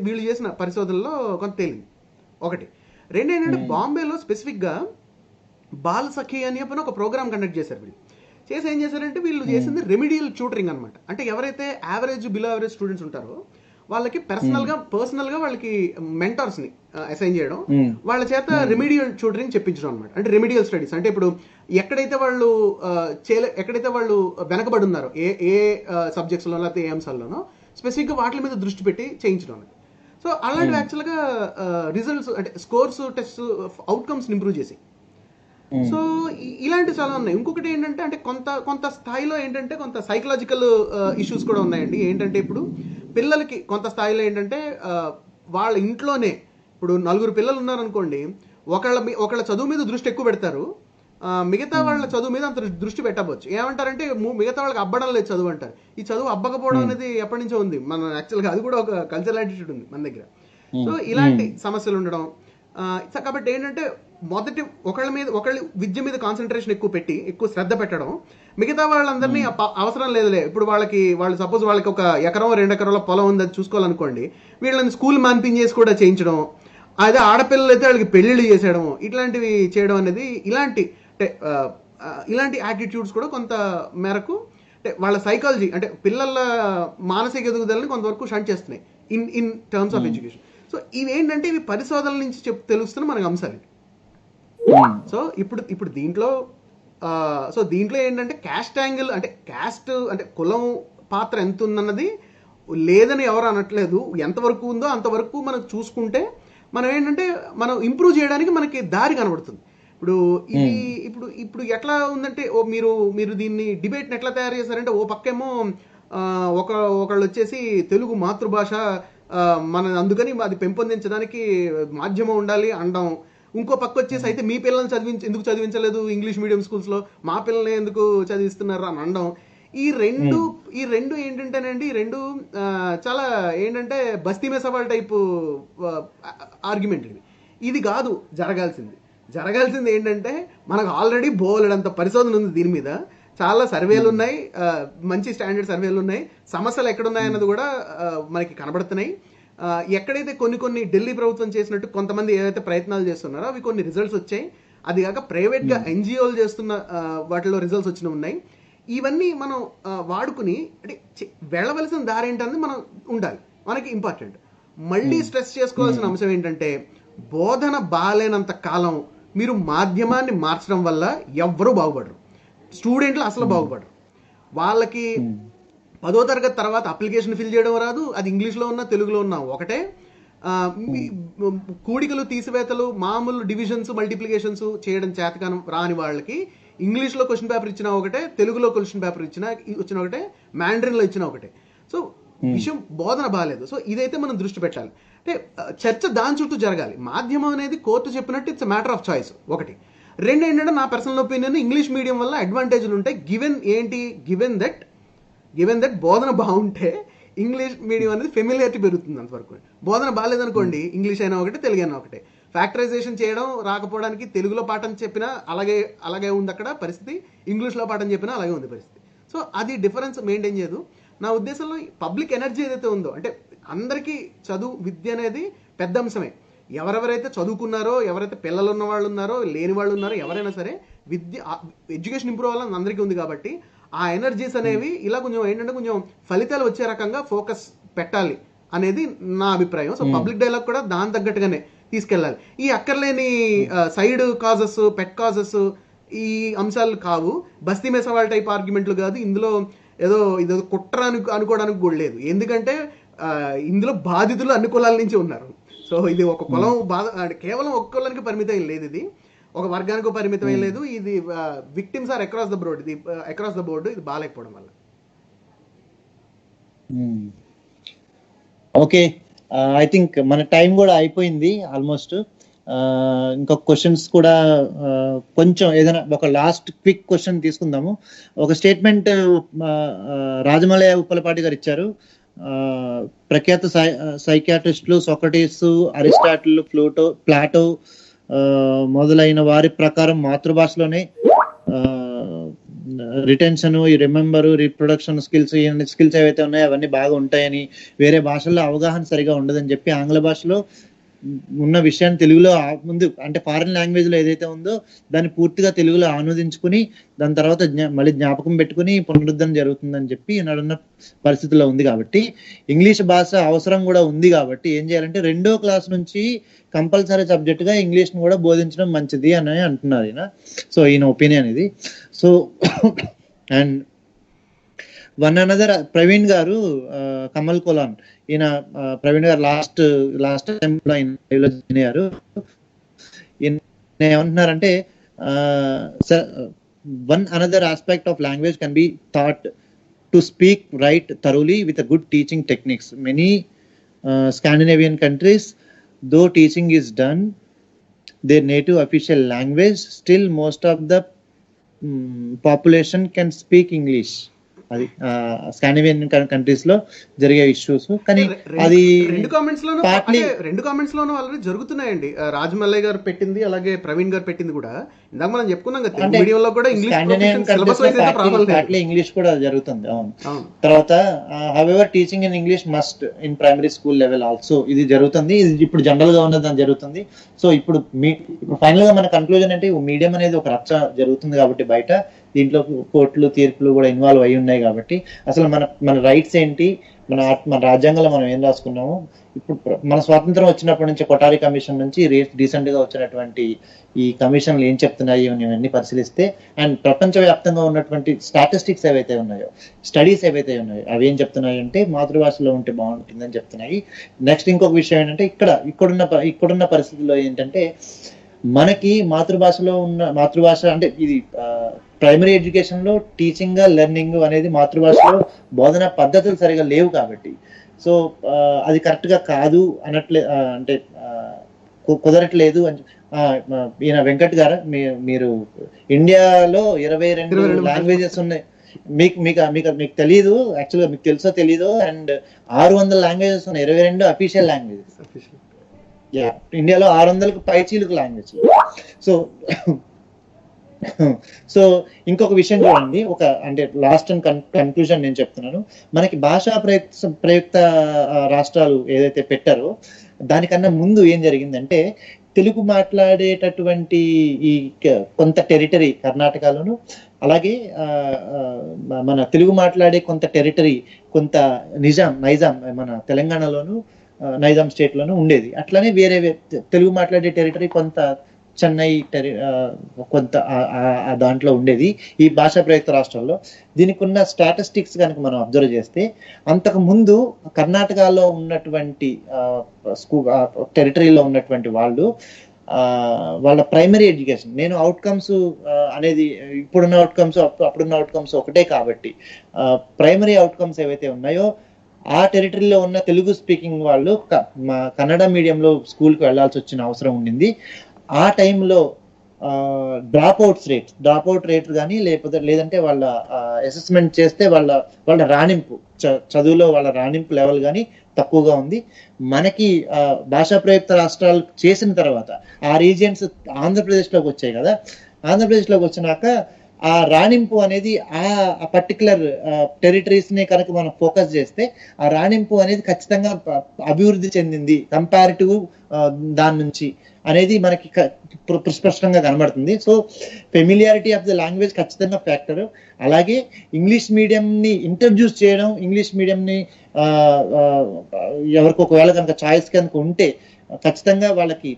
వీళ్ళు చేసిన పరిశోధనలో కొంత తేలింది. ఒకటి. 2 ఏంటంటే బాంబేలో స్పెసిఫిక్గా బాల్ సఖీ అని చెప్పిన ఒక ప్రోగ్రామ్ కండక్ట్ చేశారు. వీళ్ళు చేసి ఏం చేశారంటే వీళ్ళు చేసింది రెమిడియల్ ట్యూటరింగ్ అనమాట. అంటే ఎవరైతే యావరేజ్ బిలో యావరేజ్ స్టూడెంట్స్ ఉంటారో వాళ్ళకి పర్సనల్ గా వాళ్ళకి మెంటర్స్ ని అసైన్ చేయడం, వాళ్ళ చేత రెమిడియల్ ట్యూటరింగ్ చెప్పించడం అనమాట. అంటే రెమిడియల్ స్టడీస్ అంటే ఇప్పుడు ఎక్కడైతే వాళ్ళు వెనకబడి ఉన్నారో ఏ సబ్జెక్ట్స్ లో లేకపోతే ఏ అంశాల్లోనో స్పెసిఫిక్ గా వాటి మీద దృష్టి పెట్టి చేయించడం అనేది. సో అలాంటివి యాక్చువల్గా రిజల్ట్స్ అంటే స్కోర్స్ టెస్ట్ అవుట్కమ్స్ ఇంప్రూవ్ చేసి. సో ఇలాంటివి చాలా ఉన్నాయి. ఇంకొకటి ఏంటంటే అంటే కొంత స్థాయిలో ఏంటంటే కొంత సైకలాజికల్ ఇష్యూస్ కూడా ఉన్నాయండి. ఏంటంటే ఇప్పుడు పిల్లలకి కొంత స్థాయిలో ఏంటంటే వాళ్ళ ఇంట్లోనే ఇప్పుడు 4 పిల్లలు ఉన్నారనుకోండి, ఒకళ్ళ చదువు మీద దృష్టి ఎక్కువ పెడతారు, మిగతా వాళ్ళ చదువు మీద అంత దృష్టి పెట్టవచ్చు. ఏమంటారంటే మిగతా వాళ్ళకి అబ్బడం లేదు చదువు అంటారు. ఈ చదువు అబ్బకపోవడం అనేది ఎప్పటి నుంచో ఉంది మన యాక్చువల్గా, అది కూడా ఒక కల్చరల్ యాటిట్యూడ్ ఉంది మన దగ్గర. సో ఇలాంటి సమస్యలు ఉండడం. కాబట్టి ఏంటంటే మొదటి ఒకళ్ళ విద్య మీద కాన్సన్ట్రేషన్ ఎక్కువ శ్రద్ధ పెట్టడం, మిగతా వాళ్ళందరినీ అవసరం లేదులే. ఇప్పుడు వాళ్ళు సపోజ్ వాళ్ళకి 1 ఎకరం 2 ఎకరాల పొలం ఉందని చూసుకోవాలనుకోండి, వీళ్ళని స్కూల్ మాన్పించేసి కూడా చేయించడం, అదే ఆడపిల్లలు అయితే వాళ్ళకి పెళ్లిళ్ళు చేసేయడం, ఇట్లాంటివి చేయడం అనేది ఇలాంటి యాటిట్యూడ్స్ కూడా కొంత మేరకు అంటే వాళ్ళ సైకాలజీ అంటే పిల్లల మానసిక ఎదుగుదలని కొంతవరకు షంట్ చేస్తున్నాయి in terms of education. So ఇవేంటంటే ఇవి పరిశోధనల నుంచి తెలుస్తున్న మనకు అంశాలు. సో ఇప్పుడు దీంట్లో ఏంటంటే క్యాస్ట్ యాంగిల్ అంటే క్యాస్ట్ అంటే కులం పాత్ర ఎంత ఉందన్నది లేదని ఎవరు అనట్లేదు. ఎంతవరకు ఉందో అంతవరకు మనం చూసుకుంటే మనం ఏంటంటే మనం ఇంప్రూవ్ చేయడానికి మనకి దారి కనబడుతుంది. ఇప్పుడు ఎట్లా ఉందంటే మీరు దీన్ని డిబేట్ని ఎట్లా తయారు చేశారంటే ఓ పక్కేమో ఒకళ్ళు వచ్చేసి తెలుగు మాతృభాష మన అందుకని అది పెంపొందించడానికి మాధ్యమం ఉండాలి అనడం, ఇంకో పక్క వచ్చేసి అయితే మీ పిల్లల్ని ఎందుకు చదివించలేదు ఇంగ్లీష్ మీడియం స్కూల్స్లో, మా పిల్లల్ని ఎందుకు చదివిస్తున్నారు అని అనడం. ఈ రెండు ఏంటంటేనండి చాలా ఏంటంటే బస్తీ మే సవాల్ టైపు ఆర్గ్యుమెంట్లు. ఇది కాదు జరగాల్సింది ఏంటంటే మనకు ఆల్రెడీ బోలెడంత పరిశోధన ఉంది దీని మీద, చాలా సర్వేలు ఉన్నాయి, మంచి స్టాండర్డ్ సర్వేలు ఉన్నాయి, సమస్యలు ఎక్కడున్నాయన్నది కూడా మనకి కనబడుతున్నాయి. ఎక్కడైతే కొన్ని ఢిల్లీ ప్రభుత్వం చేసినట్టు కొంతమంది ఏవైతే ప్రయత్నాలు చేస్తున్నారో అవి కొన్ని రిజల్ట్స్ వచ్చాయి. అది కాక ప్రైవేట్గా ఎన్జిఓలు చేస్తున్న వాటిలో రిజల్ట్స్ వచ్చినవి ఉన్నాయి. ఇవన్నీ మనం వాడుకుని అంటే వెళ్ళవలసిన దారి ఏంటనేది మనం ఉండాలి. మనకి ఇంపార్టెంట్. మళ్ళీ స్ట్రెస్ చేసుకోవాల్సిన అంశం ఏంటంటే బోధన బాగాలేనంత కాలం మీరు మాధ్యమాన్ని మార్చడం వల్ల ఎవ్వరూ బాగుపడరు, స్టూడెంట్లు అసలు బాగుపడరు. వాళ్ళకి 10వ తరగతి తర్వాత అప్లికేషన్ ఫిల్ చేయడం రాదు, అది ఇంగ్లీష్లో ఉన్నా తెలుగులో ఉన్నా ఒకటే. కూడికలు తీసివేతలు మామూలు డివిజన్స్ మల్టిప్లికేషన్స్ చేయడం చేతకానం రాని వాళ్ళకి ఇంగ్లీష్లో క్వశ్చన్ పేపర్ ఇచ్చినా ఒకటే, తెలుగులో క్వశ్చన్ పేపర్ వచ్చిన ఒకటే, మ్యాండరిన్లో ఇచ్చిన ఒకటే. సో విషయం బోధన బాగాలేదు. సో ఇదైతే మనం దృష్టి పెట్టాలి. అంటే చర్చ దాని చుట్టూ జరగాలి. మాధ్యమం అనేది కోర్టు చెప్పినట్టు ఇట్స్ మ్యాటర్ ఆఫ్ చాయిస్ ఒకటి. రెండు ఏంటంటే నా పర్సనల్ ఒపీనియన్ ఇంగ్లీష్ మీడియం వల్ల అడ్వాంటేజ్లు ఉంటాయి. గివెన్ దట్ బోధన బాగుంటే ఇంగ్లీష్ మీడియం అనేది ఫెమిలియారిటీ పెరుగుతుంది అంతవరకు. బోధన బాగాలేదనుకోండి ఇంగ్లీష్ అయినా ఒకటే తెలుగు అయినా ఒకటే. ఫ్యాక్టరైజేషన్ చేయడం రాకపోవడానికి తెలుగులో పాఠం చెప్పినా అలాగే ఉంది అక్కడ పరిస్థితి, ఇంగ్లీష్లో పాఠం చెప్పినా అలాగే ఉంది పరిస్థితి. సో అది డిఫరెన్స్ మెయింటైన్ చేయదు. నా ఉద్దేశంలో పబ్లిక్ ఎనర్జీ ఏదైతే ఉందో అంటే అందరికీ చదువు విద్య అనేది పెద్ద అంశమే. ఎవరెవరైతే చదువుకున్నారో, ఎవరైతే పిల్లలు ఉన్న వాళ్ళు ఉన్నారో, లేని వాళ్ళు ఉన్నారో, ఎవరైనా సరే ఎడ్యుకేషన్ ఇంప్రూవ్ అవ్వాలని అందరికీ ఉంది. కాబట్టి ఆ ఎనర్జీస్ అనేవి ఇలా కొంచెం ఫలితాలు వచ్చే రకంగా ఫోకస్ పెట్టాలి అనేది నా అభిప్రాయం. సో పబ్లిక్ డైలాగ్ కూడా దాని తగ్గట్టుగానే తీసుకెళ్ళాలి. ఈ అక్కర్లేని సైడ్ కాజెస్, పెట్ కాజెస్ ఈ అంశాలు కావు. బస్తీ మే సవాల్ టైప్ ఆర్గ్యుమెంట్లు కాదు. ఇందులో ఏదో కుట్ర అనుకోవడానికి కూడా లేదు. ఎందుకంటే ఇందులో బాధితులు అన్ని కులాల నుంచి ఉన్నారు. సో ఇది ఒక కులం కేవలం ఒక కులానికి పరిమితం లేదు, ఇది ఒక వర్గానికి పరిమితం లేదు. ఇది victims are across the board. ఇది బాగాలేకపోవడం వల్ల. ఓకే, ఐ థింక్ మన టైం కూడా అయిపోయింది ఆల్మోస్ట్. ఇంకొక క్వశ్చన్స్ కూడా కొంచెం ఏదైనా ఒక లాస్ట్ క్విక్ క్వశ్చన్ తీసుకుందాము. ఒక స్టేట్మెంట్ రాజమలయ ఉప్పలపాటి గారు ఇచ్చారు. ప్రఖ్యాత సైకియాట్రిస్టులు సోక్రటీస్, అరిస్టాటిల్, ప్లాటో మొదలైన వారి ప్రకారం మాతృభాషలోనే రిటెన్షన్, రిమెంబర్, రీప్రొడక్షన్ స్కిల్స్ ఏవైతే ఉన్నాయో అవన్నీ బాగా ఉంటాయని, వేరే భాషల్లో అవగాహన సరిగా ఉండదని చెప్పి ఆంగ్ల భాషలో ఉన్న విషయాన్ని తెలుగులో ముందు అంటే ఫారిన్ లాంగ్వేజ్ లో ఏదైతే ఉందో దాన్ని పూర్తిగా తెలుగులో ఆమోదించుకుని దాని తర్వాత మళ్ళీ జ్ఞాపకం పెట్టుకుని పునరుద్ధరణ జరుగుతుందని చెప్పి నడున్న పరిస్థితిలో ఉంది. కాబట్టి ఇంగ్లీష్ భాష అవసరం కూడా ఉంది. కాబట్టి ఏం చేయాలంటే 2వ క్లాస్ నుంచి కంపల్సరీ సబ్జెక్ట్ గా ఇంగ్లీష్ ను కూడా బోధించడం మంచిది అని అంటున్నారు ఈయన. సో ఈయన ఒపీనియన్ ఇది. So and one another Praveen గారు, కమల్ కొలాన్, ఈయన ప్రవీణ్ గారు లాస్ట్ టైం లో జాయిన్ అయ్యారు. ఈయన ఏమంటున్నారంటే one another aspect of language can be thought to speak right thoroughly with good teaching techniques. Many Scandinavian countries, though teaching is done their native official language, still most of the population can speak English. అది స్కాండినేవియన్ కంట్రీస్ లో జరిగే ఇష్యూస్. కానీ అది రెండు కామెంట్స్ లోనూ ఆల్రెడీ జరుగుతున్నాయండి. రాజమల్లయ్య గారు పెట్టింది, అలాగే ప్రవీణ్ గారు పెట్టింది కూడా ఇందాక మనం చెప్పుకున్నాం కదా, మీడియంలో కూడా ఇంగ్లీష్ కూడా జరుగుతుంది. అవును. తర్వాత however teaching in English must in primary school level also, ఇది జరుగుతుంది. ఇది ఇప్పుడు జనరల్ గా ఉన్నది జరుగుతుంది. సో ఇప్పుడు ఫైనల్ గా మన కన్క్లూజన్ అంటే మీడియం అనేది ఒక రచ్చ జరుగుతుంది కాబట్టి బయట దీంట్లో కోర్టులు తీర్పులు కూడా ఇన్వాల్వ్ అయి ఉన్నాయి. కాబట్టి అసలు మన రైట్స్ ఏంటి, మన రాజ్యాంగంలో మనం ఏం రాసుకున్నాము, ఇప్పుడు మన స్వాతంత్రం వచ్చినప్పటి నుంచి కొఠారి కమిషన్ నుంచి రీసెంట్ గా వచ్చినటువంటి ఈ కమిషన్లు ఏం చెప్తున్నాయి ఇవన్నీ పరిశీలిస్తే, అండ్ ప్రపంచవ్యాప్తంగా ఉన్నటువంటి స్టాటిస్టిక్స్ ఏవైతే ఉన్నాయో, స్టడీస్ ఏవైతే ఉన్నాయో అవి ఏం చెప్తున్నాయి అంటే మాతృభాషలో ఉంటే బాగుంటుందని చెప్తున్నాయి. నెక్స్ట్ ఇంకొక విషయం ఏంటంటే ఇక్కడున్న పరిస్థితుల్లో ఏంటంటే మనకి మాతృభాష అంటే ఇది ప్రైమరీ ఎడ్యుకేషన్ లో టీచింగ్ లెర్నింగ్ అనేది మాతృభాషలో బోధన పద్ధతులు సరిగా లేవు. కాబట్టి సో అది కరెక్ట్ గా కాదు అనట్లే, అంటే కుదరట్లేదు అని ఈయన వెంకట్ గారు, మీరు ఇండియాలో 22 లాంగ్వేజెస్ ఉన్నాయి. మీకు తెలియదు, యాక్చువల్గా మీకు తెలుసో తెలీదు, అండ్ 600 లాంగ్వేజెస్ ఉన్నాయి, 22 అఫీషియల్ లాంగ్వేజెస్. ఇండియాలో 600కు పైచీలకు లాంగ్వేజ్. సో ఇంకొక విషయం చూడండి, అంటే లాస్ట్ అండ్ కన్క్లూజన్ నేను చెప్తున్నాను. మనకి భాషా ప్రయుక్త రాష్ట్రాలు ఏదైతే పెట్టారో దానికన్నా ముందు ఏం జరిగిందంటే తెలుగు మాట్లాడేటటువంటి ఈ కొంత టెరిటరీ కర్ణాటకలోను, అలాగే మన తెలుగు మాట్లాడే కొంత టెరిటరీ కొంత నైజాం మన తెలంగాణలోను, నైజాం స్టేట్ లోను ఉండేది. అట్లనే వేరే తెలుగు మాట్లాడే టెరిటరీ కొంత చెన్నై కొంత దాంట్లో ఉండేది ఈ భాషా ప్రయుక్త రాష్ట్రాల్లో. దీనికి ఉన్న స్టాటిస్టిక్స్ కనుక మనం అబ్జర్వ్ చేస్తే అంతకు ముందు కర్ణాటకలో ఉన్నటువంటి టెరిటరీలో ఉన్నటువంటి వాళ్ళ ప్రైమరీ ఎడ్యుకేషన్, నేను అవుట్కమ్స్ అనేది ఇప్పుడున్న అవుట్కమ్స్ అప్పుడున్న అవుట్కమ్స్ ఒకటే కాబట్టి ప్రైమరీ అవుట్కమ్స్ ఏవైతే ఉన్నాయో ఆ టెరిటరీలో ఉన్న తెలుగు స్పీకింగ్ వాళ్ళు కన్నడ మీడియంలో స్కూల్కి వెళ్లాల్సి వచ్చిన అవసరం ఉండింది. ఆ టైంలో డ్రాప్ అవుట్ రేట్ కానీ లేదంటే వాళ్ళ అసెస్మెంట్ చేస్తే వాళ్ళ రాణింపు చదువులో వాళ్ళ రాణింపు లెవెల్ కానీ తక్కువగా ఉంది. మనకి భాషా ప్రయుక్త రాష్ట్రాలు చేసిన తర్వాత ఆ రీజియన్స్ ఆంధ్రప్రదేశ్లోకి వచ్చాయి కదా, ఆంధ్రప్రదేశ్లోకి వచ్చినాక ఆ రాణింపు అనేది ఆ పర్టికులర్ టెరిటరీస్ ని కనుక మనం ఫోకస్ చేస్తే ఆ రాణింపు అనేది ఖచ్చితంగా అభివృద్ధి చెందింది కంపారిటివ్ దాని నుంచి అనేది మనకి స్పష్టంగా కనబడుతుంది. So familiarity of the language ఖచ్చితంగా ఫ్యాక్టర్. అలాగే ఇంగ్లీష్ మీడియంని ఇంట్రడ్యూస్ చేయడం, ఇంగ్లీష్ మీడియంని ఎవరికి ఒకవేళ కనుక చాయిస్ కనుక ఉంటే ఖచ్చితంగా వాళ్ళకి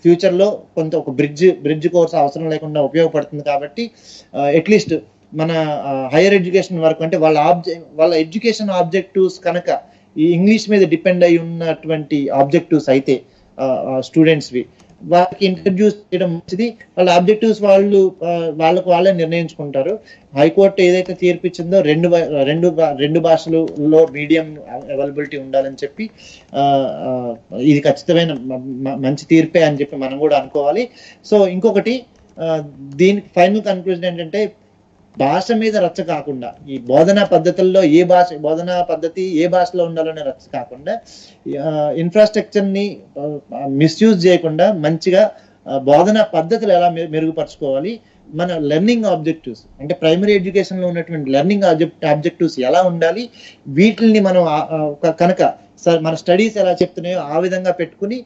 ఫ్యూచర్ లో కొంత ఒక బ్రిడ్జ్ కోర్స్ అవసరం లేకుండా ఉపయోగపడుతుంది. కాబట్టి అట్లీస్ట్ మన హైయర్ ఎడ్యుకేషన్ వరకు అంటే వాళ్ళ ఎడ్యుకేషన్ ఆబ్జెక్టివ్స్ కనుక ఈ ఇంగ్లీష్ మీద డిపెండ్ అయి ఉన్నటువంటి ఆబ్జెక్టివ్స్ అయితే స్టూడెంట్స్వి వాళ్ళకి ఇంట్రడ్యూస్ చేయడం మంచిది. వాళ్ళ ఆబ్జెక్టివ్స్ వాళ్ళకు వాళ్ళే నిర్ణయించుకుంటారు. హైకోర్టు ఏదైతే తీర్పిచ్చిందో రెండు భాషలలో మీడియం అవైలబిలిటీ ఉండాలని చెప్పి ఇది ఖచ్చితమైన మంచి తీర్పే అని చెప్పి మనం కూడా అనుకోవాలి. సో ఇంకొకటి దీనికి ఫైనల్ కన్క్లూజన్ ఏంటంటే భాష మీద రచ్చ కాకుండా ఈ బోధనా పద్ధతుల్లో బోధనా పద్ధతి ఏ భాషలో ఉండాలనే రచ్చ కాకుండా ఇన్ఫ్రాస్ట్రక్చర్ ని మిస్యూజ్ చేయకుండా మంచిగా బోధనా పద్ధతులు ఎలా మెరుగుపరచుకోవాలి, మన లెర్నింగ్ ఆబ్జెక్టివ్స్ అంటే ప్రైమరీ ఎడ్యుకేషన్ లో ఉన్నటువంటి లెర్నింగ్ ఆబ్జెక్టివ్స్ ఎలా ఉండాలి, వీటిని మనం కనుక మన స్టడీస్ ఎలా చెప్తున్నాయో ఆ విధంగా పెట్టుకుని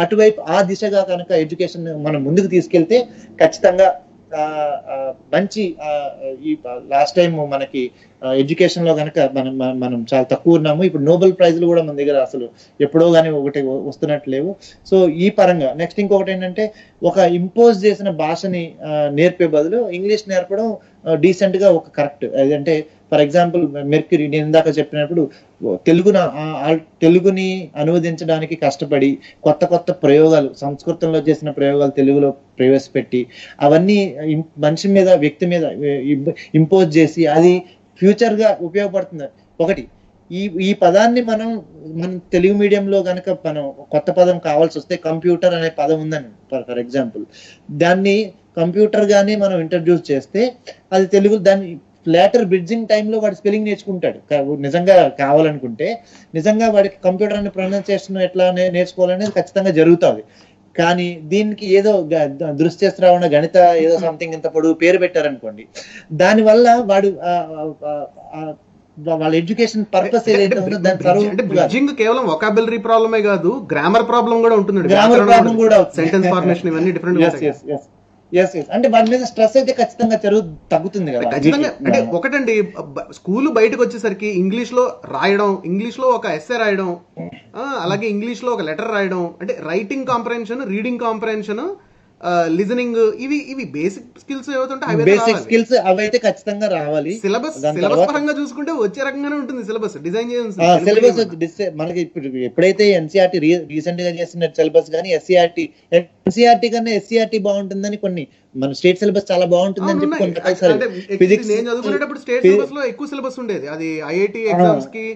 అటువైపు ఆ దిశగా కనుక ఎడ్యుకేషన్ మనం ముందుకు తీసుకెళ్తే ఖచ్చితంగా మంచి ఈ లాస్ట్ టైం మనకి ఎడ్యుకేషన్ లో కనుక మనం చాలా తక్కువ ఉన్నాము. ఇప్పుడు నోబెల్ ప్రైజ్లు కూడా మన దగ్గర అసలు ఎప్పుడో కానీ ఒకటి వస్తున్నట్టు లేవు. సో ఈ పరంగా నెక్స్ట్ ఇంకొకటి ఏంటంటే, ఒక ఇంపోజ్ చేసిన భాషని నేర్పే బదులు ఇంగ్లీష్ నేర్పడం డీసెంట్ గా ఒక కరెక్ట్. అదంటే ఫర్ ఎగ్జాంపుల్ మెర్క్యూరీ, నేను ఇందాక చెప్పినప్పుడు తెలుగుని అనువదించడానికి కష్టపడి కొత్త కొత్త ప్రయోగాలు, సంస్కృతంలో చేసిన ప్రయోగాలు తెలుగులో ప్రవేశపెట్టి అవన్నీ మనిషి మీద, వ్యక్తి మీద ఇంపోజ్ చేసి అది ఫ్యూచర్ గా ఉపయోగపడుతుంది. ఒకటి ఈ పదాన్ని మనం తెలుగు మీడియంలో కనుక మనం కొత్త పదం కావాల్సి వస్తే, కంప్యూటర్ అనే పదం ఉందని ఫర్ ఎగ్జాంపుల్, దాన్ని కంప్యూటర్ గానే మనం ఇంట్రడ్యూస్ చేస్తే అది తెలుగు, దాన్ని లేటర్ బ్రిడ్జింగ్ టైంలో వాడు స్పెల్లింగ్ నేర్చుకుంటాడు. నిజంగా కావాలనుకుంటే నిజంగా వాడికి కంప్యూటర్ అనే ప్రొనౌన్సియేషన్ ఎట్లా నేర్చుకోవాలనేది ఖచ్చితంగా జరుగుతుంది. కానీ దీనికి ఏదో దృశ్య శ్రవణ గణిత ఏదో సంథింగ్ ఇంత పొడుగు పేరు పెట్టారనుకోండి, దానివల్ల వాడు వాళ్ళ ఎడ్యుకేషన్ పర్పస్ ఏదైతే ఉందో దాని బ్రిడ్జింగ్ కేవలం వొకాబులరీ ప్రాబ్లమే కాదు, గ్రామర్ ప్రాబ్లం కూడా ఉంటుంది. గ్రామర్ ప్రాబ్లం కూడా, సెంటెన్స్ ఫార్మేషన్ ఇవన్నీ డిఫరెంట్. అంటే వాటి మీద స్ట్రెస్ అయితే ఖచ్చితంగా తగ్గుతుంది కదా. ఖచ్చితంగా. అంటే ఒకటండి, స్కూల్ బయటకు వచ్చేసరికి ఇంగ్లీష్ లో రాయడం, ఇంగ్లీష్ లో ఒక ఎస్సే రాయడం, అలాగే ఇంగ్లీష్ లో ఒక లెటర్ రాయడం, అంటే writing comprehension, reading comprehension, listening, ఇవి బేసిక్ స్కిల్స్ ఏవైతే బేసిక్ స్కిల్స్ అవైతే ఖచ్చితంగా రావాలి. సిలబస్ పరంగా చూసుకుంటే వచ్చే రకంగానే ఉంటుంది. సిలబస్ డిజైన్ సిలబస్ మనకి ఇప్పుడు ఎప్పుడైతే ఎన్సీఆర్టీ రీసెంట్ గా చేసిన సిలబస్ కానీ ఎన్సీఆర్టీ కన్నా ఎస్సీఆర్టీ బాగుంటుందని కొన్ని, మన స్టేట్ సిలబస్ చాలా బాగుంటుందని చెప్పి ఫిజిక్స్ నేను చదువుకునేటప్పుడు స్టేట్ సిలబస్ లో ఎక్కువ సిలబస్ ఉండేది. అది ఐఐటి ఎగ్జామ్స్ కి,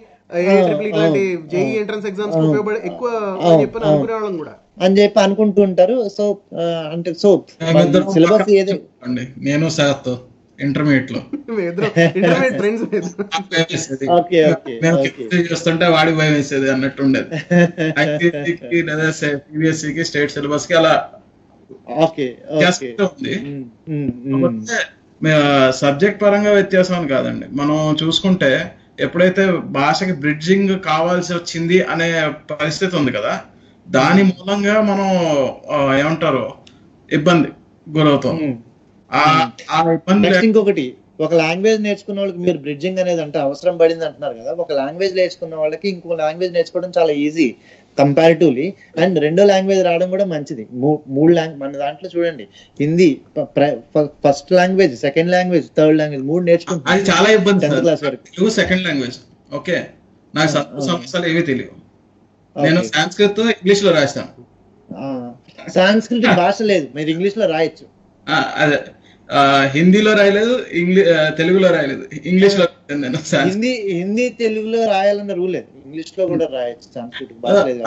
ఇలాంటి జేఈ ఎంట్రన్స్ ఎగ్జామ్స్ కి ఉపయోగపడే ఎక్కువ చెప్పిన అనుకునేవాళ్ళం కూడా అని చెప్పి అనుకుంటూ ఉంటారు. సో అంటే సో సిలబస్ ఏదో నేను ఇంటర్మీడియట్ లో చూస్తుంటే వాడికి భయం వేసేది అన్నట్టు ఉండేది. లేదా సిబిఎస్ఈ కి స్టేట్ సిలబస్ కి అలా ఉంది. సబ్జెక్ట్ పరంగా వ్యత్యాసం అని కాదండి. మనం చూసుకుంటే ఎప్పుడైతే భాషకి బ్రిడ్జింగ్ కావాల్సి వచ్చింది అనే పరిస్థితి ఉంది కదా, దాని మూలంగా మనం ఏమంటారు ఇబ్బంది గురవుతాం. ఆ ఇబ్బంది. ఇంకొకటి, ఒక లాంగ్వేజ్ నేర్చుకున్న వాళ్ళకి మీరు బ్రిడ్జింగ్ అనేది అంటే అవసరం పడింది అంటున్నారు కదా. ఒక లాంగ్వేజ్ నేర్చుకున్న వాళ్ళకి ఇంకో లాంగ్వేజ్ నేర్చుకోవడం చాలా ఈజీ కంపారిటివ్లీ. అండ్ రెండో లాంగ్వేజ్ రావడం కూడా మంచిది. మూడు లాంగ్వేజ్ మన దాంట్లో చూడండి, Hindi first language, second language, third language, మూడు నేర్చుకుంటాం. అది చాలా ఇబ్బంది. 10th క్లాస్ వరకు సెకండ్ లాంగ్వేజ్. ఓకే, నాకు సమస్యలు ఏమీ తెలియవు. నేను సంస్కృత్ ఇంగ్లీష్ లో రాస్తాను. సంస్కృత భాష లేదు, మీరు ఇంగ్లీష్ లో రాయొచ్చు. అదే హిందీలో రాయలేదు, తెలుగులో రాయలేదు, ఇంగ్లీష్ లో. హిందీ తెలుగులో రాయాలన్న రూల్ లేదు, ఇంగ్లీష్ లో కూడా రాయొచ్చు. సంస్కృత భాష లేదు.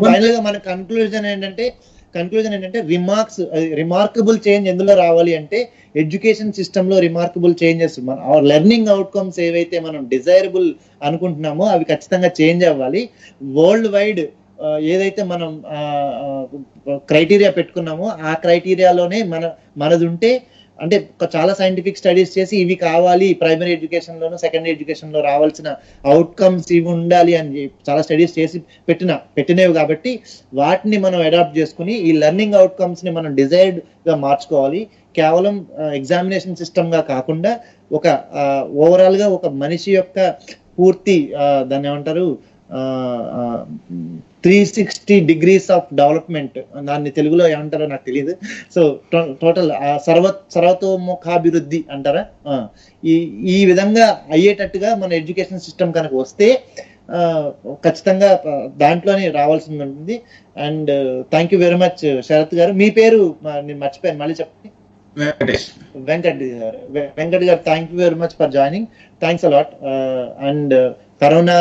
ఫైనల్ గా మన కన్క్లూజన్ ఏంటంటే రిమార్కబుల్ చేంజ్ ఎందులో రావాలి అంటే, ఎడ్యుకేషన్ సిస్టమ్ లో రిమార్కబుల్ చేంజెస్, మన లెర్నింగ్ అవుట్కమ్స్ ఏవైతే మనం డిజైరబుల్ అనుకుంటున్నామో అవి ఖచ్చితంగా చేంజ్ అవ్వాలి. వరల్డ్ వైడ్ ఏదైతే మనం క్రైటీరియా పెట్టుకున్నామో ఆ క్రైటీరియాలోనే మనది ఉంటే, అంటే చాలా సైంటిఫిక్ స్టడీస్ చేసి ఇవి కావాలి, primary education loan secondary education లో రావాల్సిన అవుట్కమ్స్ ఇవి ఉండాలి అని చాలా స్టడీస్ చేసి పెట్టినవి కాబట్టి వాటిని మనం అడాప్ట్ చేసుకుని ఈ లెర్నింగ్ అవుట్కమ్స్ ని మనం డిజైర్డ్ గా మార్చుకోవాలి. కేవలం ఎగ్జామినేషన్ సిస్టమ్ గా కాకుండా ఒక ఓవరాల్ గా ఒక మనిషి యొక్క పూర్తి దాన్ని ఏమంటారు 360 degrees ఆఫ్ డెవలప్మెంట్, దాన్ని తెలుగులో ఏమంటారో నాకు తెలియదు. సో టోటల్ సర్వతోముఖాభివృద్ధి అంటారా, ఈ విధంగా అయ్యేటట్టుగా మన ఎడ్యుకేషన్ సిస్టమ్ కనుక వస్తే ఖచ్చితంగా దాంట్లోనే రావాల్సి ఉంటుంది. And thank you very much Sharath garu. మీ పేరు నేను మర్చిపోయాను, మళ్ళీ చెప్పండి. Venkat garu, thank you very much for joining. Thanks a lot. And corona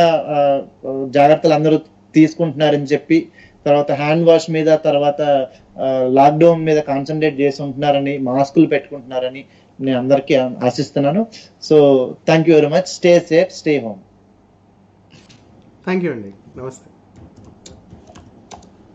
జాగ్రత్తలు అందరూ తీసుకుంటున్నారని చెప్పి, తర్వాత హ్యాండ్ వాష్ మీద, తర్వాత లాక్డౌన్ మీద కాన్సన్ట్రేట్ చేసి ఉంటున్నారని, మాస్కులు పెట్టుకుంటున్నారని నేను అందరికీ ఆశిస్తున్నాను. So thank you very much. Stay safe, stay home. Thank you అండి. నమస్తే.